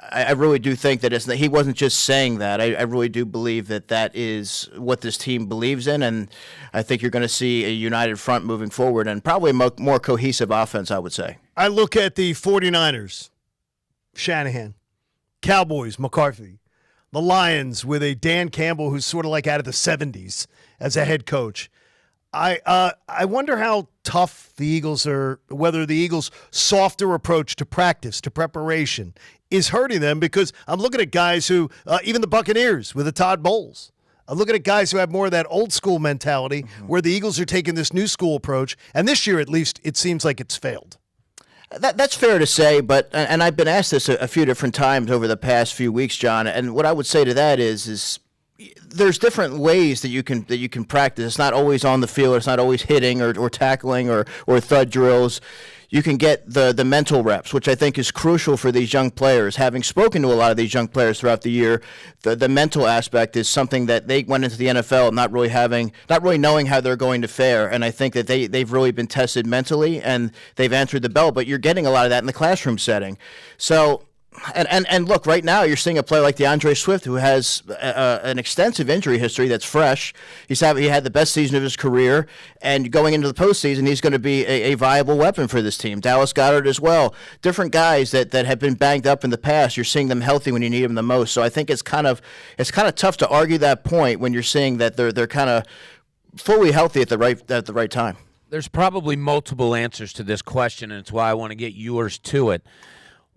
I really do think that he wasn't just saying that. I really do believe that is what this team believes in, and I think you're going to see a united front moving forward and probably a more cohesive offense, I would say. I look at the 49ers, Shanahan, Cowboys, McCarthy, the Lions with a Dan Campbell who's sort of like out of the 70s as a head coach. I wonder how tough the Eagles are, whether the Eagles' softer approach to practice, to preparation, is hurting them, because I'm looking at guys who, even the Buccaneers with the Todd Bowles, I'm looking at guys who have more of that old school mentality, where the Eagles are taking this new school approach, and this year at least it seems like it's failed. That's fair to say, but and I've been asked this a few different times over the past few weeks, John, and what I would say to that is there's different ways that you can practice. It's not always on the field. It's not always hitting or tackling or thud drills. You can get the mental reps, which I think is crucial for these young players. Having spoken to a lot of these young players throughout the year, the mental aspect is something that they went into the NFL not really knowing how they're going to fare. And I think that they've really been tested mentally and they've answered the bell. But you're getting a lot of that in the classroom setting. So And look, right now you're seeing a player like DeAndre Swift who has an extensive injury history that's fresh. He had the best season of his career, and going into the postseason, he's going to be a viable weapon for this team. Dallas Goedert as well. Different guys that have been banged up in the past. You're seeing them healthy when you need them the most. So I think it's kind of tough to argue that point when you're seeing that they're kind of fully healthy at the right time. There's probably multiple answers to this question, and it's why I want to get yours to it.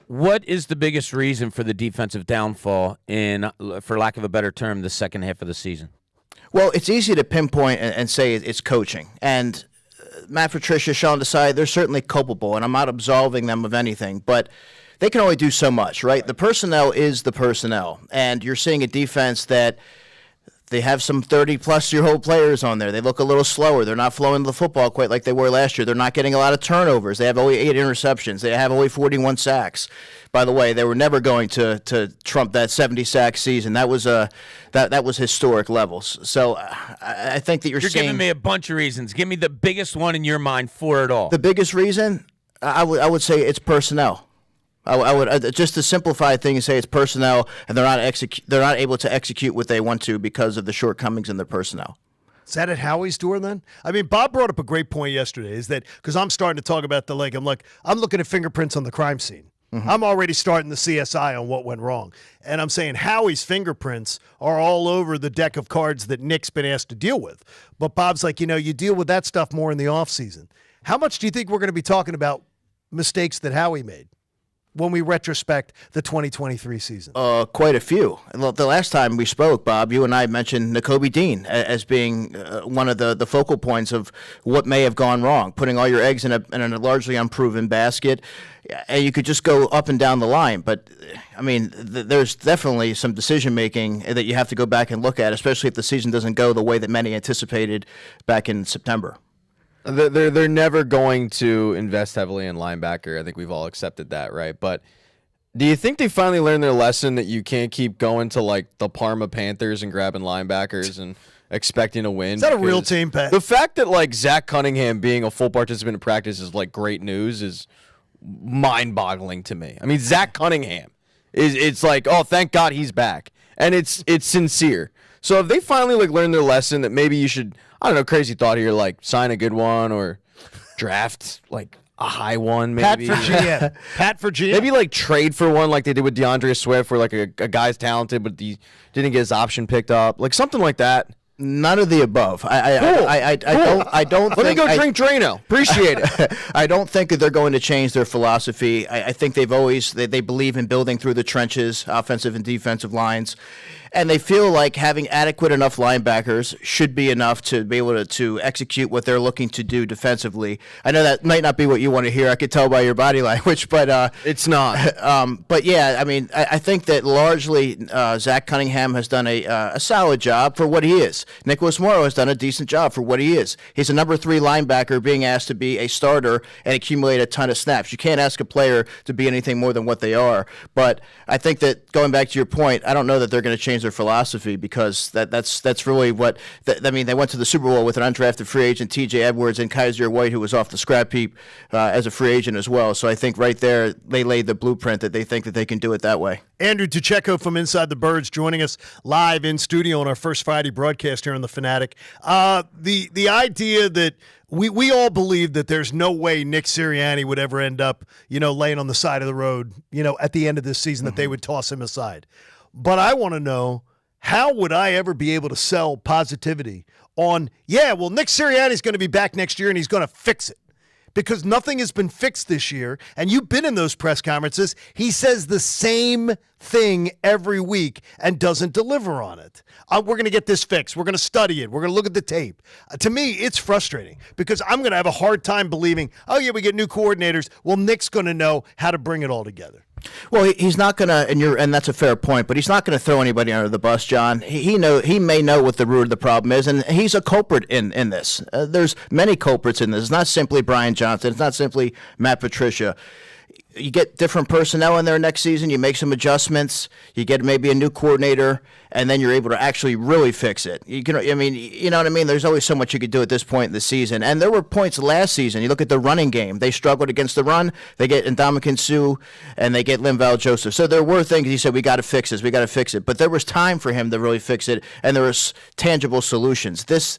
What is the biggest reason for the defensive downfall in, for lack of a better term, the second half of the season? Well, it's easy to pinpoint and say it's coaching. And Matt Patricia, Sean Desai, they're certainly culpable, and I'm not absolving them of anything, but they can only do so much, right? The personnel is the personnel, and you're seeing a defense that they have some 30-plus-year-old players on there. They look a little slower. They're not flowing the football quite like they were last year. They're not getting a lot of turnovers. They have only 8 interceptions. They have only 41 sacks. By the way, they were never going to trump that 70-sack season. That was that was historic levels. So I think that you're seeing. You're giving me a bunch of reasons. Give me the biggest one in your mind for it all. The biggest reason, I would say it's personnel. I would just to simplify things, say it's personnel, and they're not able to execute what they want to because of the shortcomings in their personnel. Is that at Howie's door then? I mean, Bob brought up a great point yesterday. Is that because I'm starting to talk about the leg? I'm looking at fingerprints on the crime scene. Mm-hmm. I'm already starting the CSI on what went wrong, and I'm saying Howie's fingerprints are all over the deck of cards that Nick's been asked to deal with. But Bob's like, you deal with that stuff more in the offseason. How much do you think we're going to be talking about mistakes that Howie made when we retrospect the 2023 season? Quite a few. The last time we spoke, Bob, you and I mentioned Nakobe Dean as being one of the focal points of what may have gone wrong, putting all your eggs in a largely unproven basket. And you could just go up and down the line. But, I mean, there's definitely some decision-making that you have to go back and look at, especially if the season doesn't go the way that many anticipated back in September. They're never going to invest heavily in linebacker. I think we've all accepted that, right? But do you think they finally learned their lesson that you can't keep going to like the Parma Panthers and grabbing linebackers and expecting to win? Is that a real team, Pat? The fact that like Zach Cunningham being a full participant in practice is like great news is mind-boggling to me. I mean, Zach Cunningham it's like, oh, thank God he's back, and it's sincere. So if they finally like learned their lesson that maybe you should, I don't know, crazy thought here, like sign a good one or draft like a high one, maybe. Pat for GM. Maybe like trade for one like they did with DeAndre Swift, where like a guy's talented but he didn't get his option picked up, like something like that. None of the above. I don't. Let me go drink Drano. Appreciate it. I don't think that they're going to change their philosophy. I think they've always they believe in building through the trenches, offensive and defensive lines. And they feel like having adequate enough linebackers should be enough to be able to execute what they're looking to do defensively. I know that might not be what you want to hear. I could tell by your body language, but it's not. But yeah, I mean, I think that largely Zach Cunningham has done a solid job for what he is. Nicholas Morrow has done a decent job for what he is. He's a number 3 linebacker being asked to be a starter and accumulate a ton of snaps. You can't ask a player to be anything more than what they are. But I think that going back to your point, I don't know that they're going to change their philosophy because that's really what I mean. They went to the Super Bowl with an undrafted free agent, T.J. Edwards, and Kaiser White, who was off the scrap heap as a free agent as well. So I think right there they laid the blueprint that they think that they can do it that way. Andrew Tucheko from Inside the Birds joining us live in studio on our first Friday broadcast here on the Fanatic. The idea that we all believe that there's no way Nick Sirianni would ever end up, laying on the side of the road, at the end of this season, that they would toss him aside. But I want to know, how would I ever be able to sell positivity on, Nick Sirianni's going to be back next year and he's going to fix it? Because nothing has been fixed this year, and you've been in those press conferences. He says the same thing every week and doesn't deliver on it. We're going to get this fixed. We're going to study it. We're going to look at the tape. To me, it's frustrating because I'm going to have a hard time believing, we get new coordinators. Well, Nick's going to know how to bring it all together. Well, he's not going to, and that's a fair point, but he's not going to throw anybody under the bus, John. He may know what the root of the problem is, and he's a culprit in this. There's many culprits in this. It's not simply Brian Johnson. It's not simply Matt Patricia. you get different personnel in there next season. You make some adjustments. You get maybe a new coordinator, and then you're able to actually really fix it. You can, I mean, you know what I mean. There's always so much you could do at this point in the season, and there were points last season. You look at the running game; they struggled against the run. They get Ndamukong Suh, and they get Linval Joseph. So there were things he said, "We got to fix this. We got to fix it." But there was time for him to really fix it, and there was tangible solutions. This.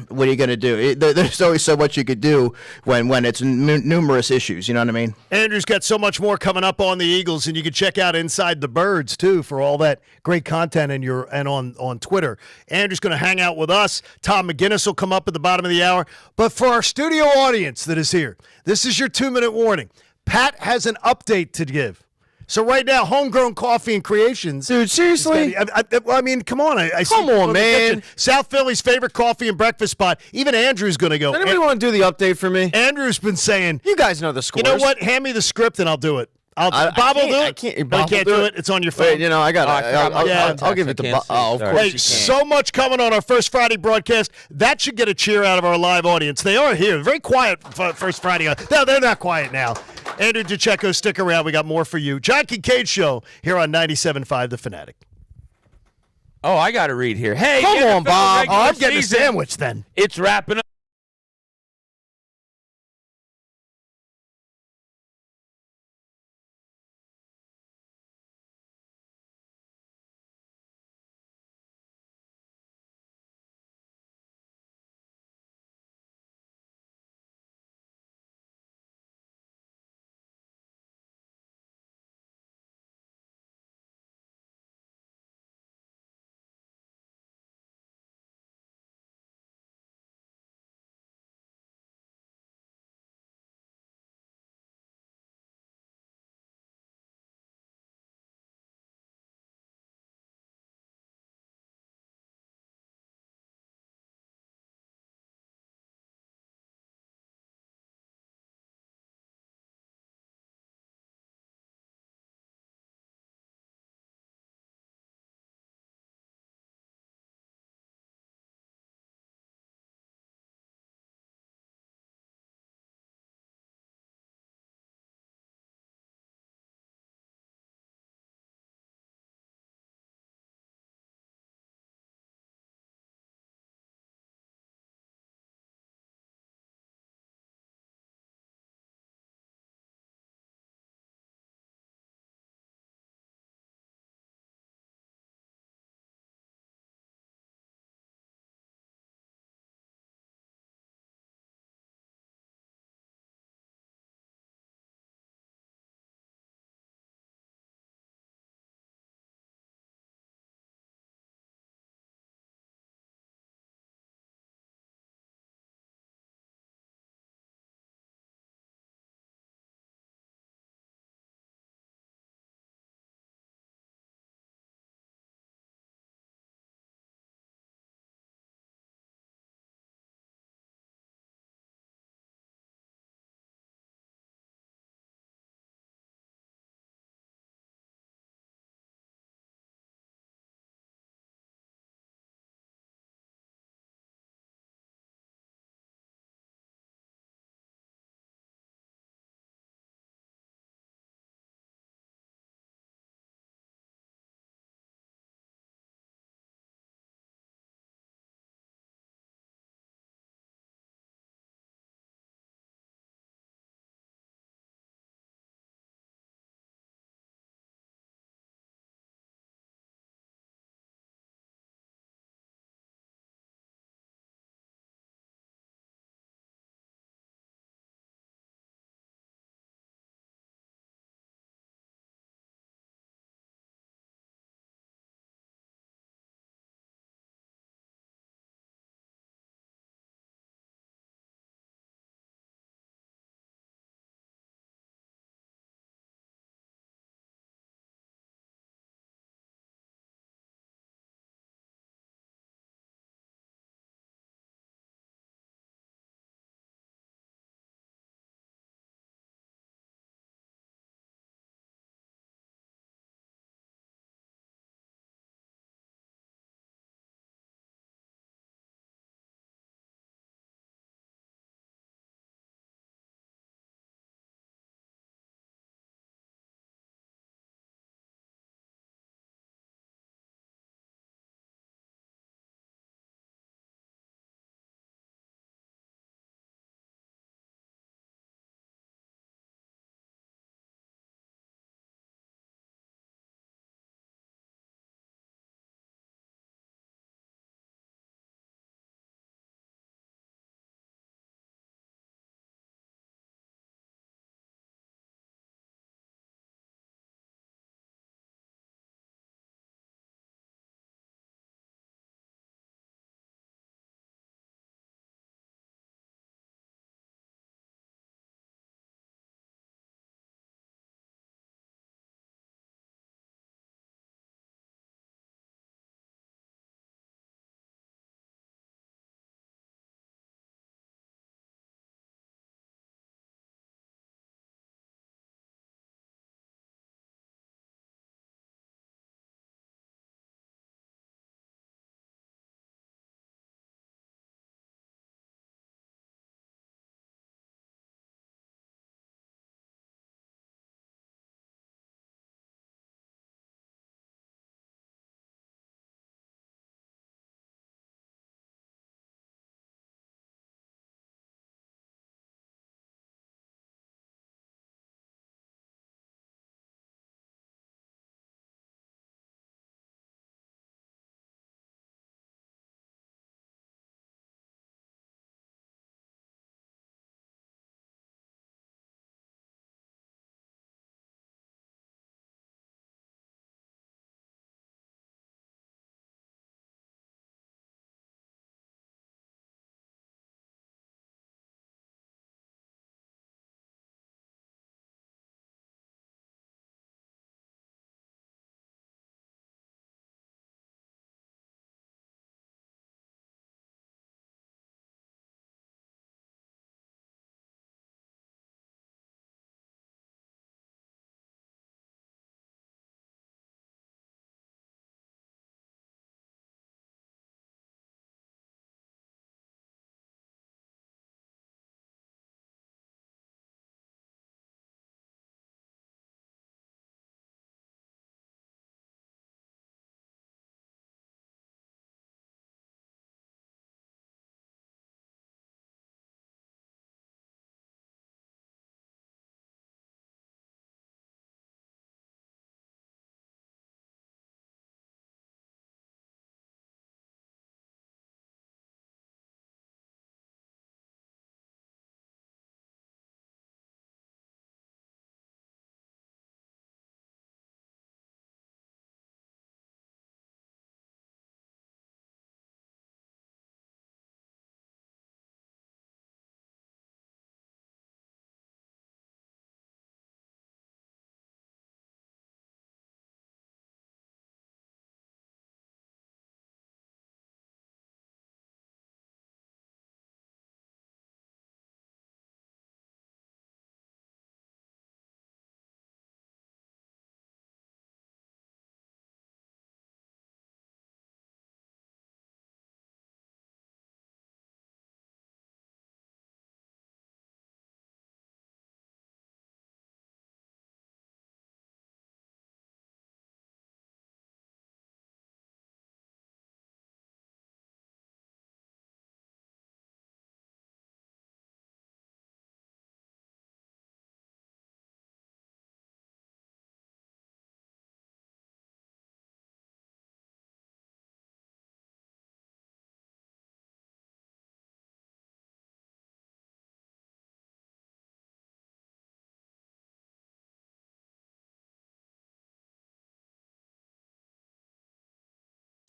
What are you going to do? There's always so much you could do when it's numerous issues. You know what I mean? Andrew's got so much more coming up on the Eagles, and you can check out Inside the Birds too for all that great content on Twitter. Andrew's going to hang out with us. Tom McGinnis will come up at the bottom of the hour. But for our studio audience that is here, this is your 2-minute warning. Pat has an update to give. So right now, Homegrown Coffee and Creations. Dude, seriously? I mean, come on. Come on, man. South Philly's favorite coffee and breakfast spot. Even Andrew's going to go. Does anybody want to do the update for me? Andrew's been saying. You guys know the scores. You know what? Hand me the script and I'll do it. Bob will do it. I can't. Bob can't do it. It's on your phone. Wait, you know, I got it. I'll give it to Bob. Oh, of course Hey, you can. so much coming on our first Friday broadcast. That should get a cheer out of our live audience. They are here. Very quiet first Friday. No, they're not quiet now. Andrew DiCecco, stick around. We got more for you. John Kincade Show here on 97.5 The Fanatic. Oh, I got to read here. Hey, Come on, NFL Bob. regular I'm getting a season, sandwich then. It's wrapping up.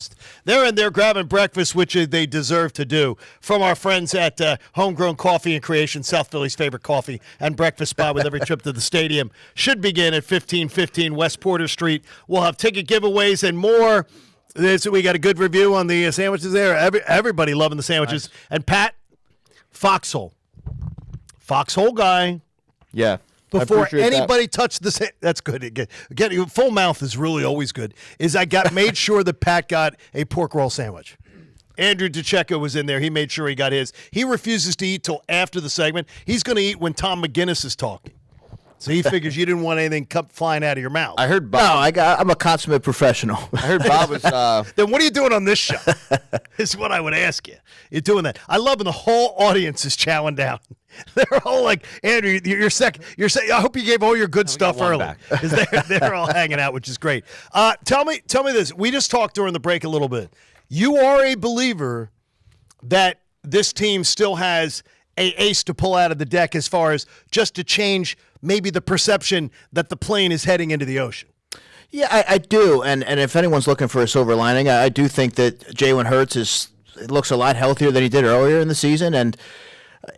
breakfast. They're in there grabbing breakfast, which they deserve to do, from our friends at Homegrown Coffee and Creation, South Philly's favorite coffee and breakfast spot with every trip to the stadium. Should begin at 1515 West Porter Street. We'll have ticket giveaways and more. We got a good review on the sandwiches there. Everybody loving the sandwiches. Nice. And Pat, Foxhole guy. Yeah. Before anybody touched the that's good. Getting full mouth is really always good. Made sure that Pat got a pork roll sandwich. Andrew DeCecco was in there. He made sure he got his. He refuses to eat till after the segment. He's going to eat when Tom McGinnis is talking. So he figures you didn't want anything come flying out of your mouth. I heard Bob. No, I'm a consummate professional. I heard Bob was. Then what are you doing on this show? Is what I would ask you. You're doing that. I love when the whole audience is chowing down. They're all like, Andrew, you're second. I hope you gave all your good stuff early. Because they're all hanging out, which is great. Tell me this. We just talked during the break a little bit. You are a believer that this team still has a ace to pull out of the deck as far as just to change maybe the perception that the plane is heading into the ocean. Yeah, I do. And if anyone's looking for a silver lining, I do think that Jalen Hurts looks a lot healthier than he did earlier in the season. And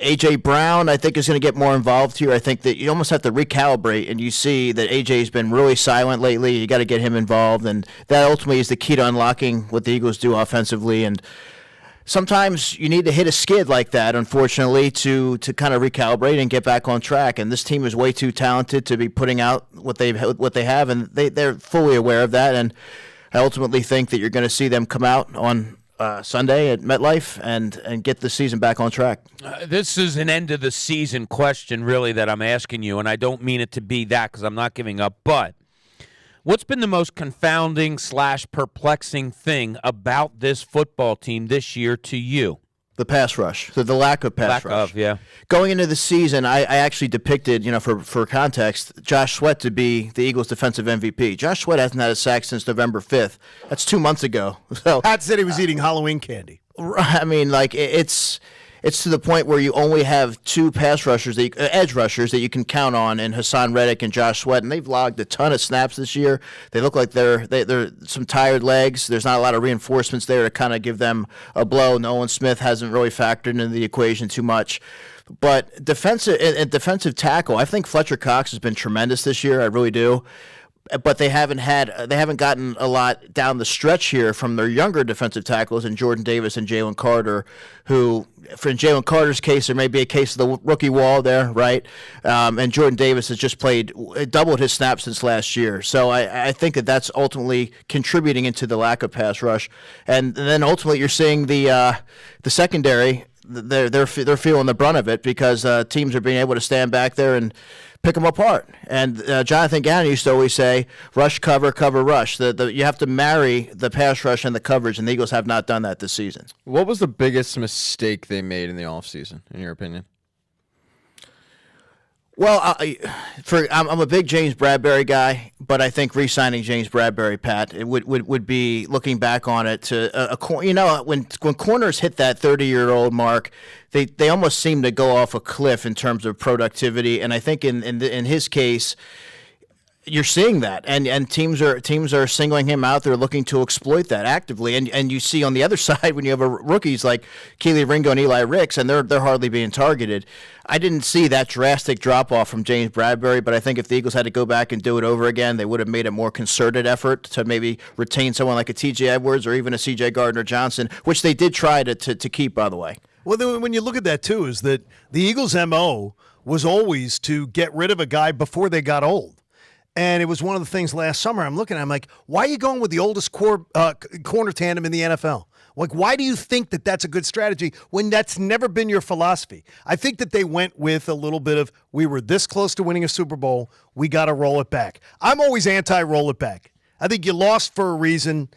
A.J. Brown, I think, is going to get more involved here. I think that you almost have to recalibrate, and you see that A.J.'s been really silent lately. You got to get him involved, and that ultimately is the key to unlocking what the Eagles do offensively. And sometimes you need to hit a skid like that, unfortunately, to kind of recalibrate and get back on track. And this team is way too talented to be putting out what they have, and they're fully aware of that. And I ultimately think that you're going to see them come out on Sunday at MetLife and get the season back on track. This is an end of the season question, really, that I'm asking you, and I don't mean it to be that because I'm not giving up. But what's been the most confounding / perplexing thing about this football team this year to you? The pass rush, the lack of pass rush. Yeah. Going into the season, I actually depicted, for context, Josh Sweat to be the Eagles' defensive MVP. Josh Sweat hasn't had a sack since November 5th. That's 2 months ago. So Pat said he was eating Halloween candy. I mean, it's to the point where you only have two pass rushers, edge rushers that you can count on, in Hassan Reddick and Josh Sweat, and they've logged a ton of snaps this year. They look like they're some tired legs. There's not a lot of reinforcements there to kind of give them a blow. Nolan Smith hasn't really factored into the equation too much. But defensive tackle, I think Fletcher Cox has been tremendous this year. I really do. But they haven't gotten a lot down the stretch here from their younger defensive tackles in Jordan Davis and Jalen Carter, who, for in Jalen Carter's case, there may be a case of the rookie wall there, right? And Jordan Davis has just doubled his snaps since last year. So I think that's ultimately contributing into the lack of pass rush. And then ultimately you're seeing the secondary, they're feeling the brunt of it because teams are being able to stand back there and pick them apart. And Jonathan Gannon used to always say, rush, cover, rush. You have to marry the pass rush and the coverage, and the Eagles have not done that this season. What was the biggest mistake they made in the offseason, in your opinion? Well, I'm a big James Bradberry guy, but I think re-signing James Bradberry, Pat, it would be, looking back on it, to when corners hit that 30-year-old mark, they almost seem to go off a cliff in terms of productivity. And I think in his case, you're seeing that, and teams are singling him out. They're looking to exploit that actively, and you see on the other side when you have rookies like Keely Ringo and Eli Ricks, and they're hardly being targeted. I didn't see that drastic drop off from James Bradberry, but I think if the Eagles had to go back and do it over again, they would have made a more concerted effort to maybe retain someone like a T.J. Edwards or even a C.J. Gardner-Johnson, which they did try to keep, by the way. Well, then when you look at that too, is that the Eagles' MO was always to get rid of a guy before they got old. And it was one of the things last summer. I'm like, why are you going with the oldest corner tandem in the NFL? Like, why do you think that that's a good strategy when that's never been your philosophy? I think that they went with a little bit of, we were this close to winning a Super Bowl, we got to roll it back. I'm always anti-roll it back. I think you lost for a reason.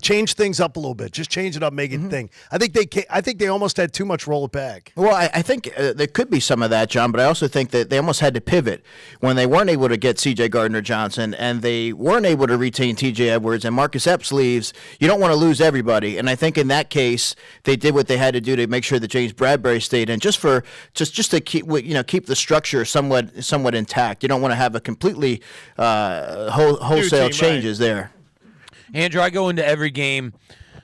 Change things up a little bit. Just change it up, make it a thing. I think they almost had too much roll it back. Well, I think there could be some of that, John, but I also think that they almost had to pivot when they weren't able to get C.J. Gardner-Johnson and they weren't able to retain T.J. Edwards and Marcus Epps leaves. You don't want to lose everybody, and I think in that case they did what they had to do to make sure that James Bradberry stayed in, just to keep the structure somewhat intact. You don't want to have a completely wholesale changes there. Andrew, I go into every game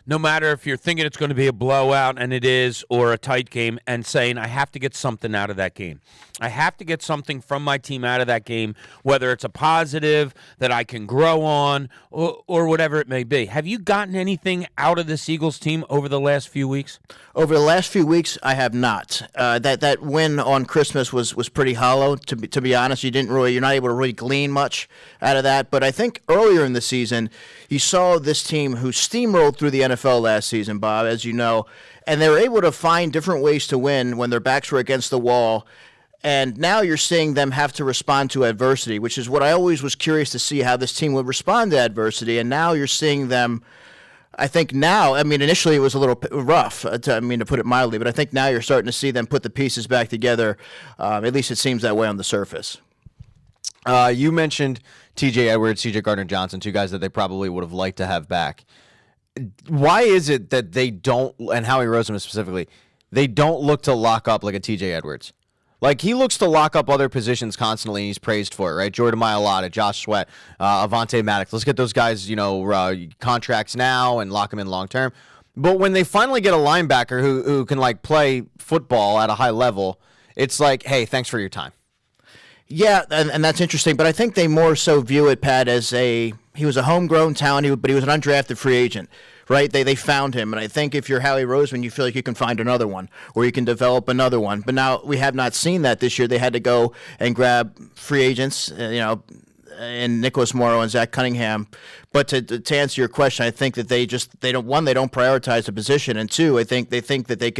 no matter if you're thinking it's going to be a blowout, and it is, or a tight game, and saying, I have to get something out of that game. I have to get something from my team out of that game, whether it's a positive that I can grow on or whatever it may be. Have you gotten anything out of this Eagles team over the last few weeks? Over the last few weeks, I have not. That win on Christmas was pretty hollow. To be honest, you're not able to really glean much out of that. But I think earlier in the season, you saw this team who steamrolled through the NFL last season, Bob, as you know, and they were able to find different ways to win when their backs were against the wall. And now you're seeing them have to respond to adversity, which is what I always was curious to see how this team would respond to adversity. And now you're seeing them, I think now, initially it was a little rough, to put it mildly, but I think now you're starting to see them put the pieces back together. At least it seems that way on the surface. You mentioned T.J. Edwards, C.J. Gardner-Johnson, two guys that they probably would have liked to have back. Why is it that they don't, and Howie Roseman specifically, they don't look to lock up like a T.J. Edwards? Like, he looks to lock up other positions constantly, and he's praised for it, right? Jordan Mailata, Josh Sweat, Avonte Maddox. Let's get those guys, contracts now and lock them in long term. But when they finally get a linebacker who can, play football at a high level, it's like, hey, thanks for your time. Yeah, and that's interesting. But I think they more so view it, Pat, as he was a homegrown talent, but he was an undrafted free agent. Right? They found him. And I think if you're Howie Roseman, you feel like you can find another one or you can develop another one. But now we have not seen that this year. They had to go and grab free agents, and Nicholas Morrow and Zach Cunningham. But to answer your question, I think that they don't prioritize the position, and two, I think they think that they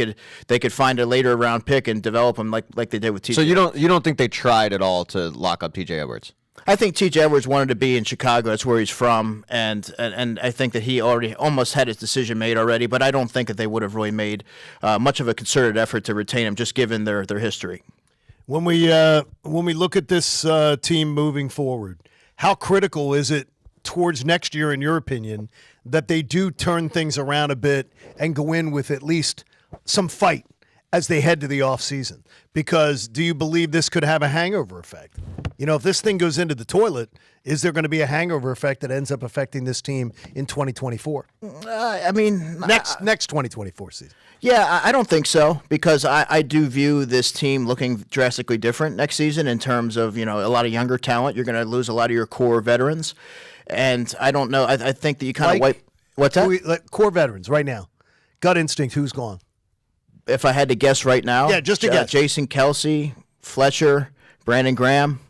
could find a later round pick and develop them like they did with TJ. So you don't think they tried at all to lock up TJ Edwards? I think T.J. Edwards wanted to be in Chicago. That's where he's from, and I think that he already almost had his decision made already. But I don't think that they would have really made much of a concerted effort to retain him, just given their history. When we look at this team moving forward, how critical is it towards next year, in your opinion, that they do turn things around a bit and go in with at least some fight as they head to the offseason? Because do you believe this could have a hangover effect? If this thing goes into the toilet, is there going to be a hangover effect that ends up affecting this team in 2024? Next 2024 season. Yeah, I don't think so, because I do view this team looking drastically different next season in terms of, a lot of younger talent. You're going to lose a lot of your core veterans. And I don't know. I think that you kind of wipe. What's that? Core veterans right now. Gut instinct, who's gone? If I had to guess right now. Yeah, just to guess. Jason Kelsey, Fletcher, Brandon Graham.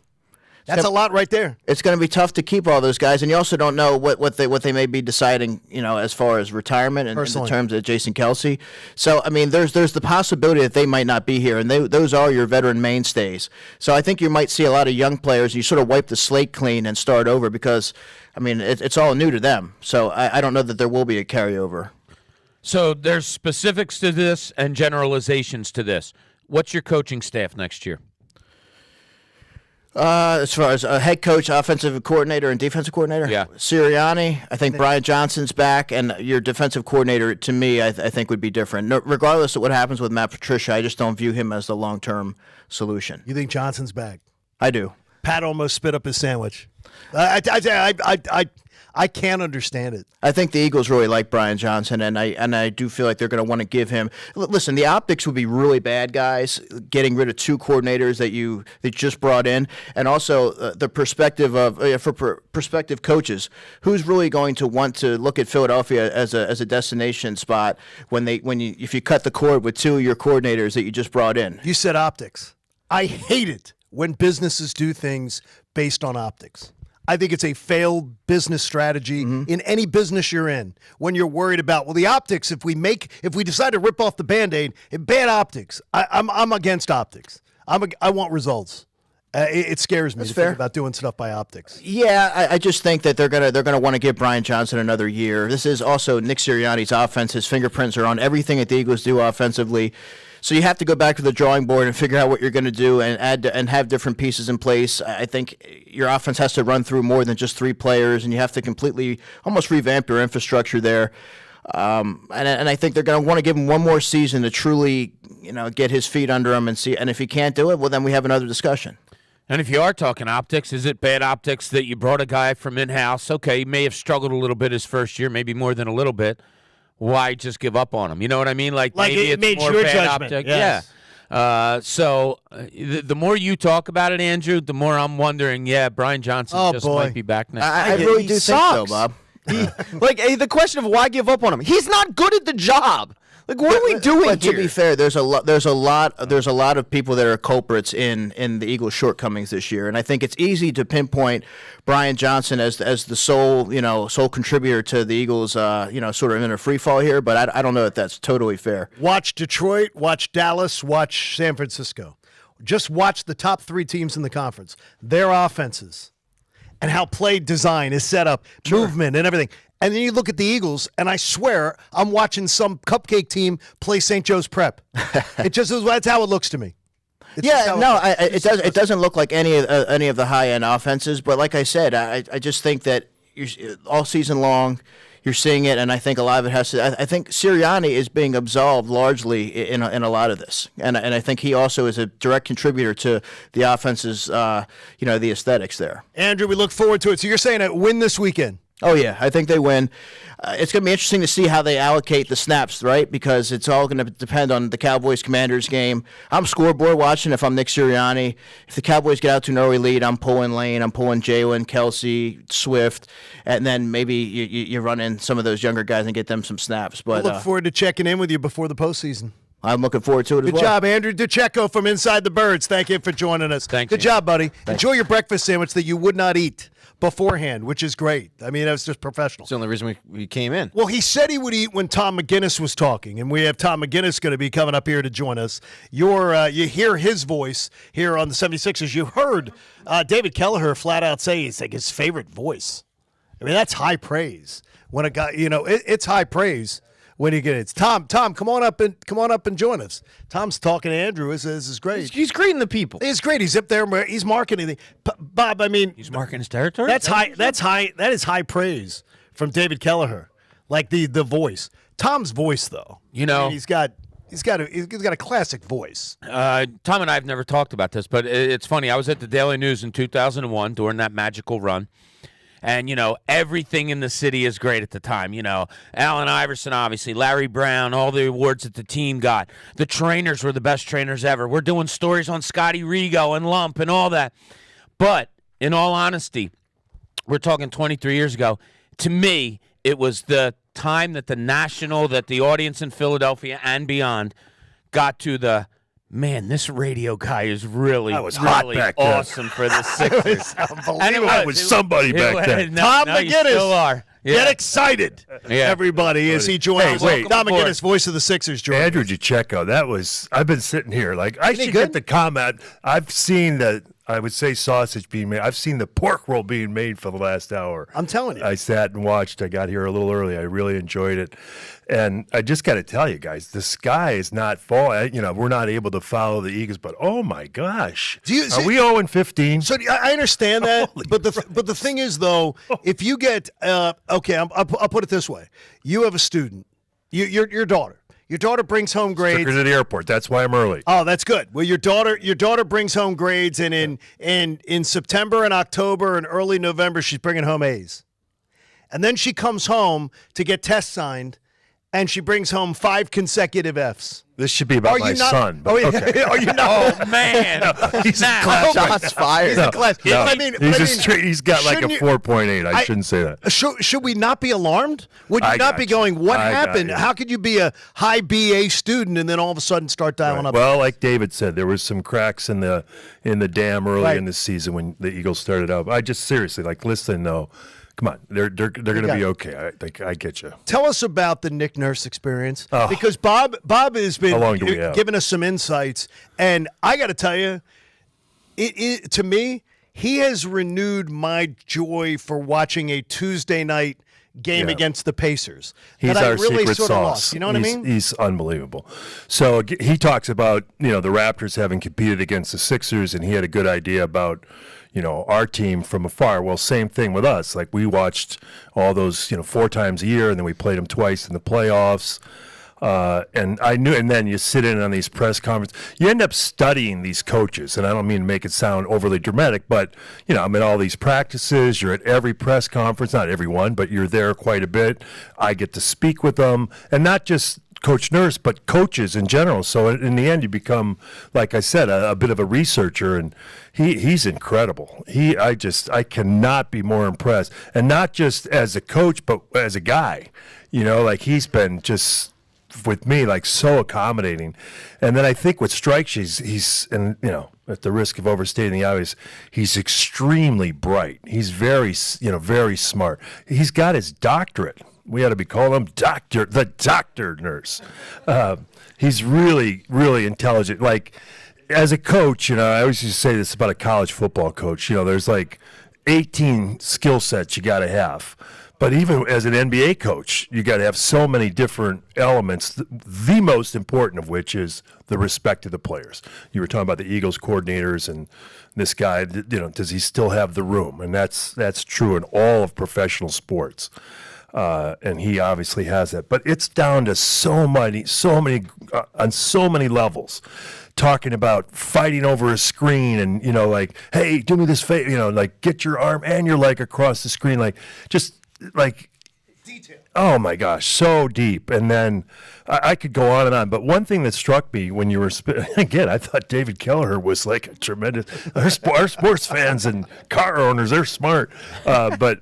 That's a lot right there. It's going to be tough to keep all those guys, and you also don't know what they may be deciding, as far as retirement and in terms of Jason Kelsey. So there's the possibility that they might not be here, and those are your veteran mainstays. So I think you might see a lot of young players. You sort of wipe the slate clean and start over because, it's all new to them. So I don't know that there will be a carryover. So there's specifics to this and generalizations to this. What's your coaching staff next year? As far as a head coach, offensive coordinator, and defensive coordinator? Yeah. Sirianni, I think Brian Johnson's back, and your defensive coordinator, to me, I think would be different. No, regardless of what happens with Matt Patricia, I just don't view him as the long-term solution. You think Johnson's back? I do. Pat almost spit up his sandwich. I can't understand it. I think the Eagles really like Brian Johnson, and I do feel like they're going to want to give him. Listen, the optics would be really bad, guys. Getting rid of two coordinators that you just brought in, and also the perspective of for prospective coaches, who's really going to want to look at Philadelphia as a destination spot if you cut the cord with two of your coordinators that you just brought in. You said optics. I hate it when businesses do things based on optics. I think it's a failed business strategy in any business you're in. When you're worried about, the optics, if we decide to rip off the Band-Aid, bad optics. I'm against optics. I want results. It scares me to think about doing stuff by optics. Yeah, I just think that they're gonna want to give Brian Johnson another year. This is also Nick Sirianni's offense. His fingerprints are on everything that the Eagles do offensively. So you have to go back to the drawing board and figure out what you're going to do and add and have different pieces in place. I think your offense has to run through more than just three players, and you have to completely almost revamp your infrastructure there. And I think they're going to want to give him one more season to truly, get his feet under him and see. And if he can't do it, well, then we have another discussion. And if you are talking optics, is it bad optics that you brought a guy from in-house? Okay, he may have struggled a little bit his first year, maybe more than a little bit. why just give up on him? You know what I mean? Like maybe it it's made more your bad judgment. optic. Yes. Yeah. The more you talk about it, Andrew, the more I'm wondering. Yeah, Brian Johnson might be back next. I really do think so, Bob. The question of why give up on him? He's not good at the job. Like, what are we doing but here? To be fair, there's a lot of people that are culprits in the Eagles' shortcomings this year, and I think it's easy to pinpoint Brian Johnson as the sole contributor to the Eagles, sort of in a free fall here. But I don't know if that's totally fair. Watch Detroit, watch Dallas, watch San Francisco. Just watch the top 3 teams in the conference, their offenses, and how play design is set up, movement and everything. And then you look at the Eagles, and I swear I'm watching some cupcake team play St. Joe's Prep. That's how it looks to me. It doesn't look like any of the high end offenses. But like I said, I just think that all season long you're seeing it, and I think a lot of it has to. I think Sirianni is being absolved largely in a lot of this, and I think he also is a direct contributor to the offense's the aesthetics there. Andrew, we look forward to it. So you're saying a win this weekend? Oh, yeah, I think they win. It's going to be interesting to see how they allocate the snaps, right? Because it's all going to depend on the Cowboys-Commanders game. I'm scoreboard watching if I'm Nick Sirianni. If the Cowboys get out to an early lead, I'm pulling Lane, I'm pulling Jalen, Kelsey, Swift, and then maybe you run in some of those younger guys and get them some snaps. But I look forward to checking in with you before the postseason. I'm looking forward to it as well. Good job, Andrew DeCecco from Inside the Birds. Thank you for joining us. Good job, buddy. Enjoy your breakfast sandwich that you would not eat beforehand, which is great. I mean, that was just professional. It's the only reason we came in. Well, he said he would eat when Tom McGinnis was talking, and we have Tom McGinnis going to be coming up here to join us. You hear his voice here on the 76ers. You heard David Kelleher flat out say it's like his favorite voice. I mean, that's high praise. When a guy, it's high praise when you get it. It's Tom, come on up and join us. Tom's talking to Andrew. This is great. He's greeting the people. It's great. He's up there. He's marketing. Bob, I mean, he's marking his territory. That's high. That is high praise from David Kelleher. Like the voice. Tom's voice, though. I mean, he's got a classic voice. Tom and I have never talked about this, but it's funny. I was at the Daily News in 2001 during that magical run. And, everything in the city is great at the time. Allen Iverson, obviously, Larry Brown, all the awards that the team got. The trainers were the best trainers ever. We're doing stories on Scotty Rigo and Lump and all that. But, in all honesty, we're talking 23 years ago. To me, it was the time that the audience in Philadelphia and beyond got to the, man, this radio guy is really hot back then. awesome for the Sixers. I was somebody back then. Tom McGinnis. You still are. Get excited, everybody, as he joins us. wait. Tom McGinnis, voice of the Sixers, joins Andrew us. DeCecco, I've been sitting here like I should get the comment. I've seen I would say sausage being made. I've seen the pork roll being made for the last hour. I'm telling you. I sat and watched. I got here a little early. I really enjoyed it. And I just got to tell you guys, the sky is not falling. We're not able to follow the Eagles, but oh my gosh. Are we 0-15? So I understand that, but the thing is, though, if you get I'll put it this way. You have a student, your daughter. Your daughter brings home grades. Took her to the airport. That's why I'm early. Oh, that's good. Well, your daughter brings home grades, and in September and October and early November, she's bringing home A's. And then she comes home to get tests signed, and she brings home 5 consecutive F's. This should be about my son. Are you not? Oh, man. He's a class. Shots fired. He's a class. He's got like a 4.8. I shouldn't say that. Should we not be alarmed? Would you not be going, what happened? How could you be a high BA student and then all of a sudden start dialing up? Well, like David said, there was some cracks in the dam early in the season when the Eagles started out. I just seriously, listen, though. Come on, they're going to be okay. I get you. Tell us about the Nick Nurse experience because Bob has been giving us some insights, and I got to tell you, to me, he has renewed my joy for watching a Tuesday night game against the Pacers. He's our secret sauce. Lost. You know what I mean? He's unbelievable. So he talks about the Raptors having competed against the Sixers, and he had a good idea about our team from afar. Well, same thing with us. Like we watched all those 4 times a year, and then we played them twice in the playoffs. And I knew, and then you sit in on these press conferences. You end up studying these coaches, and I don't mean to make it sound overly dramatic, but I'm at all these practices. You're at every press conference, not everyone, but you're there quite a bit. I get to speak with them, and not just Coach Nurse, but coaches in general. So in the end, you become, like I said, a bit of a researcher, and he's incredible. I cannot be more impressed, and not just as a coach, but as a guy. He's been just, with me, so accommodating. And then I think what strikes you, he's at the risk of overstating the obvious, he's extremely bright. He's very smart. He's got his doctorate. We ought to be calling him the doctor nurse. He's really, really intelligent. As a coach, I always used to say this about a college football coach. There's 18 skill sets you got to have. But even as an NBA coach, you got to have so many different elements, the most important of which is the respect of the players. You were talking about the Eagles coordinators and this guy, does he still have the room? And that's true in all of professional sports. And he obviously has that. But it's down to so many, on so mmany levels. Talking about fighting over a screen and, hey, do me this favor, get your arm and your leg across the screen. Detail. Oh, my gosh, so deep. And then I could go on and on. But one thing that struck me when you were, again, I thought David Kelleher was a tremendous, our sports fans and car owners, they're smart. But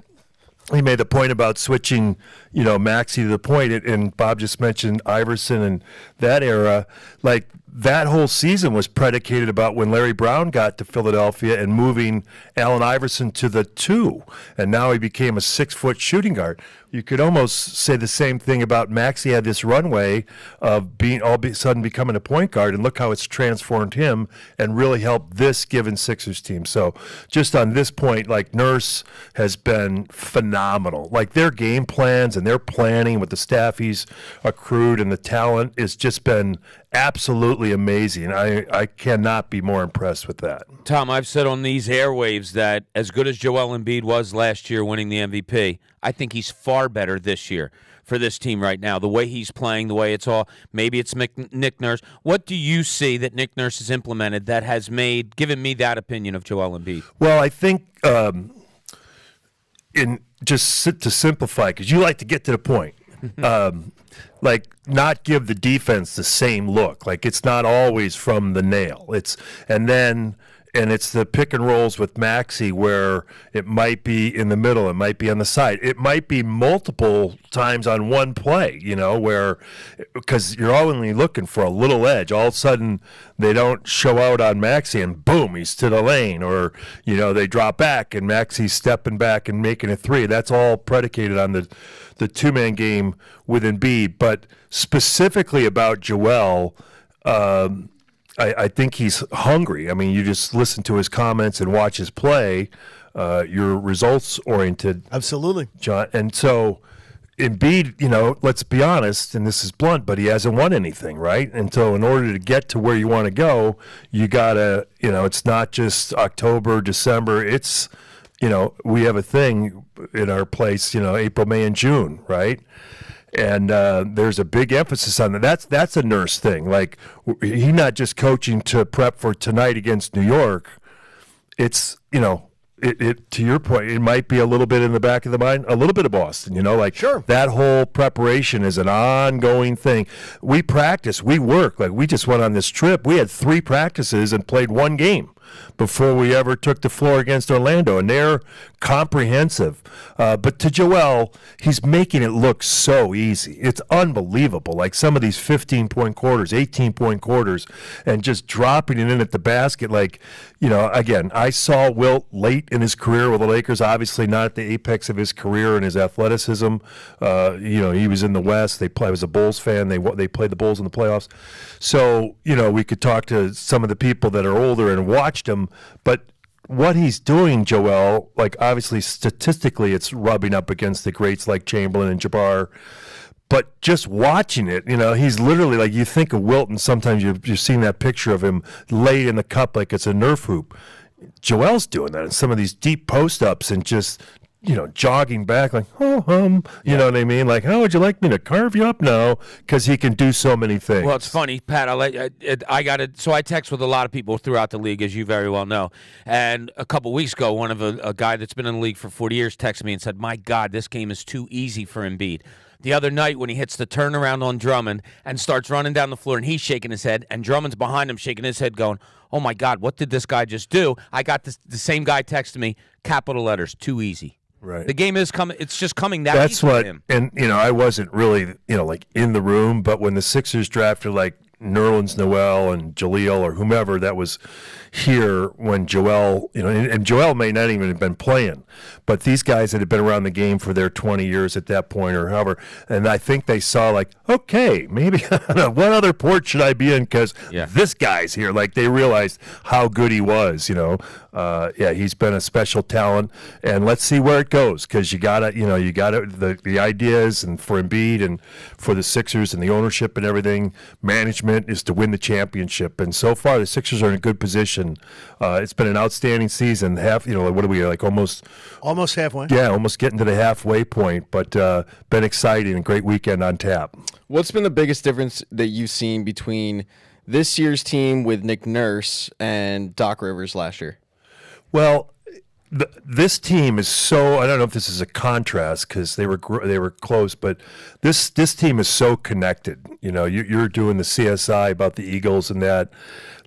he made the point about switching, Maxey to the point, and Bob just mentioned Iverson and that era. That whole season was predicated about when Larry Brown got to Philadelphia and moving Allen Iverson to the 2, and now he became a 6-foot shooting guard. You could almost say the same thing about Maxey had this runway of being all of a sudden becoming a point guard, and look how it's transformed him and really helped this given Sixers team. So just on this point, Nurse has been phenomenal. Their game plans and their planning with the staff he's accrued and the talent has just been absolutely amazing. I cannot be more impressed with that. Tom, I've said on these airwaves that as good as Joel Embiid was last year winning the MVP, I think he's far better this year for this team right now. The way he's playing, the way it's all, maybe it's Nick Nurse. What do you see that Nick Nurse has implemented that has given me that opinion of Joel Embiid? Well, I think to simplify, because you like to get to the point, not give the defense the same look. It's not always from the nail. And it's the pick and rolls with Maxey where it might be in the middle, it might be on the side, it might be multiple times on one play, where, because you're only looking for a little edge. All of a sudden, they don't show out on Maxey and boom, he's to the lane, or they drop back and Maxey's stepping back and making a 3. That's all predicated on the two-man game with Embiid. But specifically about Joel, I think he's hungry. I mean, you just listen to his comments and watch his play. You're results-oriented. Absolutely. John. And so Embiid, let's be honest, and this is blunt, but he hasn't won anything, right? And so in order to get to where you want to go, you got to, it's not just October, December. It's, we have a thing in our place, April, May, and June, right? And there's a big emphasis on that. That's a Nurse thing. He's not just coaching to prep for tonight against New York. It's, it to your point, it might be a little bit in the back of the mind, a little bit of Boston, Sure. That whole preparation is an ongoing thing. We practice, we work. We just went on this trip. We had 3 practices and played 1 game before we ever took the floor against Orlando, and they're comprehensive. But to Joel, he's making it look so easy. It's unbelievable. Some of these 15-point quarters, 18-point quarters, and just dropping it in at the basket. Again, I saw Wilt late in his career with the Lakers, obviously not at the apex of his career and his athleticism. He was in the West. I was a Bulls fan. They played the Bulls in the playoffs. So, we could talk to some of the people that are older and watched him, but what he's doing, Joel, obviously statistically it's rubbing up against the greats like Chamberlain and Jabbar, but just watching it, he's literally you think of Wilt, and sometimes you've seen that picture of him laid in the cup like it's a Nerf hoop. Joel's doing that in some of these deep post-ups and just jogging back like, you know what I mean? Like, how would you like me to carve you up? No, because he can do so many things. Well, it's funny, Pat. I got it. So I text with a lot of people throughout the league, as you very well know. And a couple weeks ago, one of a guy that's been in the league for 40 years texted me and said, "My God, this game is too easy for Embiid." The other night when he hits the turnaround on Drummond and starts running down the floor and he's shaking his head and Drummond's behind him shaking his head going, "Oh my God, what did this guy just do?" I got the same guy texting me, capital letters, too easy. Right. The game is coming. It's just coming that That's easy what, for him. and I wasn't really, like in the room, but when the Sixers drafted like Nerlens Noel and Jaleel or whomever that was here when Joel, and Joel may not even have been playing, but these guys that had been around the game for their 20 years at that point or however, and I think they saw like, okay, maybe what other port should I be in because this guy's here. Like they realized how good he was, he's been a special talent, and let's see where it goes because you gotta the ideas and for Embiid and for the Sixers and the ownership and everything, management is to win the championship, and so far the Sixers are in a good position. It's been an outstanding season. What are we like? Almost halfway. Yeah, almost getting to the halfway point. But been exciting and great weekend on tap. What's been the biggest difference that you've seen between this year's team with Nick Nurse and Doc Rivers last year? Well, this team is so, I don't know if this is a contrast because they were close, but this team is so connected. You're doing the CSI about the Eagles and that.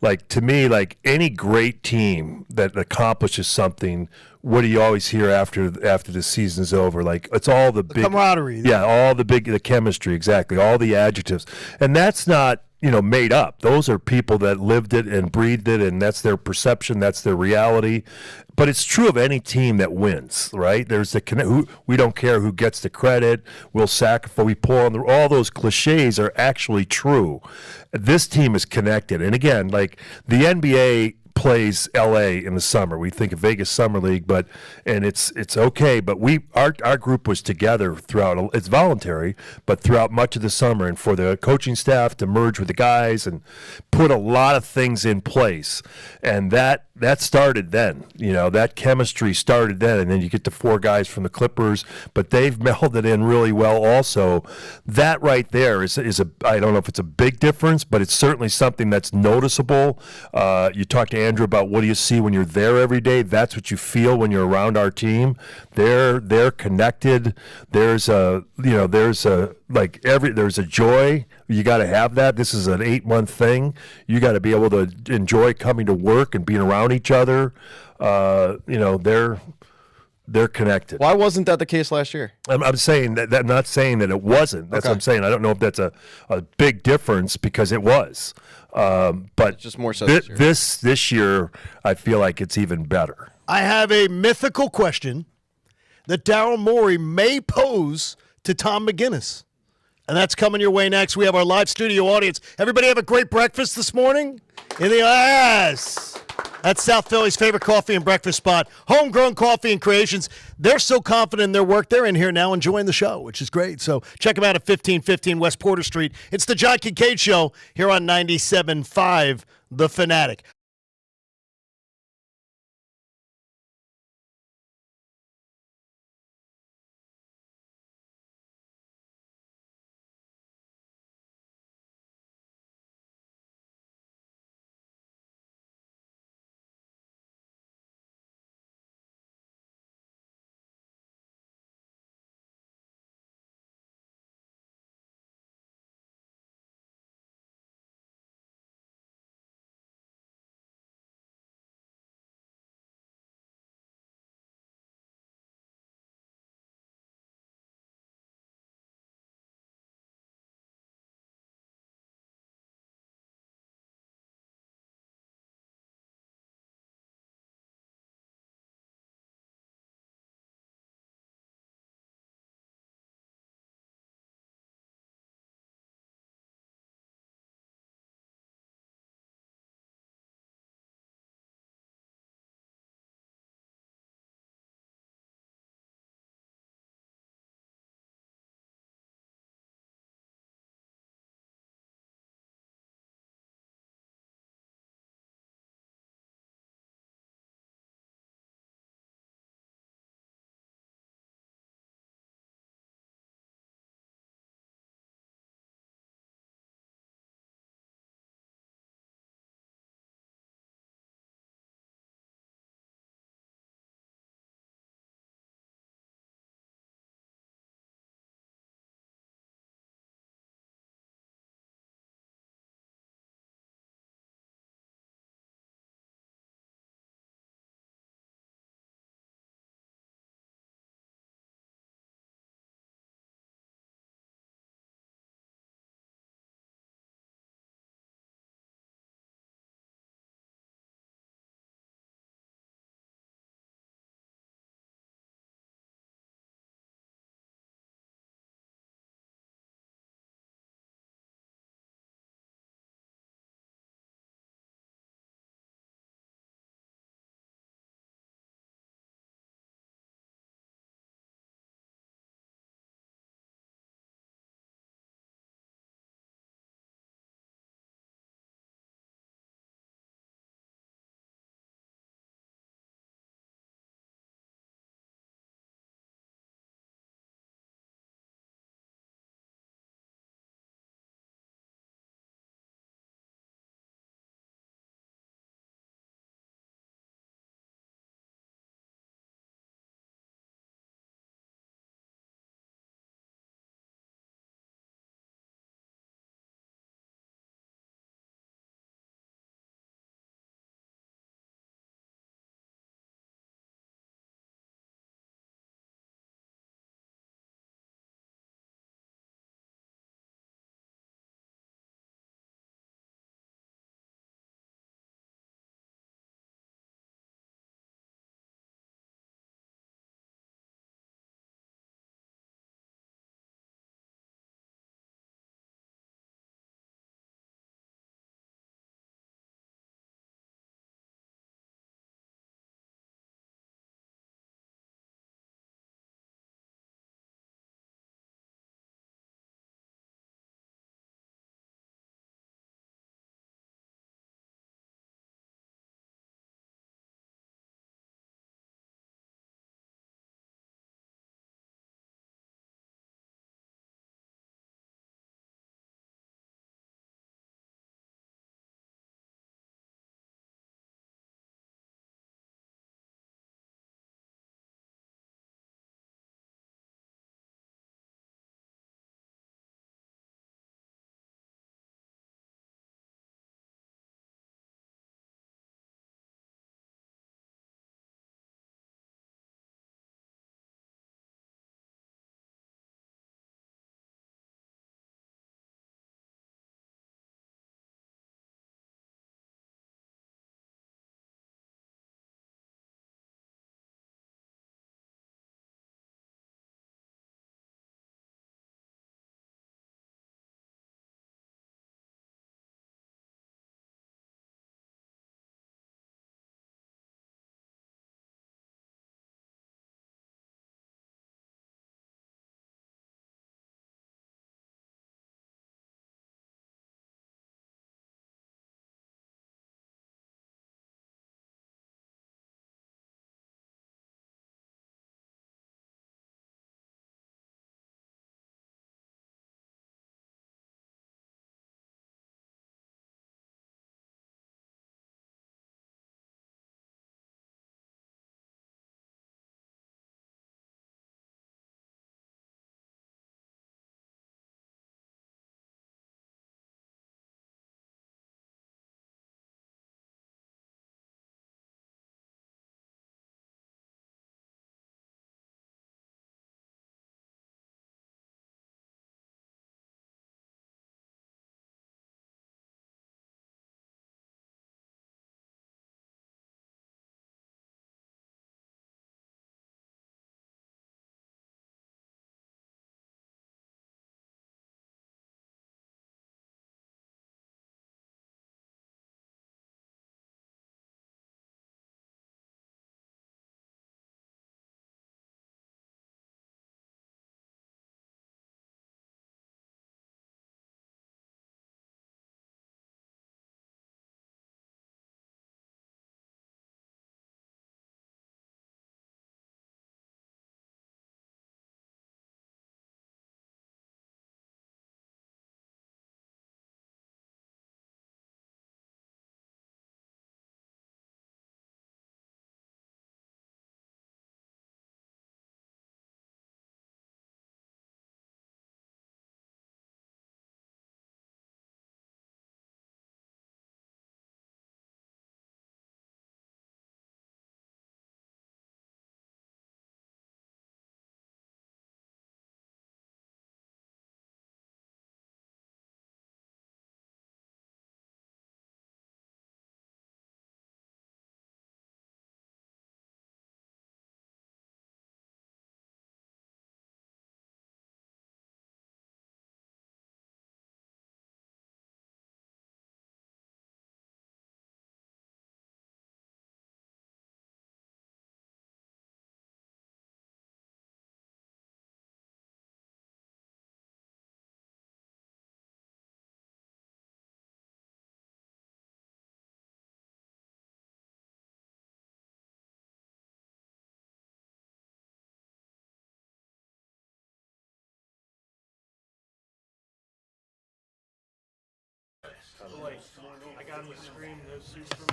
Like, to me, like any great team that accomplishes something, what do you always hear after the season's over? Like, it's all the big camaraderie. Yeah, all the chemistry, exactly, all the adjectives. And that's not, made up. Those are people that lived it and breathed it, and that's their perception, that's their reality. But it's true of any team that wins, right? There's we don't care who gets the credit. We'll sacrifice. We pull on all those cliches are actually true. This team is connected, and again, like the NBA plays LA in the summer. We think of Vegas Summer League, and it's okay, but our group was together throughout. It's voluntary, but throughout much of the summer, and for the coaching staff to merge with the guys and put a lot of things in place, and that started then. That chemistry started then, and then you get the four guys from the Clippers, but they've melded in really well also. That right there is I don't know if it's a big difference, but it's certainly something that's noticeable. You talk to Andrew about what do you see when you're there every day. That's what you feel when you're around our team. They're connected. There's a joy. You got to have that. This is an 8-month thing. You got to be able to enjoy coming to work and being around each other. They're connected. Why wasn't that the case last year? I'm saying that I'm not saying that it wasn't. That's what I'm saying. I don't know if that's a big difference because it was. But it's just more so this year. This year, I feel like it's even better. I have a mythical question that Daryl Morey may pose to Tom McGinnis. And that's coming your way next. We have our live studio audience. Everybody have a great breakfast this morning? Yes. That's South Philly's favorite coffee and breakfast spot, Homegrown Coffee and Creations. They're so confident in their work, they're in here now enjoying the show, which is great. So check them out at 1515 West Porter Street. It's the John Kincade Show here on 97.5 The Fanatic.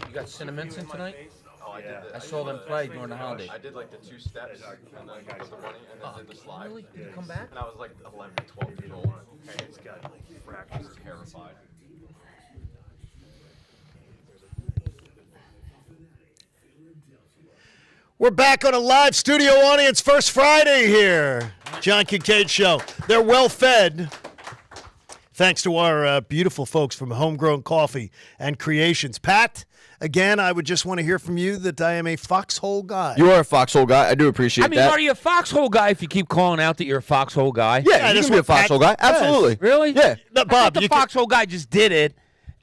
You got Cinnamons in tonight? Oh, I did I saw them play during the holidays. I did like the 2 steps and then put the money and then did the slide. Really? Did you come back? And I was like 11, 12 years old. And he's got fractures, terrified. We're back on a live studio audience, first Friday here. John Kincade Show. They're well fed. Thanks to our beautiful folks from Homegrown Coffee and Creations. Pat, again, I would just want to hear from you that I am a foxhole guy. You are a foxhole guy. I do appreciate I mean, that. are you a foxhole guy if you keep calling out that you're a foxhole guy? Yeah, you can be a foxhole guy. Absolutely. Really? Yeah. No, I thought Bob, the you foxhole guy just did it,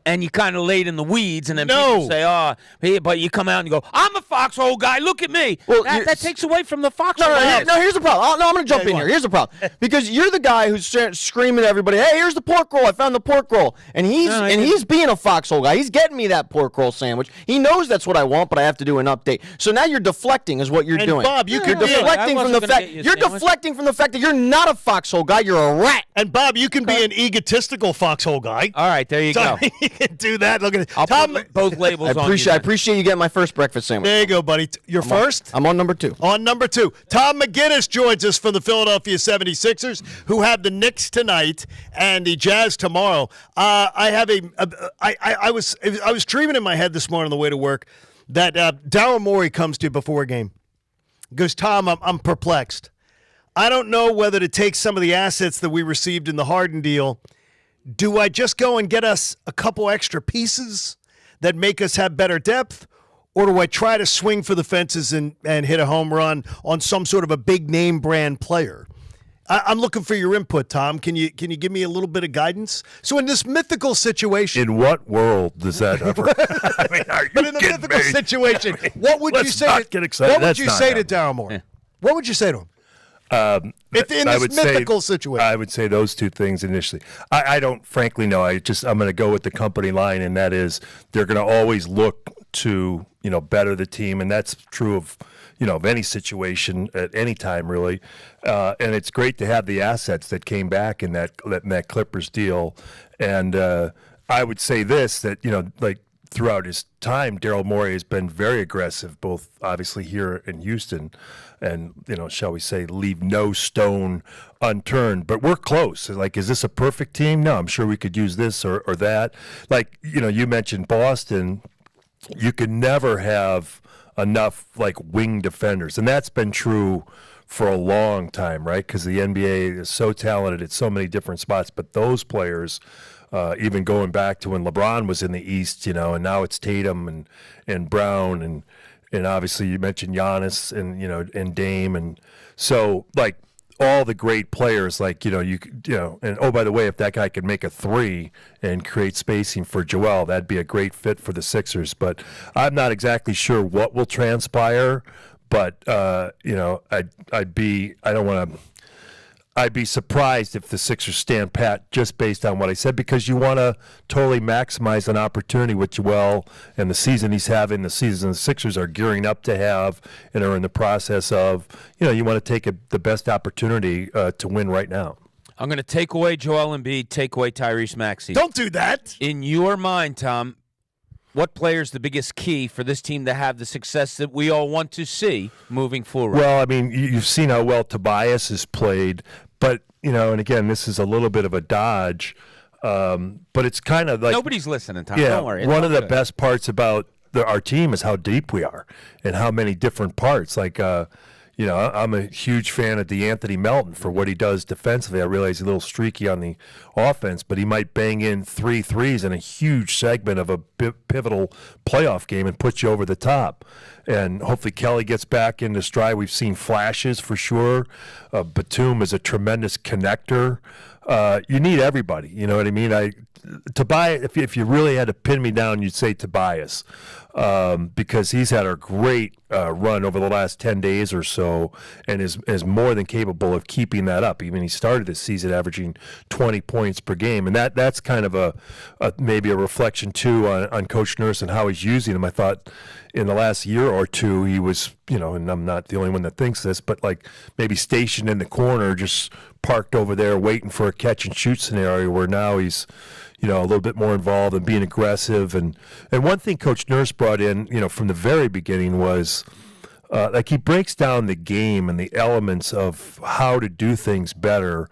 and you kind of laid in the weeds, and then No. people say, "Oh," but you come out and you go, "I'm a foxhole guy. Look at me." Well, that takes away from the foxhole. No, here's the problem. I'm going to jump in here. Here's the problem. Because you're the guy who's screaming at everybody, "Hey, here's the pork roll. I found the pork roll." And he's being a foxhole guy. He's getting me that pork roll sandwich. He knows that's what I want, but I have to do an update. So now you're deflecting is what you're doing. Bob, you're deflecting from the fact deflecting from the fact that you're not a foxhole guy, you're a rat. And Bob, you can be an egotistical foxhole guy. All right, there you So go. you can do that. Look at it. I'll Tom, put both labels on I appreciate you getting my first breakfast sandwich. there you go, buddy. You're first? I'm on number 2. On number 2, Tom McGinnis joins us from the Philadelphia 76ers, who have the Knicks tonight and the Jazz tomorrow. I was dreaming in my head this morning on the way to work that Daryl Morey comes to you before a game. He goes, Tom, I'm perplexed. I don't know whether to take some of the assets that we received in the Harden deal. Do I just go and get us a couple extra pieces that make us have better depth? Or do I try to swing for the fences and hit a home run on some sort of a big name brand player? I'm looking for your input, Tom. Can you give me a little bit of guidance? So in this mythical situation, In what world does that ever? I mean, are you but in a kidding mythical me? situation, what would you Let's say? not get excited. What would That's you not say to happening. Daryl Morey? What would you say to him? In I this would say- mythical situation, I would say those two things initially. I don't frankly know. I'm going to go with the company line, and that is they're going to always look to better the team, and that's true of of any situation at any time really. And it's great to have the assets that came back in that Clippers deal. And I would say this that like throughout his time, Daryl Morey has been very aggressive, both obviously here in Houston and, shall we say, leave no stone unturned. But we're close. Like, is this a perfect team? No, I'm sure we could use this or that. Like, you mentioned Boston. You can never have enough, like, wing defenders. And that's been true for a long time, right? Because the NBA is so talented at so many different spots. But those players, even going back to when LeBron was in the East, and now it's Tatum and Brown and obviously you mentioned Giannis and Dame, and so like all the great players, like and oh, by the way, if that guy could make a 3 and create spacing for Joel, that'd be a great fit for the Sixers. But I'm not exactly sure what will transpire. But I'd be surprised if the Sixers stand pat just based on what I said, because you want to totally maximize an opportunity with Joel and the season he's having, the season the Sixers are gearing up to have and are in the process of. You want to take the best opportunity to win right now. I'm going to take away Joel Embiid, take away Tyrese Maxey. Don't do that. In your mind, Tom, what player is the biggest key for this team to have the success that we all want to see moving forward? Well, I mean, you've seen how well Tobias has played, but, and again, this is a little bit of a dodge, but it's kind of like... Nobody's listening, Tom. Yeah, Don't worry. One of the best parts about our team is how deep we are and how many different parts. Like, I'm a huge fan of DeAnthony Melton for what he does defensively. I realize he's a little streaky on the offense, but he might bang in 3 threes in a huge segment of a pivotal playoff game and put you over the top. And hopefully Kelly gets back into stride. We've seen flashes for sure. Batum is a tremendous connector. You need everybody. You know what I mean? Tobias, if you really had to pin me down, you'd say Tobias, because he's had a great run over the last 10 days or so and is more than capable of keeping that up. Even he started this season averaging 20 points per game, and that's kind of maybe a reflection too on Coach Nurse and how he's using him. I thought in the last year or two he was, and I'm not the only one that thinks this, but like maybe stationed in the corner, just parked over there waiting for a catch and shoot scenario, where now he's a little bit more involved and being aggressive. And one thing Coach Nurse brought in, from the very beginning was like he breaks down the game and the elements of how to do things better.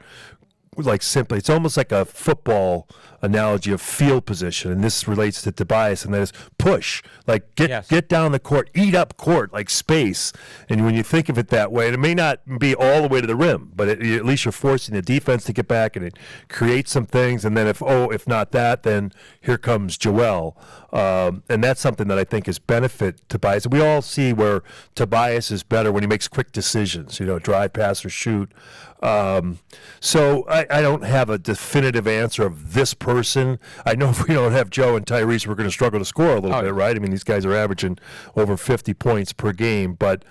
Like simply, it's almost like a football analogy of field position, and this relates to Tobias, and that is push, like get down the court, eat up court, like space. And when you think of it that way, and it may not be all the way to the rim, but at least you're forcing the defense to get back and it creates some things. And then if not that, then here comes Joel, and that's something that I think is benefit Tobias. We all see where Tobias is better when he makes quick decisions, drive, pass, or shoot. So I don't have a definitive answer of this person. I know if we don't have Joe and Tyrese, we're going to struggle to score a little bit, right? I mean, these guys are averaging over 50 points per game, but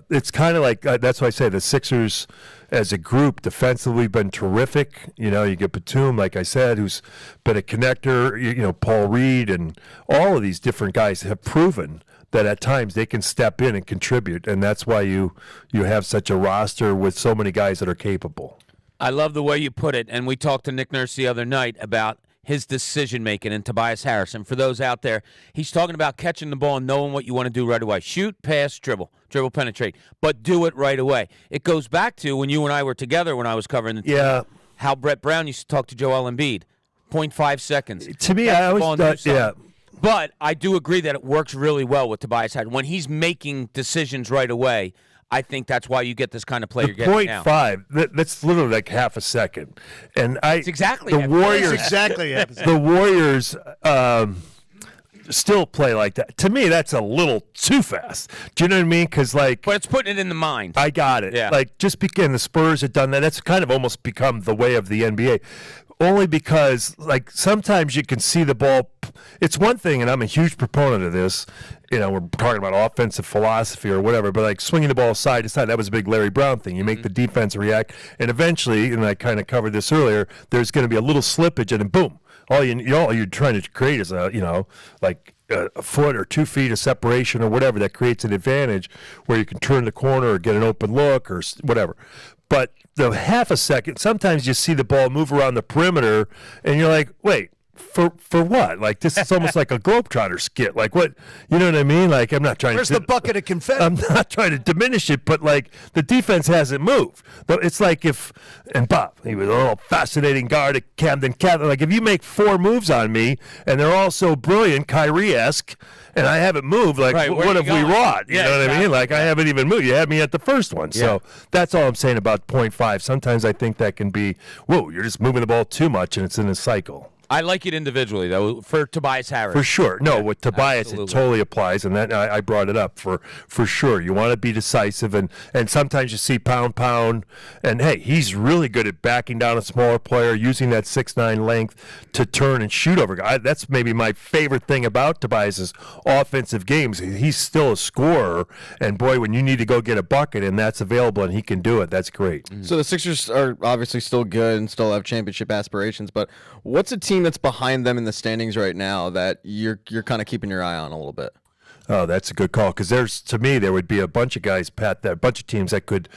it's kind of like that's why I say the Sixers as a group defensively been terrific. You get Batum, like I said, who's been a connector. Paul Reed and all of these different guys have proven that at times they can step in and contribute, and that's why you have such a roster with so many guys that are capable. I love the way you put it, and we talked to Nick Nurse the other night about his decision-making and Tobias Harris. And for those out there, he's talking about catching the ball and knowing what you want to do right away. Shoot, pass, dribble, penetrate, but do it right away. It goes back to when you and I were together when I was covering the team, how Brett Brown used to talk to Joel Embiid. 0.5 seconds. To me, I always thought, But I do agree that it works really well with Tobias Harris. When he's making decisions right away, I think that's why you get this kind of play you're getting now. 0.5, that's literally like half a second. And it's exactly the Warriors, exactly half a second. The Warriors still play like that. To me, that's a little too fast. Do you know what I mean? Because but it's putting it in the mind. I got it. Yeah. Like just because the Spurs have done that, that's kind of almost become the way of the NBA. Only because, like, sometimes you can see the ball. It's one thing, and I'm a huge proponent of this. We're talking about offensive philosophy or whatever, but like swinging the ball side to side, that was a big Larry Brown thing. You make the defense react, and eventually, and I kind of covered this earlier, there's going to be a little slippage, and then boom, all you're trying to create is like a foot or 2 feet of separation or whatever that creates an advantage where you can turn the corner or get an open look or whatever. But the half a second, sometimes you see the ball move around the perimeter, and you're like, wait, for what? Like, this is almost like a Globetrotter skit. Like, what? You know what I mean? Like, I'm not trying Where's to... the bucket of confetti? I'm not trying to diminish it, but, like, the defense hasn't moved. It's like and Bob, he was a little fascinating guard at Camden Catholic. Like, if you make 4 moves on me, and they're all so brilliant, Kyrie-esque, and I haven't moved, like, what have we wrought? You know what I mean? Like, I haven't even moved. You had me at the first one. So that's all I'm saying about 0.5. Sometimes I think that can be, whoa, you're just moving the ball too much, and it's in a cycle. I like it individually, though, for Tobias Harris. For sure. No, with Tobias, absolutely. It totally applies, and that I brought it up for sure. You want to be decisive, and sometimes you see pound, and, hey, he's really good at backing down a smaller player, using that 6'9" length to turn and shoot over. That's maybe my favorite thing about Tobias's offensive games. He's still a scorer, and, boy, when you need to go get a bucket and that's available and he can do it, that's great. So the Sixers are obviously still good and still have championship aspirations, but what's a team that's behind them in the standings right now that you're kind of keeping your eye on a little bit? Oh, that's a good call, because to me there would be a bunch of guys, Pat, a bunch of teams that could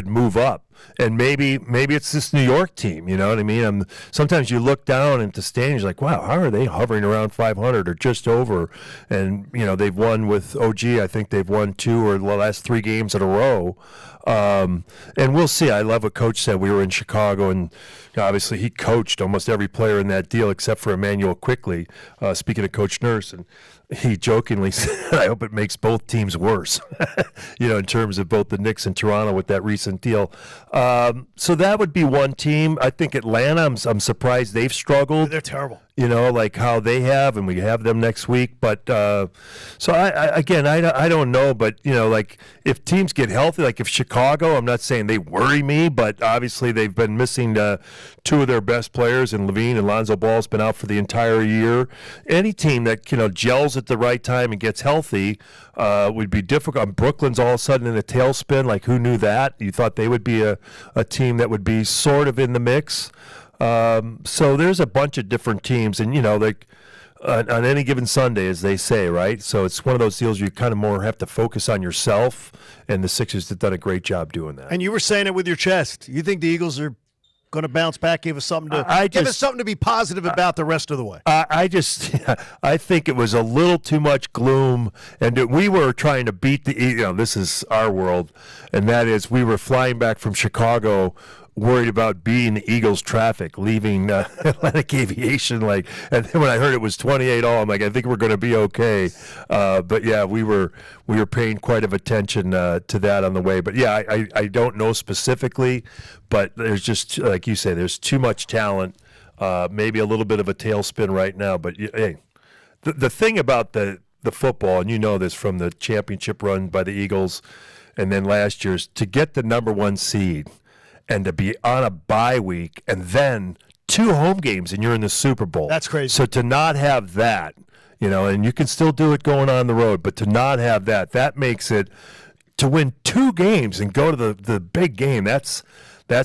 move up, and maybe it's this New York team. You know what I mean? Sometimes you look down into standings like, wow, how are they hovering around 500 or just over? And they've won with OG. I think they've won 2 or the last 3 games in a row. And we'll see. I love what Coach said. We were in Chicago, and obviously he coached almost every player in that deal except for Emmanuel Quickly. Speaking of Coach Nurse, and he jokingly said, I hope it makes both teams worse, in terms of both the Knicks and Toronto with that recent deal. So that would be one team. I think Atlanta, I'm surprised they've struggled. They're terrible. Like how they have, and we have them next week. But so I don't know. But like if teams get healthy, like if Chicago, I'm not saying they worry me, but obviously they've been missing 2 of their best players, and Levine and Lonzo Ball's been out for the entire year. Any team that gels at the right time and gets healthy would be difficult. Brooklyn's all of a sudden in a tailspin. Like, who knew that? You thought they would be a team that would be sort of in the mix. So there's a bunch of different teams, and like on any given Sunday, as they say, right? So it's one of those deals you kind of more have to focus on yourself, and the Sixers have done a great job doing that. And you were saying it with your chest. You think the Eagles are Going to bounce back, give us something to be positive about the rest of the way. I think it was a little too much gloom, and we were trying to beat this is our world, and that is we were flying back from Chicago worried about beating the Eagles' traffic, leaving Atlantic Aviation. And then when I heard it was 28 all, I'm like, I think we're going to be okay. But yeah, we were paying quite of attention to that on the way. But yeah, I don't know specifically, but there's just, like you say, there's too much talent. Maybe a little bit of a tailspin right now. But hey, the thing about the football, and you know this from the championship run by the Eagles, and then last year's, to get the number 1 seed and to be on a bye week and then 2 home games and you're in the Super Bowl. That's crazy. So to not have that, and you can still do it going on the road, but to not have that makes it, to win 2 games and go to the big game, that's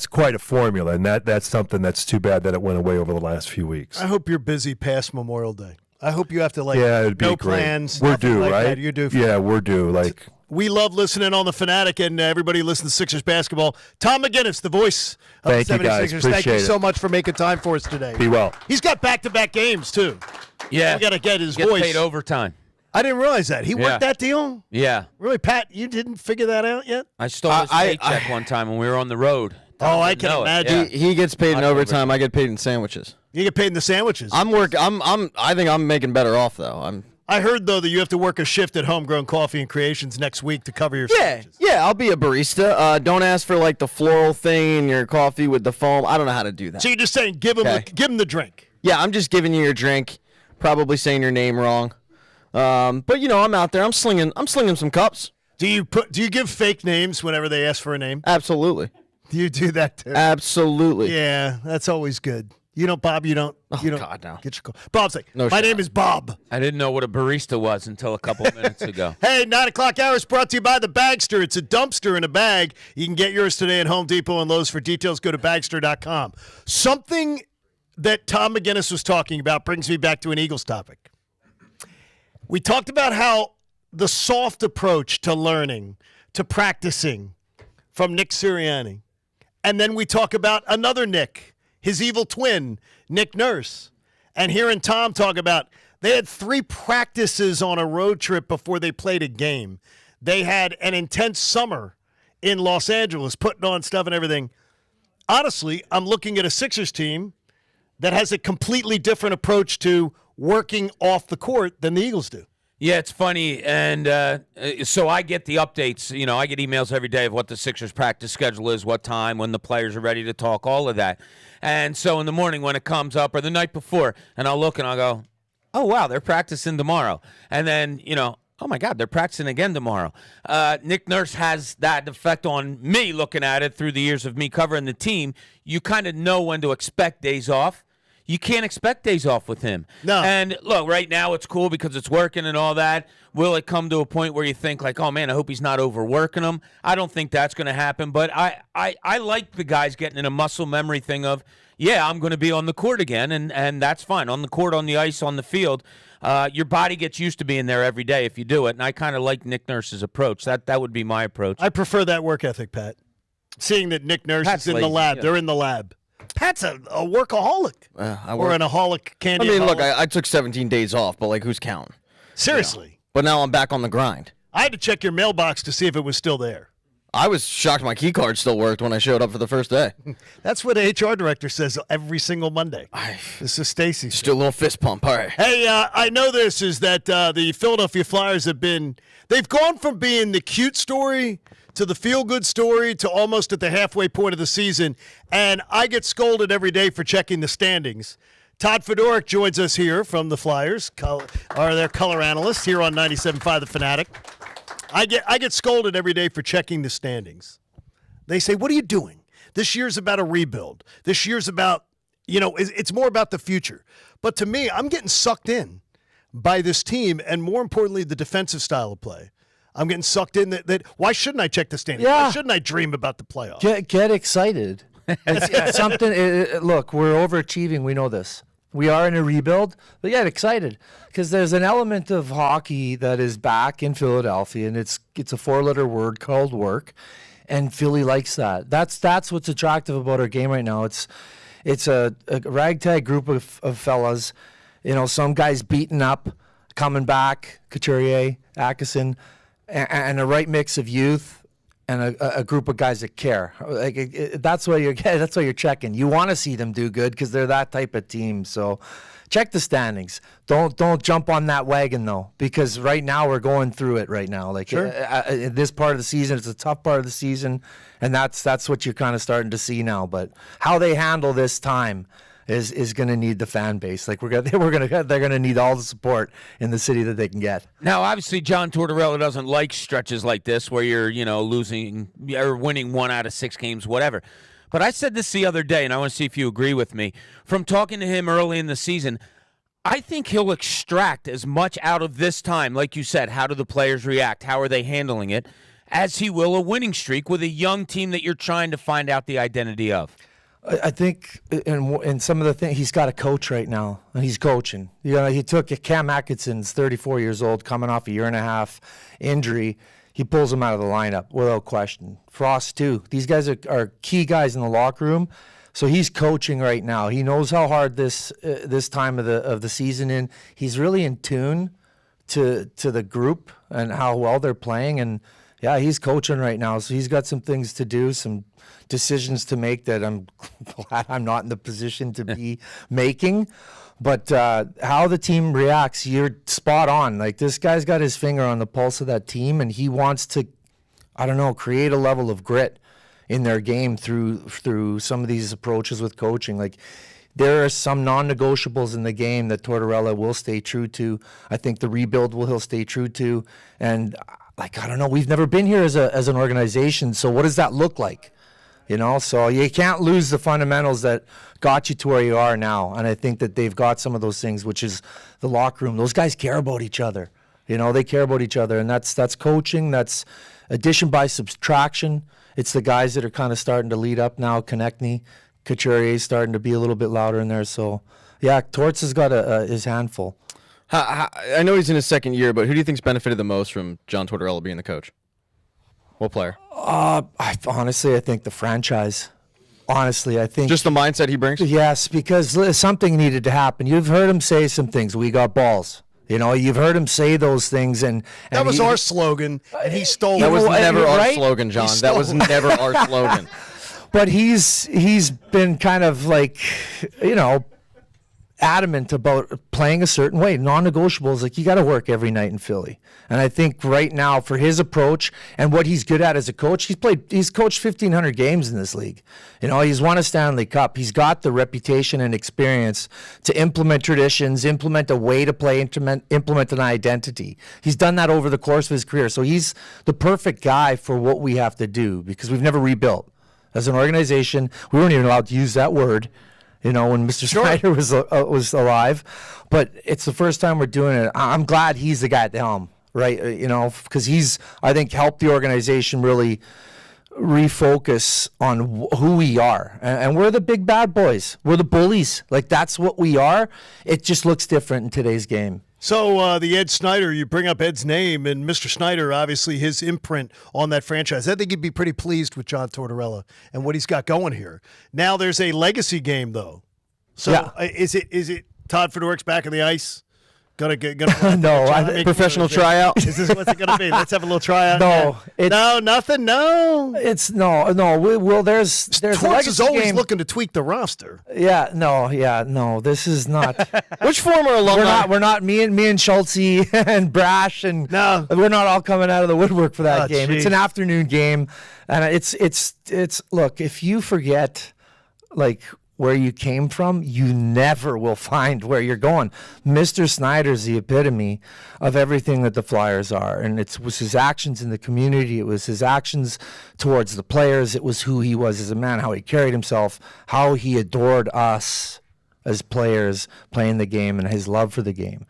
quite a formula, and that's something that's too bad that it went away over the last few weeks. I hope you're busy past Memorial Day. I hope you have to it'd be no great. plans. We're due, like right? That. You're due. We're due. We love listening on the Fanatic, and everybody listens to Sixers basketball. Tom McGinnis, the voice of Thank the 76ers. You guys. Appreciate Thank you it. so much for making time for us today. Be well. He's got back-to-back games too. Yeah, we got to get his Gets voice. paid overtime. I didn't realize that. He worked that deal? Yeah. Really, Pat, you didn't figure that out yet? I stole his paycheck one time when we were on the road. I can imagine. He gets paid in overtime. I get paid in sandwiches. You get paid in the sandwiches. I think I'm making better off though. I heard though that you have to work a shift at Homegrown Coffee and Creations next week to cover your sandwiches. Yeah, I'll be a barista. Don't ask for the floral thing in your coffee with the foam. I don't know how to do that. So you're just saying give him the drink. Yeah, I'm just giving you your drink. Probably saying your name wrong. But I'm out there. I'm slinging some cups. Do you give fake names whenever they ask for a name? Absolutely. Do you do that too? Absolutely. Yeah, that's always good. You don't, Bob. You don't. You don't. God, no. Get your call. Bob's like, no my shot. name is Bob. I didn't know what a barista was until a couple minutes ago. Hey, 9 o'clock hour is brought to you by the Bagster. It's a dumpster in a bag. You can get yours today at Home Depot and Lowe's. For details, go to Bagster.com. Something that Tom McGinnis was talking about brings me back to an Eagles topic. We talked about how the soft approach to learning, to practicing from Nick Sirianni. And then we talk about another Nick, his evil twin, Nick Nurse. And hearing Tom talk about they had 3 practices on a road trip before they played a game. They had an intense summer in Los Angeles, putting on stuff and everything. Honestly, I'm looking at a Sixers team that has a completely different approach to working off the court than the Eagles do. Yeah, it's funny, and so I get the updates. I get emails every day of what the Sixers practice schedule is, what time, when the players are ready to talk, all of that. And so in the morning when it comes up, or the night before, and I'll look and I'll go, oh, wow, they're practicing tomorrow. And then, oh, my God, they're practicing again tomorrow. Nick Nurse has that effect on me looking at it through the years of me covering the team. You kind of know when to expect days off. You can't expect days off with him. No. And look, right now it's cool because it's working and all that. Will it come to a point where you think oh man, I hope he's not overworking him? I don't think that's going to happen. But I like the guys getting in a muscle memory thing of, yeah, I'm going to be on the court again, and that's fine. On the court, on the ice, on the field. Your body gets used to being there every day if you do it. And I kind of like Nick Nurse's approach. That would be my approach. I prefer that work ethic, Pat. Seeing that Nick Nurse is in the lab. Yeah. They're in the lab. Pat's a workaholic. Or an aholic candy. I mean, look, aholic. I took 17 days off, but who's counting? Seriously. But now I'm back on the grind. I had to check your mailbox to see if it was still there. I was shocked my key card still worked when I showed up for the first day. That's what the HR director says every single Monday. This is Stacy. Just do a little fist pump. All right. Hey, I know this is that the Philadelphia Flyers they've gone from being the cute story to the feel-good story to almost at the halfway point of the season, and I get scolded every day for checking the standings. Todd Fedor joins us here from the Flyers, their color analyst here on 97.5 The Fanatic. I get scolded every day for checking the standings. They say, what are you doing? This year's about a rebuild. This year's about, it's more about the future. But to me, I'm getting sucked in by this team, and more importantly, the defensive style of play. I'm getting sucked in that why shouldn't I check the standings? Yeah. Why shouldn't I dream about the playoffs? Get excited. It's something. Look, we're overachieving. We know this. We are in a rebuild, but get excited because there's an element of hockey that is back in Philadelphia, and it's a 4-letter word called work. and Philly likes that. That's what's attractive about our game right now. It's a ragtag group of fellas. Some guys beaten up, coming back, Couturier, Atkinson, and a right mix of youth and a group of guys that care. That's why you're checking. You want to see them do good because they're that type of team. So check the standings. Don't jump on that wagon though, because right now we're going through it right now. Sure. This part of the season, it's a tough part of the season, and that's what you're kind of starting to see now. But how they handle this time is going to need the fan base. They're going to need all the support in the city that they can get. Now, obviously, John Tortorella doesn't like stretches like this where you're, losing or winning 1 out of 6 games, whatever. But I said this the other day, and I want to see if you agree with me. From talking to him early in the season, I think he'll extract as much out of this time, like you said, how do the players react, how are they handling it, as he will a winning streak with a young team that you're trying to find out the identity of. I think in some of the things, he's got a coach right now, and he's coaching. He took Cam Atkinson's 34 years old, coming off a 1.5 year injury. He pulls him out of the lineup without question. Frost too. These guys are key guys in the locker room. So he's coaching right now. He knows how hard this time of the season in. He's really in tune to the group and how well they're playing. And yeah, he's coaching right now. So he's got some things to do, some decisions to make that I'm glad I'm not in the position to be making. But how the team reacts, you're spot on. This guy's got his finger on the pulse of that team, and he wants to, create a level of grit in their game through some of these approaches with coaching. There are some non-negotiables in the game that Tortorella will stay true to. I think the rebuild he'll stay true to. And we've never been here as an organization, so what does that look like? So you can't lose the fundamentals that got you to where you are now. And I think that they've got some of those things, which is the locker room. Those guys care about each other. They care about each other. And that's coaching. That's addition by subtraction. It's the guys that are kind of starting to lead up now. Konechny, Couturier is starting to be a little bit louder in there. So, yeah, Torts has got his handful. I know he's in his second year, but who do you think's benefited the most from John Tortorella being the coach? What player? I think the franchise. Honestly, I think... Just the mindset he brings? Yes, because something needed to happen. You've heard him say some things. We got balls. You've heard him say those things. And that was our slogan, and he stole it. That was never our slogan, John. That was never our slogan. But he's been kind of adamant about playing a certain way. Non-negotiables, you got to work every night in Philly. And I think right now, for his approach and what he's good at as a coach, he's coached 1,500 games in this league. He's won a Stanley Cup. He's got the reputation and experience to implement traditions, implement a way to play, implement an identity. He's done that over the course of his career. So he's the perfect guy for what we have to do, because we've never rebuilt. As an organization, we weren't even allowed to use that word, when Mr. Snyder was alive. But it's the first time we're doing it. I'm glad he's the guy at the helm, right? Because he's, I think, helped the organization really refocus on who we are. And we're the big bad boys. We're the bullies. That's what we are. It just looks different in today's game. So the Ed Snyder, you bring up Ed's name, and Mr. Snyder, obviously his imprint on that franchise. I think he'd be pretty pleased with John Tortorella and what he's got going here. Now there's a legacy game, though. So yeah. Is it Todd Fedor's back in the ice? Gonna no, professional tryout. Is this what's it gonna be? Let's have a little tryout. No, no, nothing. No, it's no. There's Torts is always looking to tweak the roster. No. This is not. Which former alumni? We're not. Me and Schultze and Brash and we're not all coming out of the woodwork for that game. Geez. It's an afternoon game, and it's. Look, if you forget, where you came from, you never will find where you're going. Mr. Snyder's the epitome of everything that the Flyers are, and it was his actions in the community, it was his actions towards the players, it was who he was as a man, how he carried himself, how he adored us as players playing the game, and his love for the game.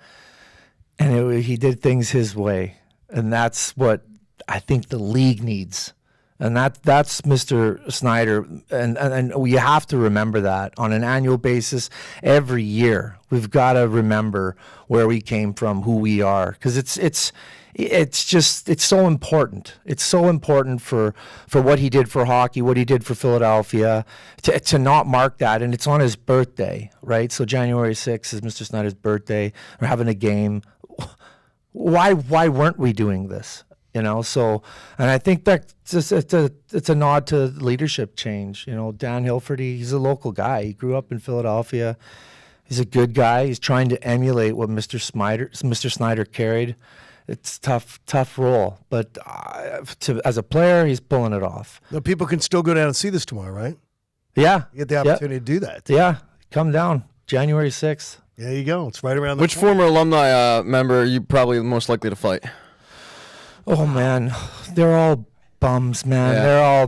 And he did things his way, and that's what I think the league needs. And that's Mr. Snyder, and we have to remember that on an annual basis every year. We've got to remember where we came from, who we are, because it's so important. It's so important for what he did for hockey, what he did for Philadelphia, to not mark that. And it's on his birthday, right? So January 6th is Mr. Snyder's birthday. We're having a game. Why weren't we doing this? So, and I think that it's a nod to leadership change. Dan Hilferty, he's a local guy. He grew up in Philadelphia. He's a good guy. He's trying to emulate what Mr. Snyder carried. It's tough role, but as a player, he's pulling it off. Now, people can still go down and see this tomorrow, right? Yeah, you get the opportunity to do that. Yeah, come down January 6th. There you go. It's right around. Which former alumni member are you probably most likely to fight? Oh man, they're all bums, man. Yeah. They're all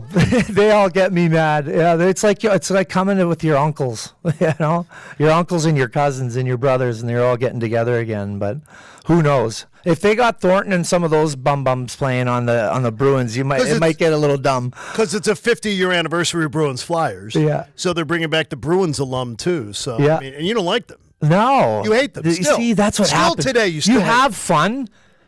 they all get me mad. Yeah, it's like coming with your uncles, your uncles and your cousins and your brothers, and they're all getting together again. But who knows? If they got Thornton and some of those bums playing on the Bruins, it might get a little dumb. Because it's a 50-year anniversary of Bruins Flyers. Yeah. So they're bringing back the Bruins alum too. So yeah. I mean, and you don't like them. No, you hate them. You Still. see, that's what happens. Still today, you have fun.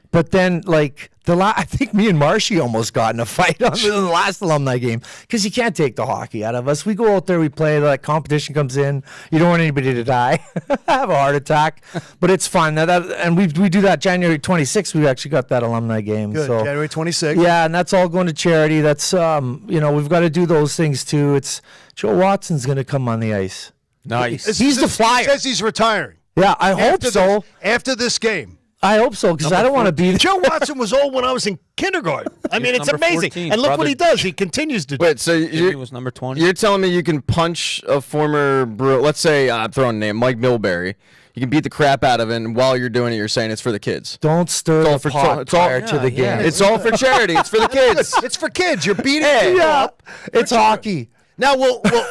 But then, I think me and Marshy almost got in a fight on the last alumni game because you can't take the hockey out of us. We go out there, we play, that competition comes in. You don't want anybody to die, have a heart attack. But it's fun. And we do that January 26th. We actually got that alumni game. Good, so, January 26th. Yeah, and that's all going to charity. That's, we've got to do those things too. It's Joe Watson's going to come on the ice. Nice. He's the Flyer. He says he's retiring. Yeah, I hope so. After this game. I hope so, because I don't want to be. Joe Watson was old when I was in kindergarten. I mean, it's amazing. 14, and look brother. what he does. He continues to do. Wait, so He was number 20. you're telling me you can punch a former let's say, I'm throwing a name, Mike Milbury. You can beat the crap out of him, and while you're doing it, you're saying it's for the kids. Don't stir the pot prior to the game. It's all for charity. It's for the kids. It's for kids. You're beating people up. It's hockey. Now,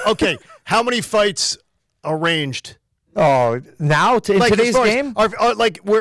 okay. How many fights arranged? Oh, now in today's game?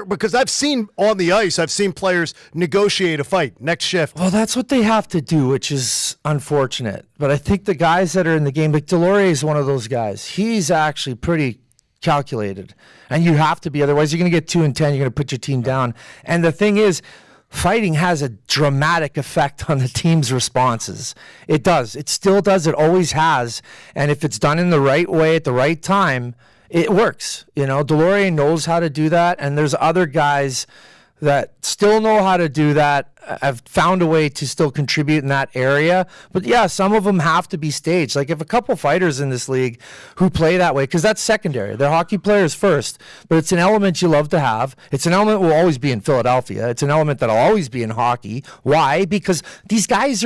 Because I've seen on the ice, I've seen players negotiate a fight next shift. Well, that's what they have to do, which is unfortunate. But I think the guys that are in the game, like Delorier is one of those guys. He's actually pretty calculated. And you have to be, otherwise you're going to get 2-10, you're going to put your team down. And the thing is, fighting has a dramatic effect on the team's responses. It does. It still does. It always has. And if it's done in the right way at the right time, it works. Delorier knows how to do that, and there's other guys that still know how to do that, have found a way to still contribute in that area. But yeah, some of them have to be staged. Like if a couple fighters in this league who play that way, because that's secondary. They're hockey players first, but it's an element you love to have. It's an element that will always be in Philadelphia. It's an element that'll always be in hockey. Why? Because these guys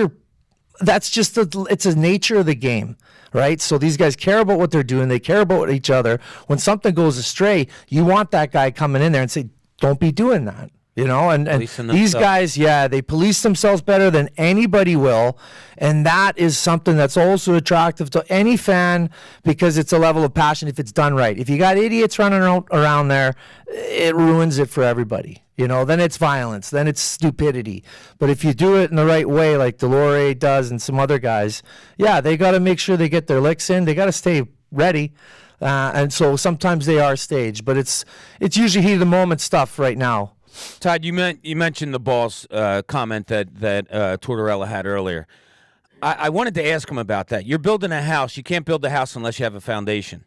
it's a nature of the game. Right? So these guys care about what they're doing. They care about each other. When something goes astray, you want that guy coming in there and say, don't be doing that. And these guys, they police themselves better than anybody will. And that is something that's also attractive to any fan because it's a level of passion if it's done right. If you got idiots running around there, it ruins it for everybody. Then it's violence, then it's stupidity. But if you do it in the right way, like Delorier does and some other guys, they got to make sure they get their licks in. They got to stay ready. And so sometimes they are staged, but it's usually heat of the moment stuff right now. Todd, you mentioned the balls comment that Tortorella had earlier. I wanted to ask him about that. You're building a house. You can't build a house unless you have a foundation.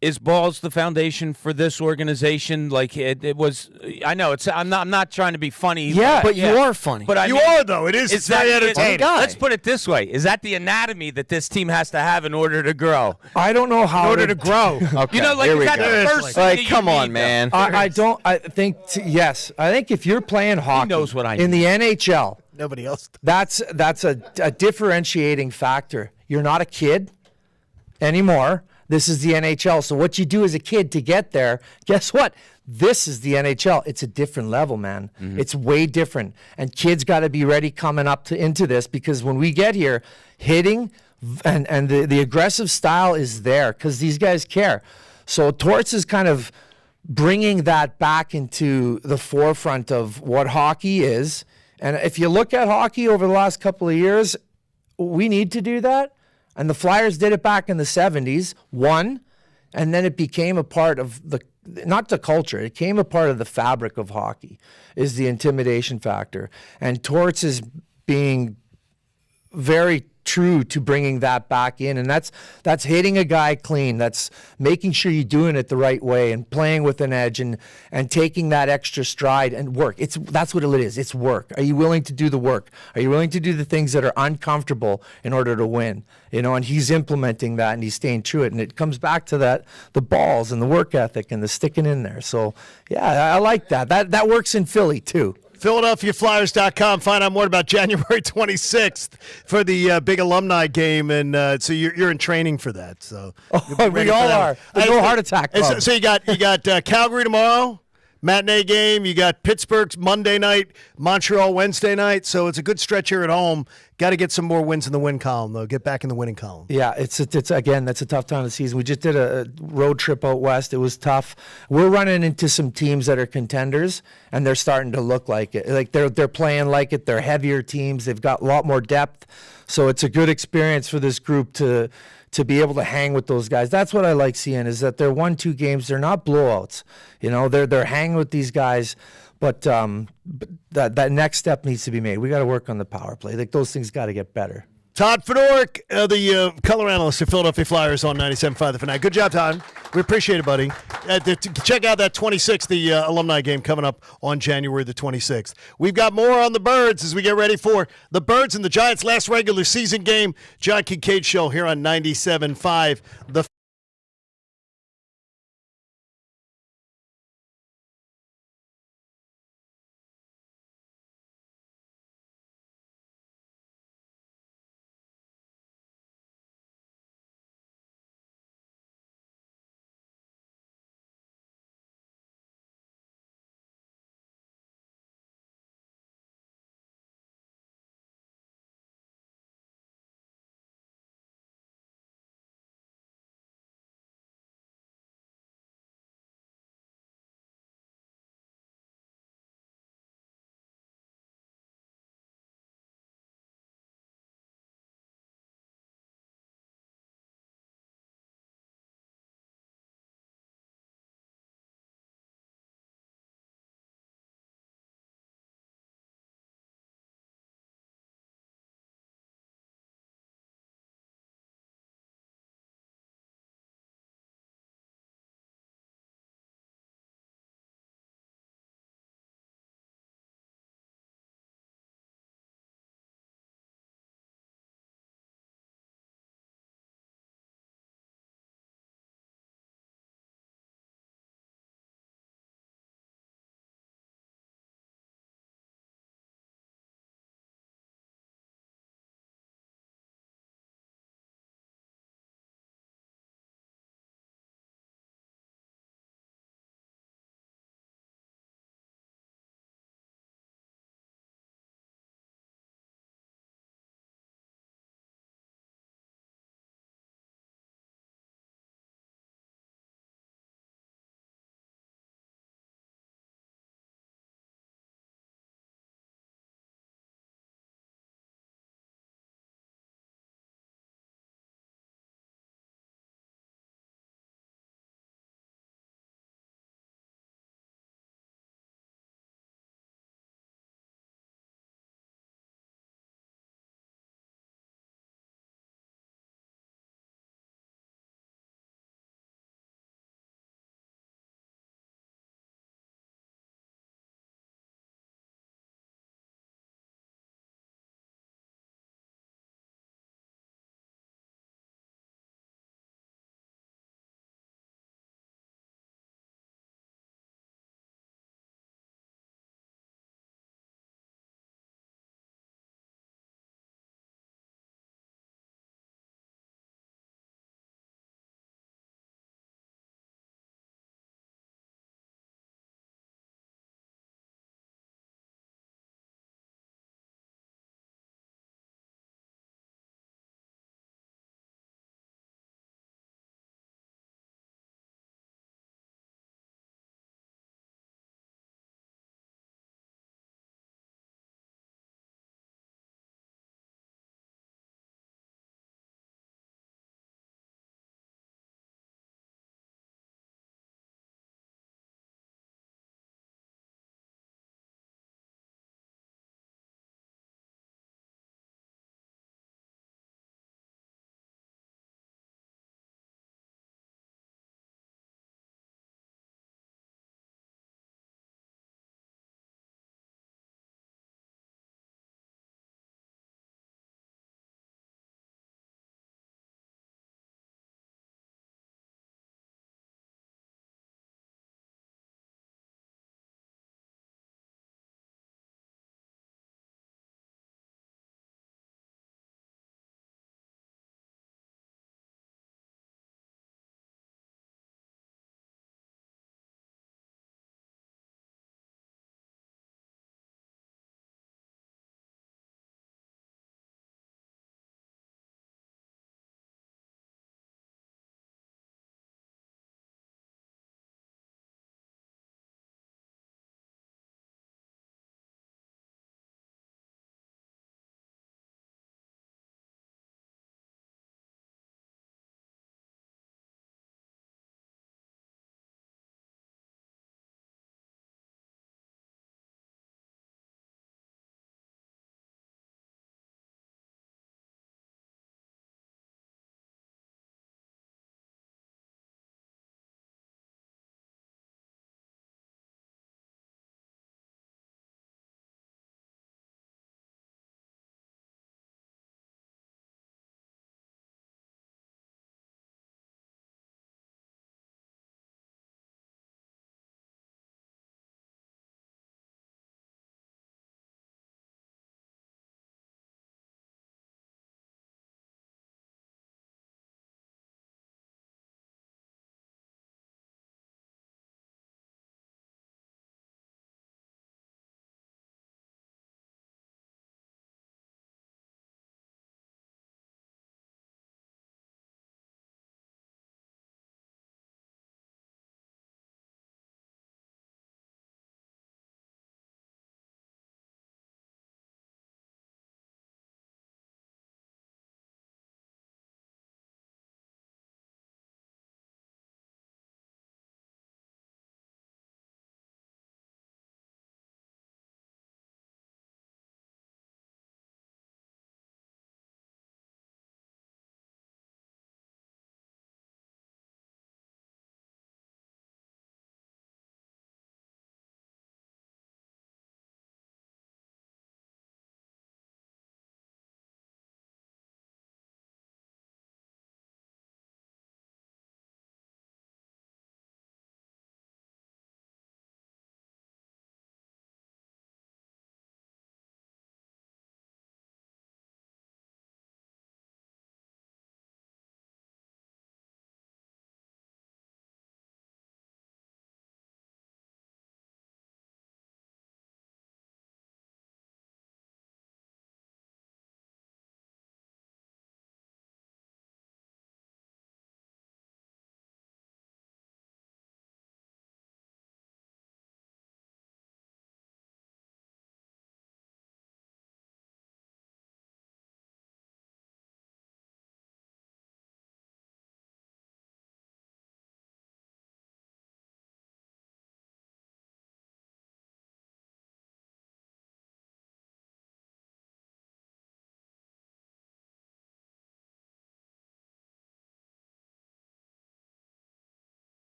Is balls the foundation for this organization? Like it was. I know it's. I'm not trying to be funny. Yeah, but you are funny. But you are though. It is. It's very entertaining. Let's put it this way: is that the anatomy that this team has to have in order to grow? I don't know how. In order to grow. Okay, is that the first thing that come you on, need, man. I don't. I think yes. I think if you're playing hockey, knows what I in the NHL, nobody else. That's a differentiating factor. You're not a kid anymore. This is the NHL. So what you do as a kid to get there, guess what? This is the NHL. It's a different level, man. Mm-hmm. It's way different. And kids got to be ready coming up into this because when we get here, hitting and the aggressive style is there because these guys care. So Torts is kind of bringing that back into the forefront of what hockey is. And if you look at hockey over the last couple of years, we need to do that. And the Flyers did it back in the 70s, won, and then it became a part of not the culture, it became a part of the fabric of hockey, is the intimidation factor. And Torts is being very true to bringing that back in, and that's hitting a guy clean, that's making sure you're doing it the right way and playing with an edge and taking that extra stride and work. That's what it is. It's work. Are you willing to do the work? Are you willing to do the things that are uncomfortable in order to win? And he's implementing that and he's staying true to it, and it comes back to the balls and the work ethic and the sticking in there. So yeah, I like that works in Philly too. PhiladelphiaFlyers.com. Find out more about January 26th for the big alumni game, and so you're in training for that. So we all are. The No Heart Attack Club. So you got Calgary tomorrow, matinee game. You got Pittsburgh Monday night, Montreal Wednesday night. So it's a good stretch here at home. Got to get some more wins in the win column, though. Get back in the winning column. Yeah, it's again, that's a tough time of the season. We just did a road trip out west. It was tough. We're running into some teams that are contenders, and they're starting to look like it. Like they're playing like it. They're heavier teams. They've got a lot more depth. So it's a good experience for this group to be able to hang with those guys. That's what I like seeing, is that they're 1-2 games. They're not blowouts. They're hanging with these guys. But that next step needs to be made. We got to work on the power play. Like those things got to get better. Todd Fedor, the color analyst for Philadelphia Flyers on 97.5 The Fanatic. Good job, Todd. We appreciate it, buddy. Check out that 26th, the alumni game coming up on January the 26th. We've got more on the Birds as we get ready for the Birds and the Giants' last regular season game. John Kincade Show here on 97.5 The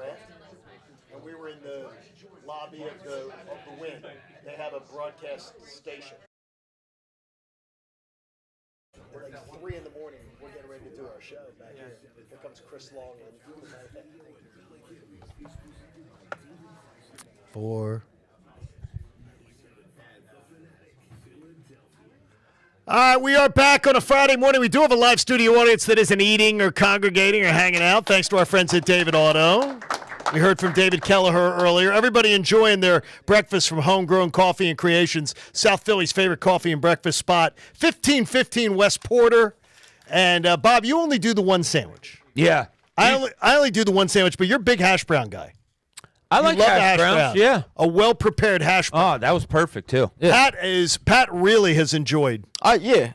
draft, and we were in the lobby of the Wynn. They have a broadcast station. At like 3 in the morning, we're getting ready to do our show back here. Here comes Chris Long in. 4. All right, we are back on a Friday morning. We do have a live studio audience that isn't eating or congregating or hanging out, thanks to our friends at David Auto. We heard from David Kelleher earlier. Everybody enjoying their breakfast from Homegrown Coffee and Creations, South Philly's favorite coffee and breakfast spot, 1515 West Porter. And, Bob, you only do the one sandwich. Yeah. I only do the one sandwich, but you're a big hash brown guy. I like love hash browns. brown. Yeah. A well-prepared hash brown. Oh, that was perfect, too. Pat really has enjoyed Yeah.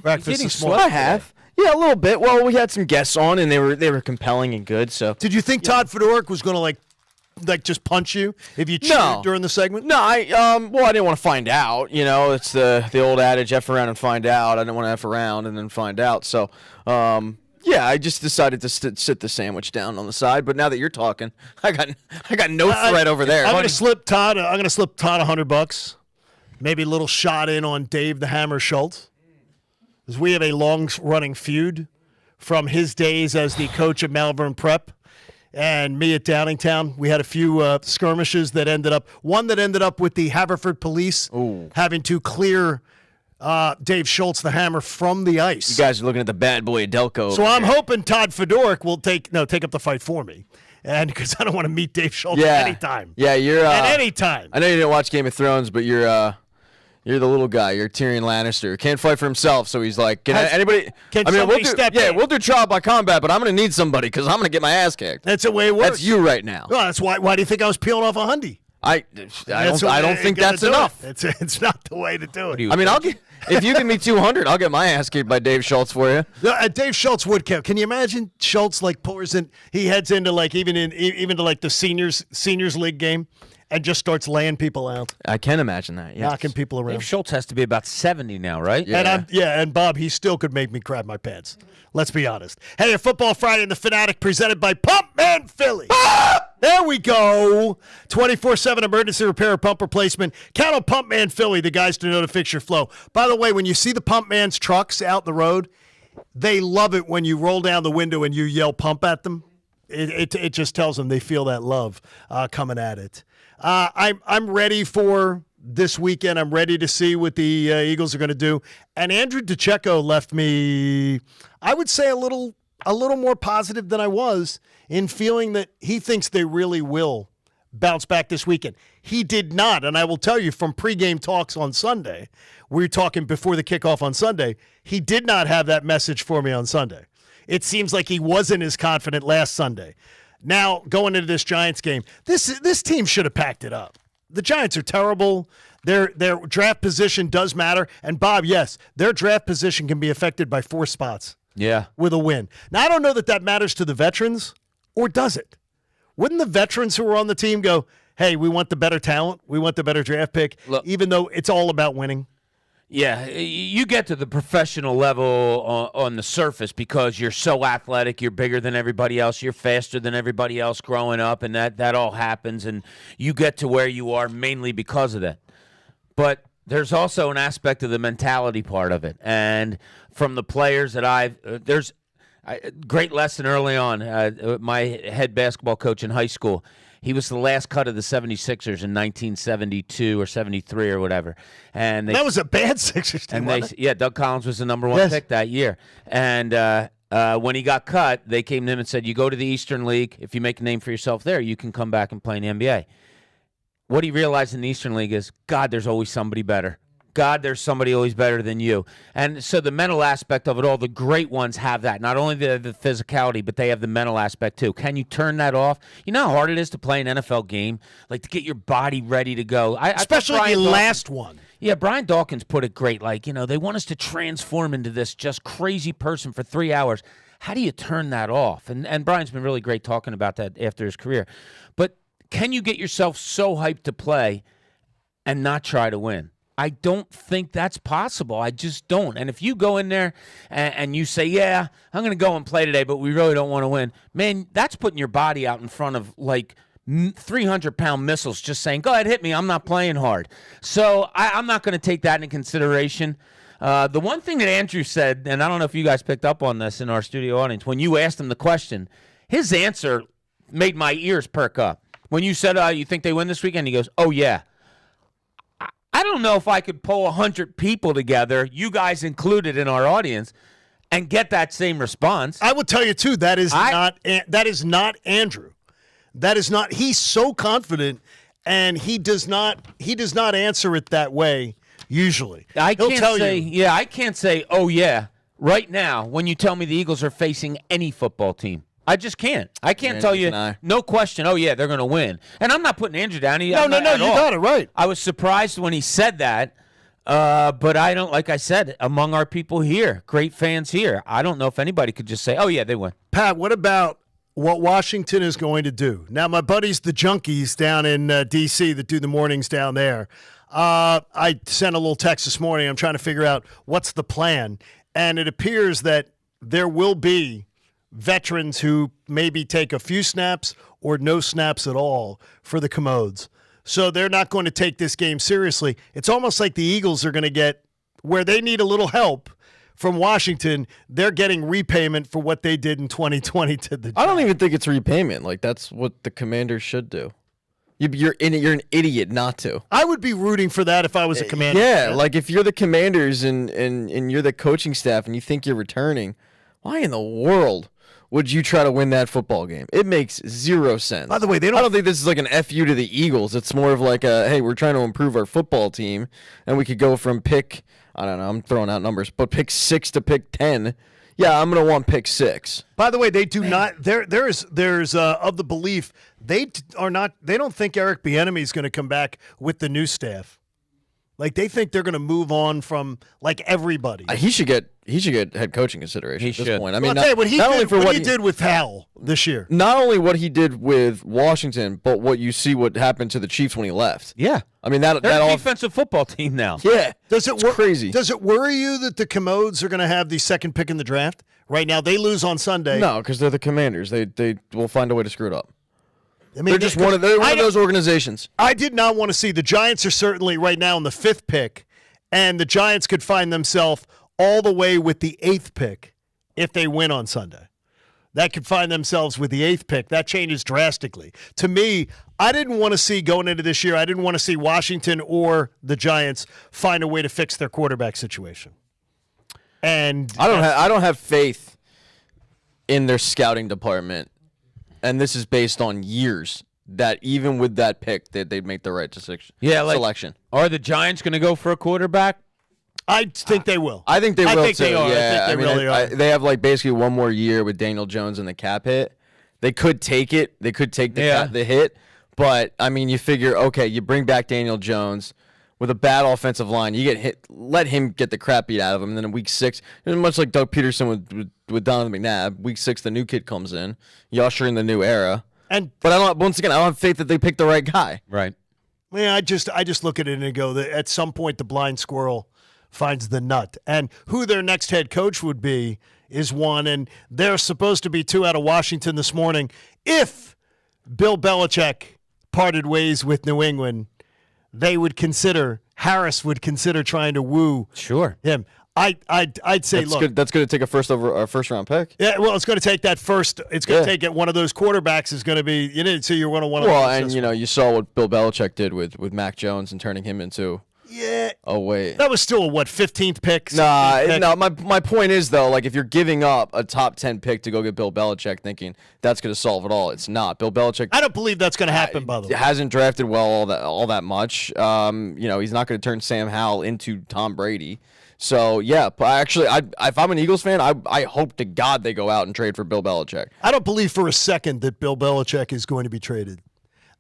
breakfast eating this morning. I have. Yeah, a little bit. Well, we had some guests on, and they were compelling and good. So, did you think Todd Fedor was going to like just punch you if you cheered during the segment? No, I didn't want to find out. You know, it's the old adage, F around and find out. I didn't want to F around and then find out. So, yeah, I just decided to sit the sandwich down on the side. But now that you're talking, I got no threat over there. I'm going to slip Todd. I'm going to slip Todd $100. Maybe a little shot in on Dave the Hammer Schultz. Because we have a long-running feud from his days as the coach at Malvern Prep and me at Downingtown. We had a few skirmishes that ended up with the Haverford police having to clear Dave Schultz, the Hammer, from the ice. You guys are looking at the bad boy Adelco. So I'm hoping Todd Fedor will take up the fight for me. And because I don't want to meet Dave Schultz at any time. Yeah, you're at any time. I know you didn't watch Game of Thrones, but you're the little guy. You're Tyrion Lannister. Can't fight for himself, so he's like, anybody? We'll do trial by combat, but I'm going to need somebody because I'm going to get my ass kicked. That's the way it works. That's you right now. Well, that's why. Why do you think I was peeling off a Hyundai? I don't think that's enough. It's not the way to do it. I mean, if you give me 200, I'll get my ass kicked by Dave Schultz for you. Dave Schultz would count. Can you imagine Schultz pours in? He heads into even to the seniors league game. And just starts laying people out. I can imagine that. Yes. Knocking people around. Dave Schultz has to be about 70 now, right? Yeah. And Bob, he still could make me crap my pants. Let's be honest. Hey, a Football Friday in the Fanatic presented by Pump Man Philly. There we go. 24/7 emergency repair or pump replacement. Count on Pump Man Philly, the guys to know to fix your flow. By the way, when you see the Pump Man's trucks out the road, they love it when you roll down the window and you yell pump at them. It just tells them they feel that love coming at it. I'm ready for this weekend. I'm ready to see what the Eagles are going to do. And Andrew DeCecco left me, I would say, a little more positive than I was in feeling that he thinks they really will bounce back this weekend. He did not, and I will tell you from pregame talks on Sunday, we were talking before the kickoff on Sunday, he did not have that message for me on Sunday. It seems like he wasn't as confident last Sunday. Now, going into this Giants game, this team should have packed it up. The Giants are terrible. Their draft position does matter. And, Bob, yes, their draft position can be affected by 4 spots. Yeah. With a win. Now, I don't know that matters to the veterans, or does it? Wouldn't the veterans who are on the team go, hey, we want the better talent, we want the better draft pick, even though it's all about winning? Yeah, you get to the professional level on the surface because you're so athletic, you're bigger than everybody else, you're faster than everybody else growing up, and that all happens, and you get to where you are mainly because of that. But there's also an aspect of the mentality part of it, and from the players that there's a great lesson early on. My head basketball coach in high school, he was the last cut of the 76ers in 1972 or 73 or whatever. And that was a bad Sixers team, Doug Collins was the number 1 pick that year. And when he got cut, they came to him and said, you go to the Eastern League. If you make a name for yourself there, you can come back and play in the NBA. What he realized in the Eastern League is, God, there's always somebody better. God, there's somebody always better than you. And so the mental aspect of it all, the great ones have that. Not only the physicality, but they have the mental aspect too. Can you turn that off? You know how hard it is to play an NFL game? Like to get your body ready to go. Especially the last one. Yeah, Brian Dawkins put it great. They want us to transform into this just crazy person for 3 hours. How do you turn that off? And Brian's been really great talking about that after his career. But can you get yourself so hyped to play and not try to win? I don't think that's possible. I just don't. And if you go in there and you say, yeah, I'm going to go and play today, but we really don't want to win, man, that's putting your body out in front of like 300-pound missiles just saying, go ahead, hit me. I'm not playing hard. So I'm not going to take that into consideration. The one thing that Andrew said, and I don't know if you guys picked up on this in our studio audience, when you asked him the question, his answer made my ears perk up. When you said, you think they win this weekend, he goes, oh, yeah. I don't know if I could pull 100 people together, you guys included in our audience, and get that same response. I will tell you, too, that is not Andrew. That is not – he's so confident, and he does not answer it that way usually. I can't say, oh, yeah, right now when you tell me the Eagles are facing any football team. I just can't. I can't tell you, no question, oh, yeah, they're going to win. And I'm not putting Andrew down. No, you got it right. I was surprised when he said that, but I don't, like I said, among our people here, great fans here, I don't know if anybody could just say, oh, yeah, they win. Pat, what about what Washington is going to do? Now, my buddies, the Junkies down in D.C. that do the mornings down there, I sent a little text this morning. I'm trying to figure out what's the plan. And it appears that there will be veterans who maybe take a few snaps or no snaps at all for the Commodes. So they're not going to take this game seriously. It's almost like the Eagles are going to get where they need a little help from Washington. They're getting repayment for what they did in 2020 to the Giants. I don't even think it's repayment. Like, that's what the Commanders should do. You're an idiot not to. I would be rooting for that if I was a Commander. Yeah, like if you're the Commanders and you're the coaching staff and you think you're returning, why in the world would you try to win that football game? It makes zero sense. By the way, I don't think this is like an FU to the Eagles. It's more of like a, hey, we're trying to improve our football team, and we could go from pick, I don't know, I'm throwing out numbers, but pick 6 to pick 10. Yeah, I'm going to want pick 6. By the way, they do not. There's of the belief they don't think Eric Bieniemy is going to come back with the new staff. Like, they think they're going to move on from like everybody. He should get head coaching consideration at this point. I mean, I'll tell you what he did with Howell this year. Not only what he did with Washington, but what you see what happened to the Chiefs when he left. Yeah, I mean they're a defensive football team now. Yeah, it's crazy. Does it worry you that the Commodes are going to have the second pick in the draft? Right now, they lose on Sunday. No, because they're the Commanders. They will find a way to screw it up. I mean, they're just one of those organizations. I did not want to see the Giants are certainly right now in the 5th pick, and the Giants could find themselves all the way with the 8th pick if they win on Sunday. That could find themselves with the 8th pick. That changes drastically. To me, I didn't want to see going into this year, I didn't want to see Washington or the Giants find a way to fix their quarterback situation. And I don't have faith in their scouting department. And this is based on years that even with that pick, they'd make the right selection. Are the Giants going to go for a quarterback? I think they will. I think they will too. They are. Yeah, I think they really are. They have like basically one more year with Daniel Jones and the cap hit. They could take it. They could take the hit. But I mean, you figure, okay, you bring back Daniel Jones with a bad offensive line. You get hit. Let him get the crap beat out of him. And then in week 6, much like Doug Peterson with Donovan McNabb, week 6 the new kid comes in. You usher in the new era. But I don't have faith that they picked the right guy. Right. Yeah, I just look at it and go that at some point the blind squirrel finds the nut. And who their next head coach would be is one. And they're supposed to be 2 out of Washington this morning. If Bill Belichick parted ways with New England, Harris would consider trying to woo him. I'd say, that's good. That's going to take a first round pick. Yeah, well, it's going to take that first. It's going to take it. One of those quarterbacks is going to be. So you're going to want to. Well, and you saw what Bill Belichick did with Mac Jones and turning him into. Yeah. Oh wait. That was still a 15th pick? No. My point is though, like if you're giving up a top 10 pick to go get Bill Belichick, thinking that's going to solve it all, it's not. Bill Belichick. I don't believe that's going to happen. By the way, hasn't drafted well all that much. He's not going to turn Sam Howell into Tom Brady. So yeah, actually, if I'm an Eagles fan, I hope to God they go out and trade for Bill Belichick. I don't believe for a second that Bill Belichick is going to be traded.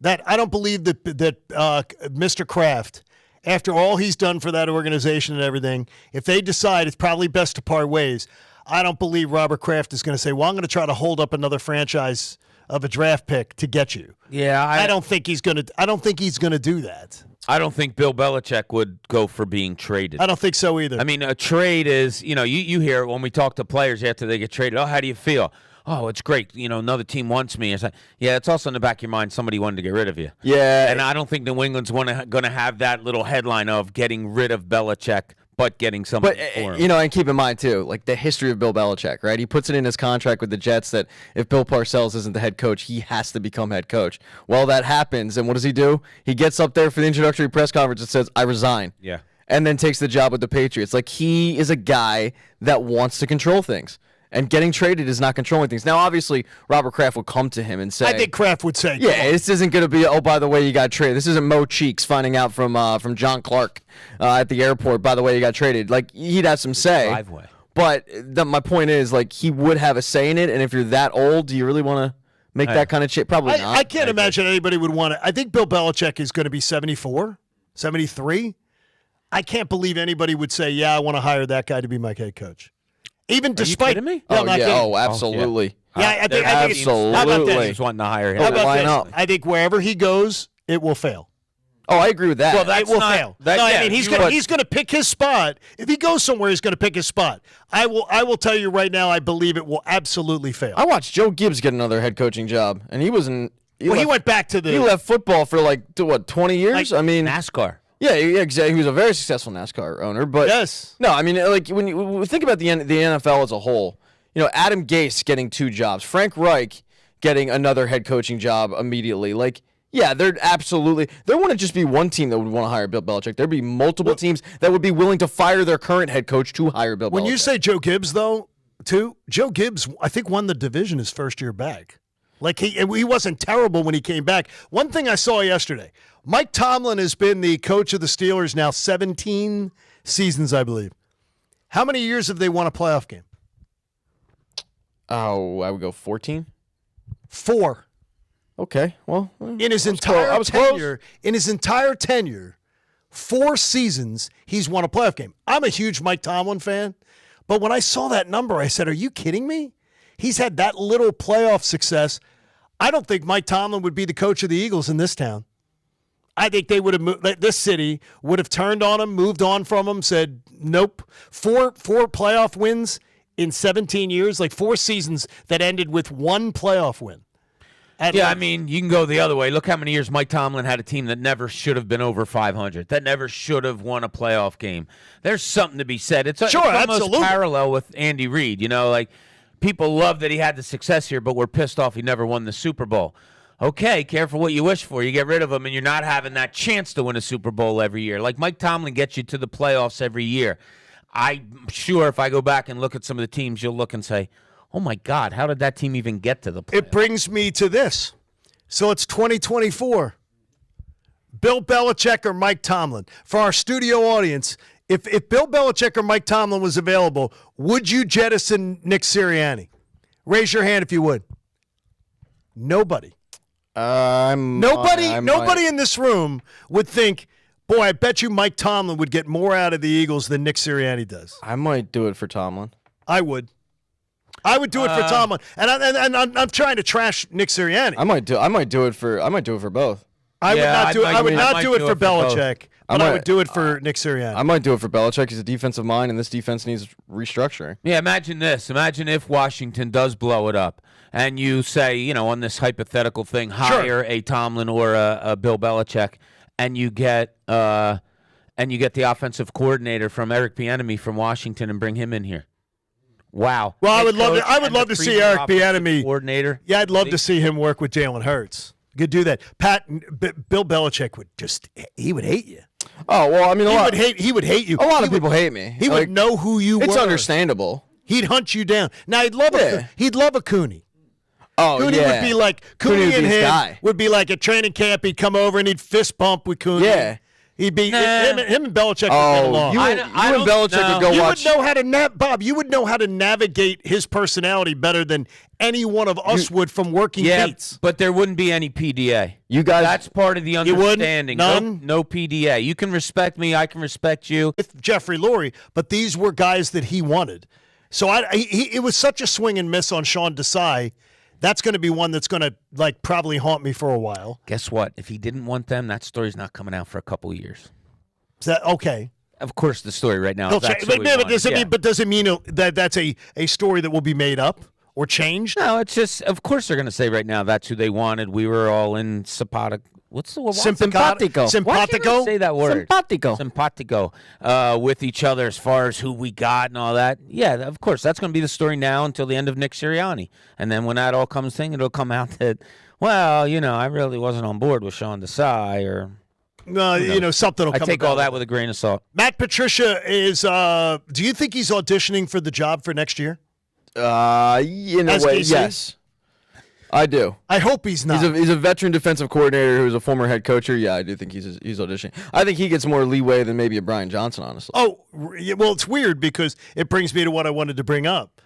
I don't believe that Mr. Kraft, after all he's done for that organization and everything, if they decide it's probably best to part ways, I don't believe Robert Kraft is going to say, well, I'm going to try to hold up another franchise of a draft pick to get you. Yeah, I don't think he's gonna. I don't think he's gonna do that. I don't think Bill Belichick would go for being traded. I don't think so either. I mean, a trade is, you hear it when we talk to players after they get traded. Oh, how do you feel? Oh, it's great. Another team wants me. It's like, yeah, it's also in the back of your mind somebody wanted to get rid of you. Yeah. And I don't think New England's going to have that little headline of getting rid of Belichick, but getting somebody for him. And keep in mind, too, like the history of Bill Belichick, right? He puts it in his contract with the Jets that if Bill Parcells isn't the head coach, he has to become head coach. Well, that happens, and what does he do? He gets up there for the introductory press conference and says, I resign. Yeah. And then takes the job with the Patriots. Like, he is a guy that wants to control things. And getting traded is not controlling things. Now, obviously, Robert Kraft will come to him and say, I think Kraft would say, yeah, this isn't going to be, oh, by the way, you got traded. This isn't Mo Cheeks finding out from John Clark at the airport, by the way, you got traded. Like, he'd have some say. Driveway. But my point is, like, he would have a say in it. And if you're that old, do you really want to make that kind of change? Probably not. I can't imagine anybody would want to. I think Bill Belichick is going to be 74, 73. I can't believe anybody would say, yeah, I want to hire that guy to be my head coach. Even despite me? Absolutely. Yeah, I think absolutely. How about this? Just wanting to hire him. How about line this? up. I think wherever he goes, it will fail. Oh, I agree with that. Well, It will fail. I mean, he's going to pick his spot. If he goes somewhere, he's going to pick his spot. I will tell you right now, I believe it will absolutely fail. I watched Joe Gibbs get another head coaching job, and he wasn't. He went back to the. He left football for 20 years? I mean, NASCAR. Yeah, exactly. He was a very successful NASCAR owner, but yes. No, I mean, like when you think about the NFL as a whole, Adam Gase getting 2 jobs, Frank Reich getting another head coaching job immediately. Like, yeah, there wouldn't just be one team that would want to hire Bill Belichick. There'd be multiple teams that would be willing to fire their current head coach to hire Bill Belichick. When you say Joe Gibbs, though, too, Joe Gibbs, I think, won the division his first year back. Like, he wasn't terrible when he came back. One thing I saw yesterday, Mike Tomlin has been the coach of the Steelers now 17 seasons, I believe. How many years have they won a playoff game? Oh, I would go 14. 4. Okay, well, in his entire tenure, 4 seasons he's won a playoff game. I'm a huge Mike Tomlin fan, but when I saw that number, I said, "Are you kidding me?" He's had that little playoff success. I don't think Mike Tomlin would be the coach of the Eagles in this town. I think they would have this city would have turned on him, moved on from him, said nope. Four playoff wins in 17 years, like 4 seasons that ended with 1 playoff win. I mean, you can go the other way. Look how many years Mike Tomlin had a team that never should have been over 500, that never should have won a playoff game. There's something to be said. It's almost absolutely parallel with Andy Reid. Like people love that he had the success here, but we're pissed off he never won the Super Bowl. Okay, careful what you wish for. You get rid of him, and you're not having that chance to win a Super Bowl every year. Like Mike Tomlin gets you to the playoffs every year. I'm sure if I go back and look at some of the teams, you'll look and say, oh, my God, how did that team even get to the playoffs? It brings me to this. So it's 2024. Bill Belichick or Mike Tomlin? For our studio audience, if Bill Belichick or Mike Tomlin was available, would you jettison Nick Sirianni? Raise your hand if you would. Nobody. Nobody in this room would think, boy, I bet you Mike Tomlin would get more out of the Eagles than Nick Sirianni does. I might do it for Tomlin. I would do it for Tomlin, and I'm trying to trash Nick Sirianni. I might do it for both. I would not do it for Belichick, but I would do it for Nick Sirianni. I might do it for Belichick. He's a defensive mind, and this defense needs restructuring. Yeah, imagine this. Imagine if Washington does blow it up, and you say, on this hypothetical thing, hire a Tomlin or a Bill Belichick, and you get the offensive coordinator from Eric Bieniemy from Washington and bring him in here. Wow. Well, I would love to see Eric Bieniemy coordinator. Yeah, I'd love to see him work with Jalen Hurts. Could do that. Bill Belichick would he would hate you. Oh well, I mean, he would hate you. A lot of people hate me. He would know who you were. It's understandable. He'd hunt you down. Now he'd love a Cooney. Oh, Cooney would be like Cooney and him would be like at training camp. He'd come over and he'd fist bump with Cooney. Yeah. He'd be him and Belichick would get along. You and Belichick would go watch. You would know how to Bob. You would know how to navigate his personality better than any one of us would from working beats. But there wouldn't be any PDA. You guys, that's part of the understanding. None. No PDA. You can respect me. I can respect you. With Jeffrey Lurie, but these were guys that he wanted. So it was such a swing and miss on Sean Desai That's going to be one that's going to like probably haunt me for a while. Guess what? If he didn't want them, that story's not coming out for a couple of years. Is that okay? Of course, the story right now. He'll Is that's change, who but, he but does it wanted. mean? But does it mean that that's a story that will be made up or changed? No, it's just. Of course, they're going to say right now that's who they wanted. We were all in simpatico. What's the word? Simpatico. Why can't I say that word? Simpatico. Simpatico with each other as far as who we got and all that. Yeah, of course. That's going to be the story now until the end of Nick Sirianni. And then when that all comes thing, it'll come out that, well, I really wasn't on board with Sean Desai or... No, something will come I take about. all that with a grain of salt. Matt Patricia is, do you think he's auditioning for the job for next year? In a As way, DC? yes. I do. I hope he's not. He's a veteran defensive coordinator who's a former head coacher. Yeah, I do think he's auditioning. I think he gets more leeway than maybe a Brian Johnson, honestly. Oh, well, it's weird because it brings me to what I wanted to bring up.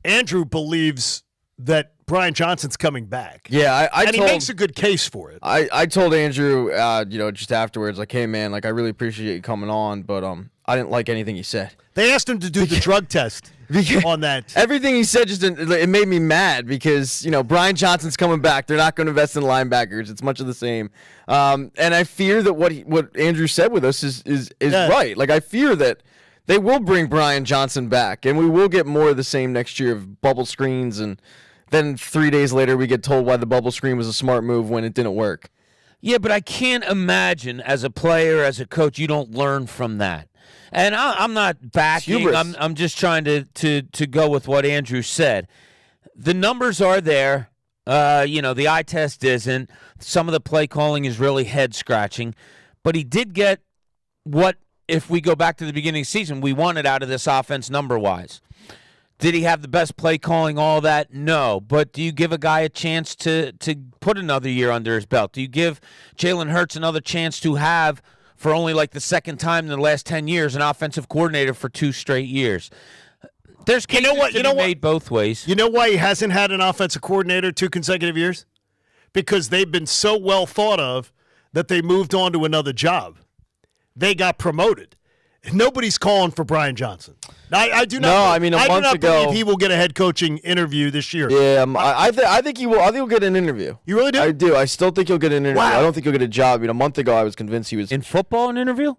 Andrew believes that Brian Johnson's coming back. Yeah, and he makes a good case for it. I told Andrew, just afterwards, like, hey, man, like, I really appreciate you coming on, but I didn't like anything he said. They asked him to do the drug test on that. Everything he said it made me mad because, Brian Johnson's coming back. They're not going to invest in linebackers. It's much of the same. And I fear that what Andrew said with us is right. Like, I fear that they will bring Brian Johnson back, and we will get more of the same next year of bubble screens, and then 3 days later we get told why the bubble screen was a smart move when it didn't work. Yeah, but I can't imagine as a player, as a coach, you don't learn from that. And I'm not backing. I'm just trying to go with what Andrew said. The numbers are there. The eye test isn't. Some of the play calling is really head scratching. But he did get what, if we go back to the beginning of the season, we wanted out of this offense number wise. Did he have the best play calling, all that? No. But do you give a guy a chance to put another year under his belt? Do you give Jalen Hurts another chance to have, for only like the second time in the last 10 years, an offensive coordinator for 2 straight years? There's cases to be made both ways. You know why he hasn't had an offensive coordinator 2 consecutive years? Because they've been so well thought of that they moved on to another job. They got promoted. Nobody's calling for Brian Johnson. I do not. No, I mean, a month ago, believe he will get a head coaching interview this year. Yeah, I think he will. I think he'll get an interview. You really do? I do. I still think he'll get an interview. Wow. I don't think he'll get a job. I mean, a month ago, I was convinced he was in football. An interview?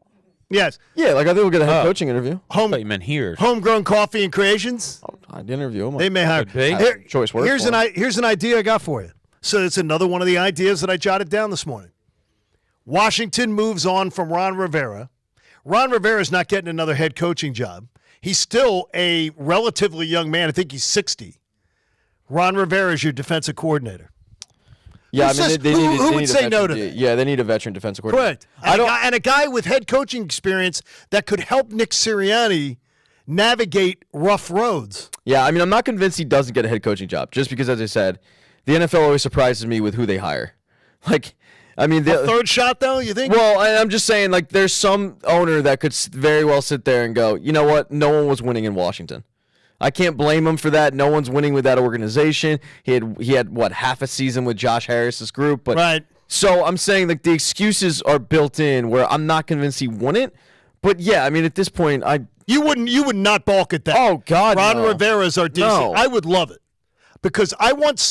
Yes. Yeah, like I think we'll get a head coaching interview. I thought you meant here. Homegrown coffee and creations. I'd interview him. They may hire. Choice work. Here's an idea I got for you. So it's another one of the ideas that I jotted down this morning. Washington moves on from Ron Rivera. Ron Rivera's not getting another head coaching job. He's still a relatively young man. I think he's 60. Ron Rivera is your defensive coordinator. Yeah, Who would say no to that? Yeah, they need a veteran defensive coordinator. Correct. And a guy with head coaching experience that could help Nick Sirianni navigate rough roads. Yeah, I mean, I'm not convinced he doesn't get a head coaching job, just because, as I said, the NFL always surprises me with who they hire. Like, I mean, a third shot, though, you think? Well, I'm just saying, like, there's some owner that could very well sit there and go, you know what? No one was winning in Washington. I can't blame him for that. No one's winning with that organization. He had what, half a season with Josh Harris's group, but right. So I'm saying, like, the excuses are built in where I'm not convinced he wouldn't. But yeah, I mean, at this point, you would not balk at that. Oh God, Ron no. Rivera's our DC. No. I would love it. Because I want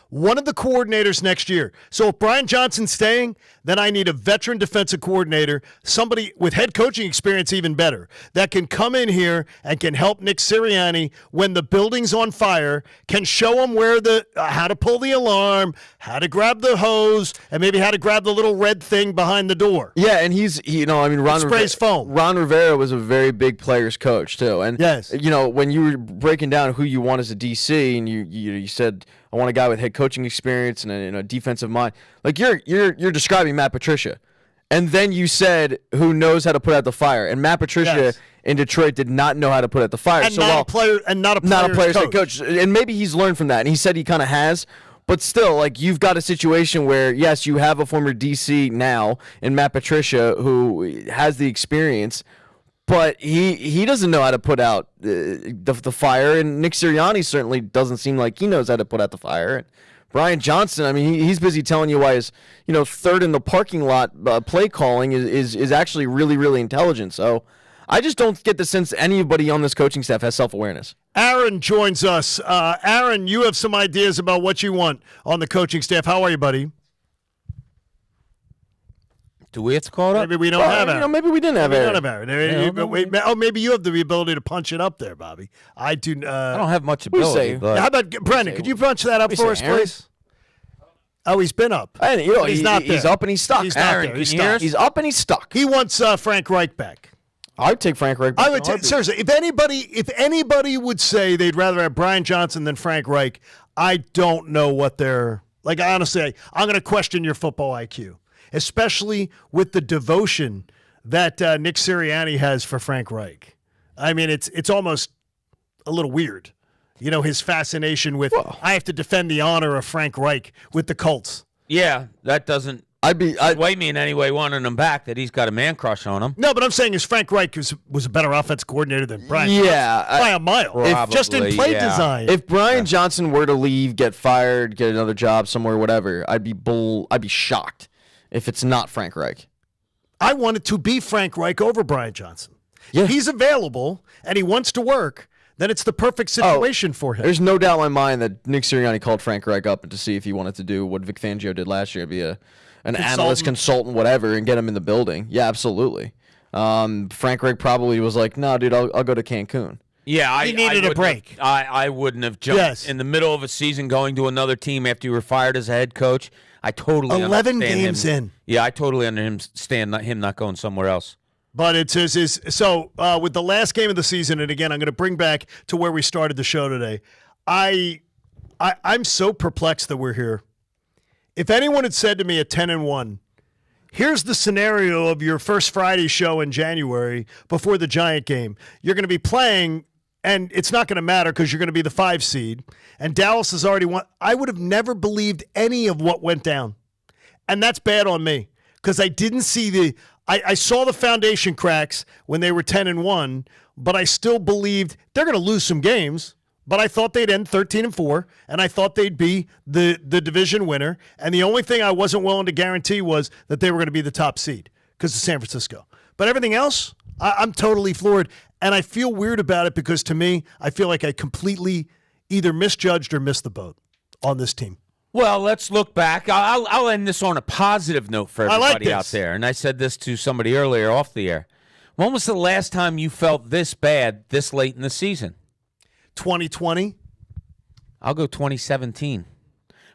one of the coordinators next year. So if Brian Johnson's staying, then I need a veteran defensive coordinator, somebody with head coaching experience even better, that can come in here and can help Nick Sirianni when the building's on fire, can show him where how to pull the alarm, how to grab the hose, and maybe how to grab the little red thing behind the door. Yeah, and Ron Rivera was a very big players coach too. And yes, when you were breaking down who you want as a DC, and you said, I want a guy with head coaching experience and a defensive mind. Like you're describing Matt Patricia, and then you said who knows how to put out the fire. And Matt Patricia in Detroit did not know how to put out the fire. And not a player's head coach. And maybe he's learned from that. And he said he kind of has. But still, like, you've got a situation where, yes, you have a former DC now in Matt Patricia who has the experience, but he doesn't know how to put out the fire, and Nick Sirianni certainly doesn't seem like he knows how to put out the fire. And Brian Johnson, I mean, he's busy telling you why his third in the parking lot play calling is actually really, really intelligent. So I just don't get the sense anybody on this coaching staff has self-awareness. Aaron joins us. Aaron, you have some ideas about what you want on the coaching staff. How are you, buddy? Do we have to call it up? Maybe we don't have Aaron. Maybe we didn't have We Aaron. don't have Aaron. Maybe you have the ability to punch it up there, Bobby. I do. I don't have much We ability. say- But How about Brendan? Could you punch that up We for say us, Aaron? please? Oh, he's been up. And, He's not there. He's up and he's stuck. He's not Aaron, there. He's can you hear stuck. us? He's up and he's stuck. He wants Frank Reich back. I'd take Frank Reich. I would seriously. If anybody would say they'd rather have Brian Johnson than Frank Reich, I don't know what they're like. Honestly, I'm going to question your football IQ, especially with the devotion that Nick Sirianni has for Frank Reich. I mean, it's almost a little weird, his fascination with I have to defend the honor of Frank Reich with the Colts. yeah, that doesn't sway me in any way wanting him back, that he's got a man crush on him. No, but I'm saying is Frank Reich was a better offense coordinator than Brian Yeah, Johnson by a mile. Just in play design. If Brian Johnson were to leave, get fired, get another job somewhere, whatever, I'd be shocked if it's not Frank Reich. I want it to be Frank Reich over Brian Johnson. Yeah. If he's available and he wants to work, then it's the perfect situation for him. There's no doubt in my mind that Nick Sirianni called Frank Reich up to see if he wanted to do what Vic Fangio did last year, be an analyst, consultant, whatever, and get him in the building. Yeah, absolutely. Frank Reich probably was like, "No, dude, I'll go to Cancun." Yeah, He needed a break. I wouldn't have jumped in the middle of a season going to another team after you were fired as a head coach. I totally 11 understand games him. in. Yeah, I totally understand him not going somewhere else. But it's so with the last game of the season, and again, I'm going to bring back to where we started the show today. I'm so perplexed that we're here. If anyone had said to me at 10-1, here's the scenario of your first Friday show in January before the Giant game. You're going to be playing, and it's not going to matter because you're going to be the 5 seed, and Dallas has already won. I would have never believed any of what went down. And that's bad on me because I didn't see I saw the foundation cracks when they were 10-1, but I still believed they're going to lose some games. But I thought they'd end 13-4, and I thought they'd be the division winner. And the only thing I wasn't willing to guarantee was that they were going to be the top seed because of San Francisco. But everything else, I'm totally floored. And I feel weird about it because, to me, I feel like I completely either misjudged or missed the boat on this team. Well, let's look back. I'll end this on a positive note for everybody out this. there. And I said this to somebody earlier off the air. When was the last time you felt this bad this late in the season? 2020? I'll go 2017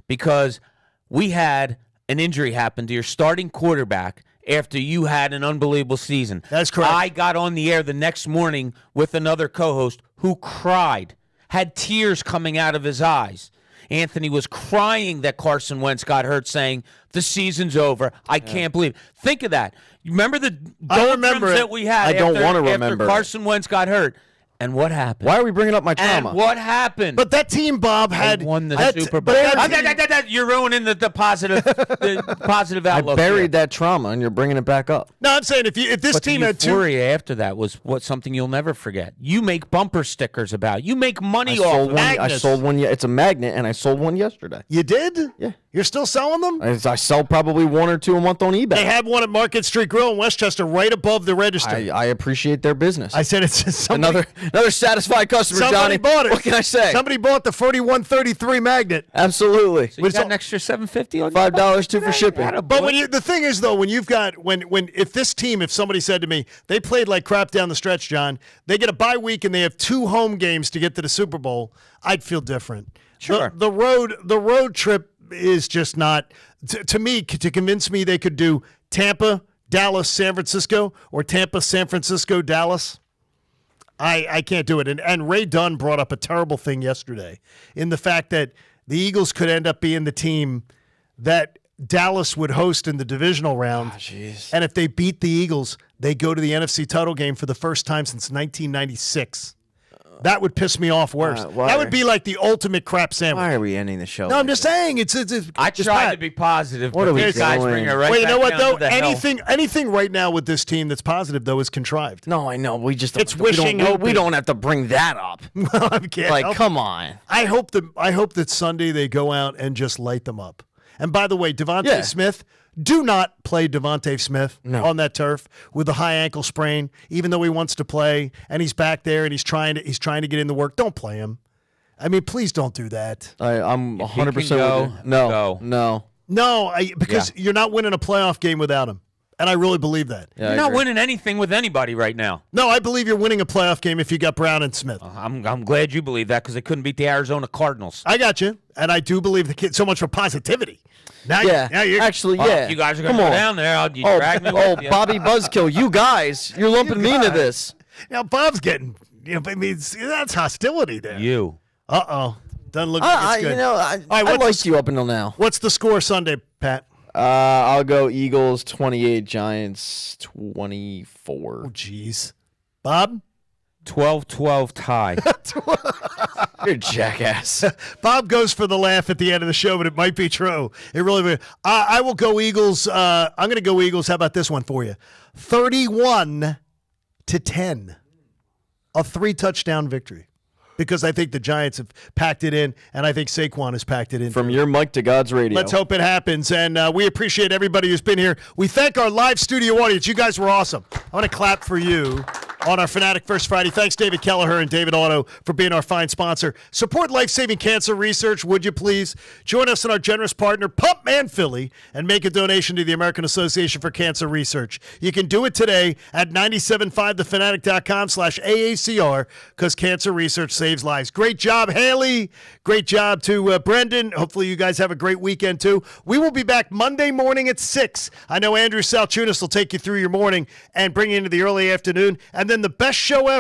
because we had an injury happen to your starting quarterback after you had an unbelievable season. That's correct. I got on the air the next morning with another co-host who cried, had tears coming out of his eyes. Anthony was crying that Carson Wentz got hurt, saying, the season's over. I can't believe it. Think of that. You remember the doldrums that we had I don't want to after remember. Carson Wentz got hurt? And what happened? Why are we bringing up my trauma? And what happened? But that team, Bob, had won the that- Super Bowl. but that team- You're ruining the positive, the positive I outlook. buried that trauma, and you're bringing it back up. No, I'm saying if this But team the had two, euphoria after that was something you'll never forget. You make bumper stickers about. You make money I off sold of one. I magnets. sold one. It's a magnet, and I sold one yesterday. you did? Yeah. You're still selling them? I sell probably 1 or 2 a month on eBay. They had one at Market Street Grill in Westchester, right above the register. I appreciate their business. I said it's somebody, another satisfied customer, somebody Johnny. bought it. What can I say? Somebody bought the 4133 magnet. Absolutely. So you got an extra $7.50 on $5 too for shipping. But the thing is though, when you've got if somebody said to me they played like crap down the stretch, John, they get a bye week and they have 2 home games to get to the Super Bowl, I'd feel different. Sure. The road trip is just not to me to convince me they could do Tampa, Dallas, San Francisco, or Tampa, San Francisco, Dallas. I can't do it. And Ray Dunn brought up a terrible thing yesterday in the fact that the Eagles could end up being the team that Dallas would host in the divisional round. And if they beat the Eagles, they go to the NFC title game for the first time since 1996. That would piss me off worse. That would be like the ultimate crap sandwich. Why are we ending the show? No, I'm just saying it's I just tried Pat. to be positive. What but are we these guys doing? bring it right Well, you know back what down though? to the hell. Anything right now with this team that's positive though is contrived. No, I know. We just It's we don't- wishing, we hoping. don't have to bring that up. I can't Like, help come it. on. I hope that Sunday they go out and just light them up. And by the way, Devontae Yeah. Smith, Do not play Devontae Smith on that turf with a high ankle sprain, even though he wants to play and he's back there and he's trying to get in the work. Don't play him. I mean, please don't do that. I'm 100% with you. No, because you're not winning a playoff game without him. And I really believe that. Yeah, you're not winning anything with anybody right now. No, I believe you're winning a playoff game if you got Brown and Smith. I'm glad you believe that because they couldn't beat the Arizona Cardinals. I got you. And I do believe the kid. So much for positivity. Now you're actually, if you guys are going to go down there, you drag me with you. Bobby Buzzkill, you guys, you're lumping me into this. Now, Bob's getting, I mean, that's hostility there. You. Uh-oh. Doesn't look like it's good. I liked you up until now. What's the score Sunday, Pat? I'll go Eagles 28, Giants 24. Oh, jeez. Bob? 12-12 tie. You're a jackass. Bob goes for the laugh at the end of the show, but it might be true. It really will. I will go Eagles. I'm going to go Eagles. How about this one for you? 31-10. A 3-touchdown victory. Because I think the Giants have packed it in, and I think Saquon has packed it in. From your mic to God's radio. Let's hope it happens, and we appreciate everybody who's been here. We thank our live studio audience. You guys were awesome. I want to clap for you on our Fanatic First Friday. Thanks, David Kelleher and David Otto, for being our fine sponsor. Support life-saving cancer research, would you please? Join us and our generous partner, Pump Man Philly, and make a donation to the American Association for Cancer Research. You can do it today at 975thefanatic.com/AACR because cancer research saves lives. Great job, Haley. Great job to Brendan. Hopefully you guys have a great weekend, too. We will be back Monday morning at 6. I know Andrew Salchunas will take you through your morning and bring you into the early afternoon. And then the best show ever.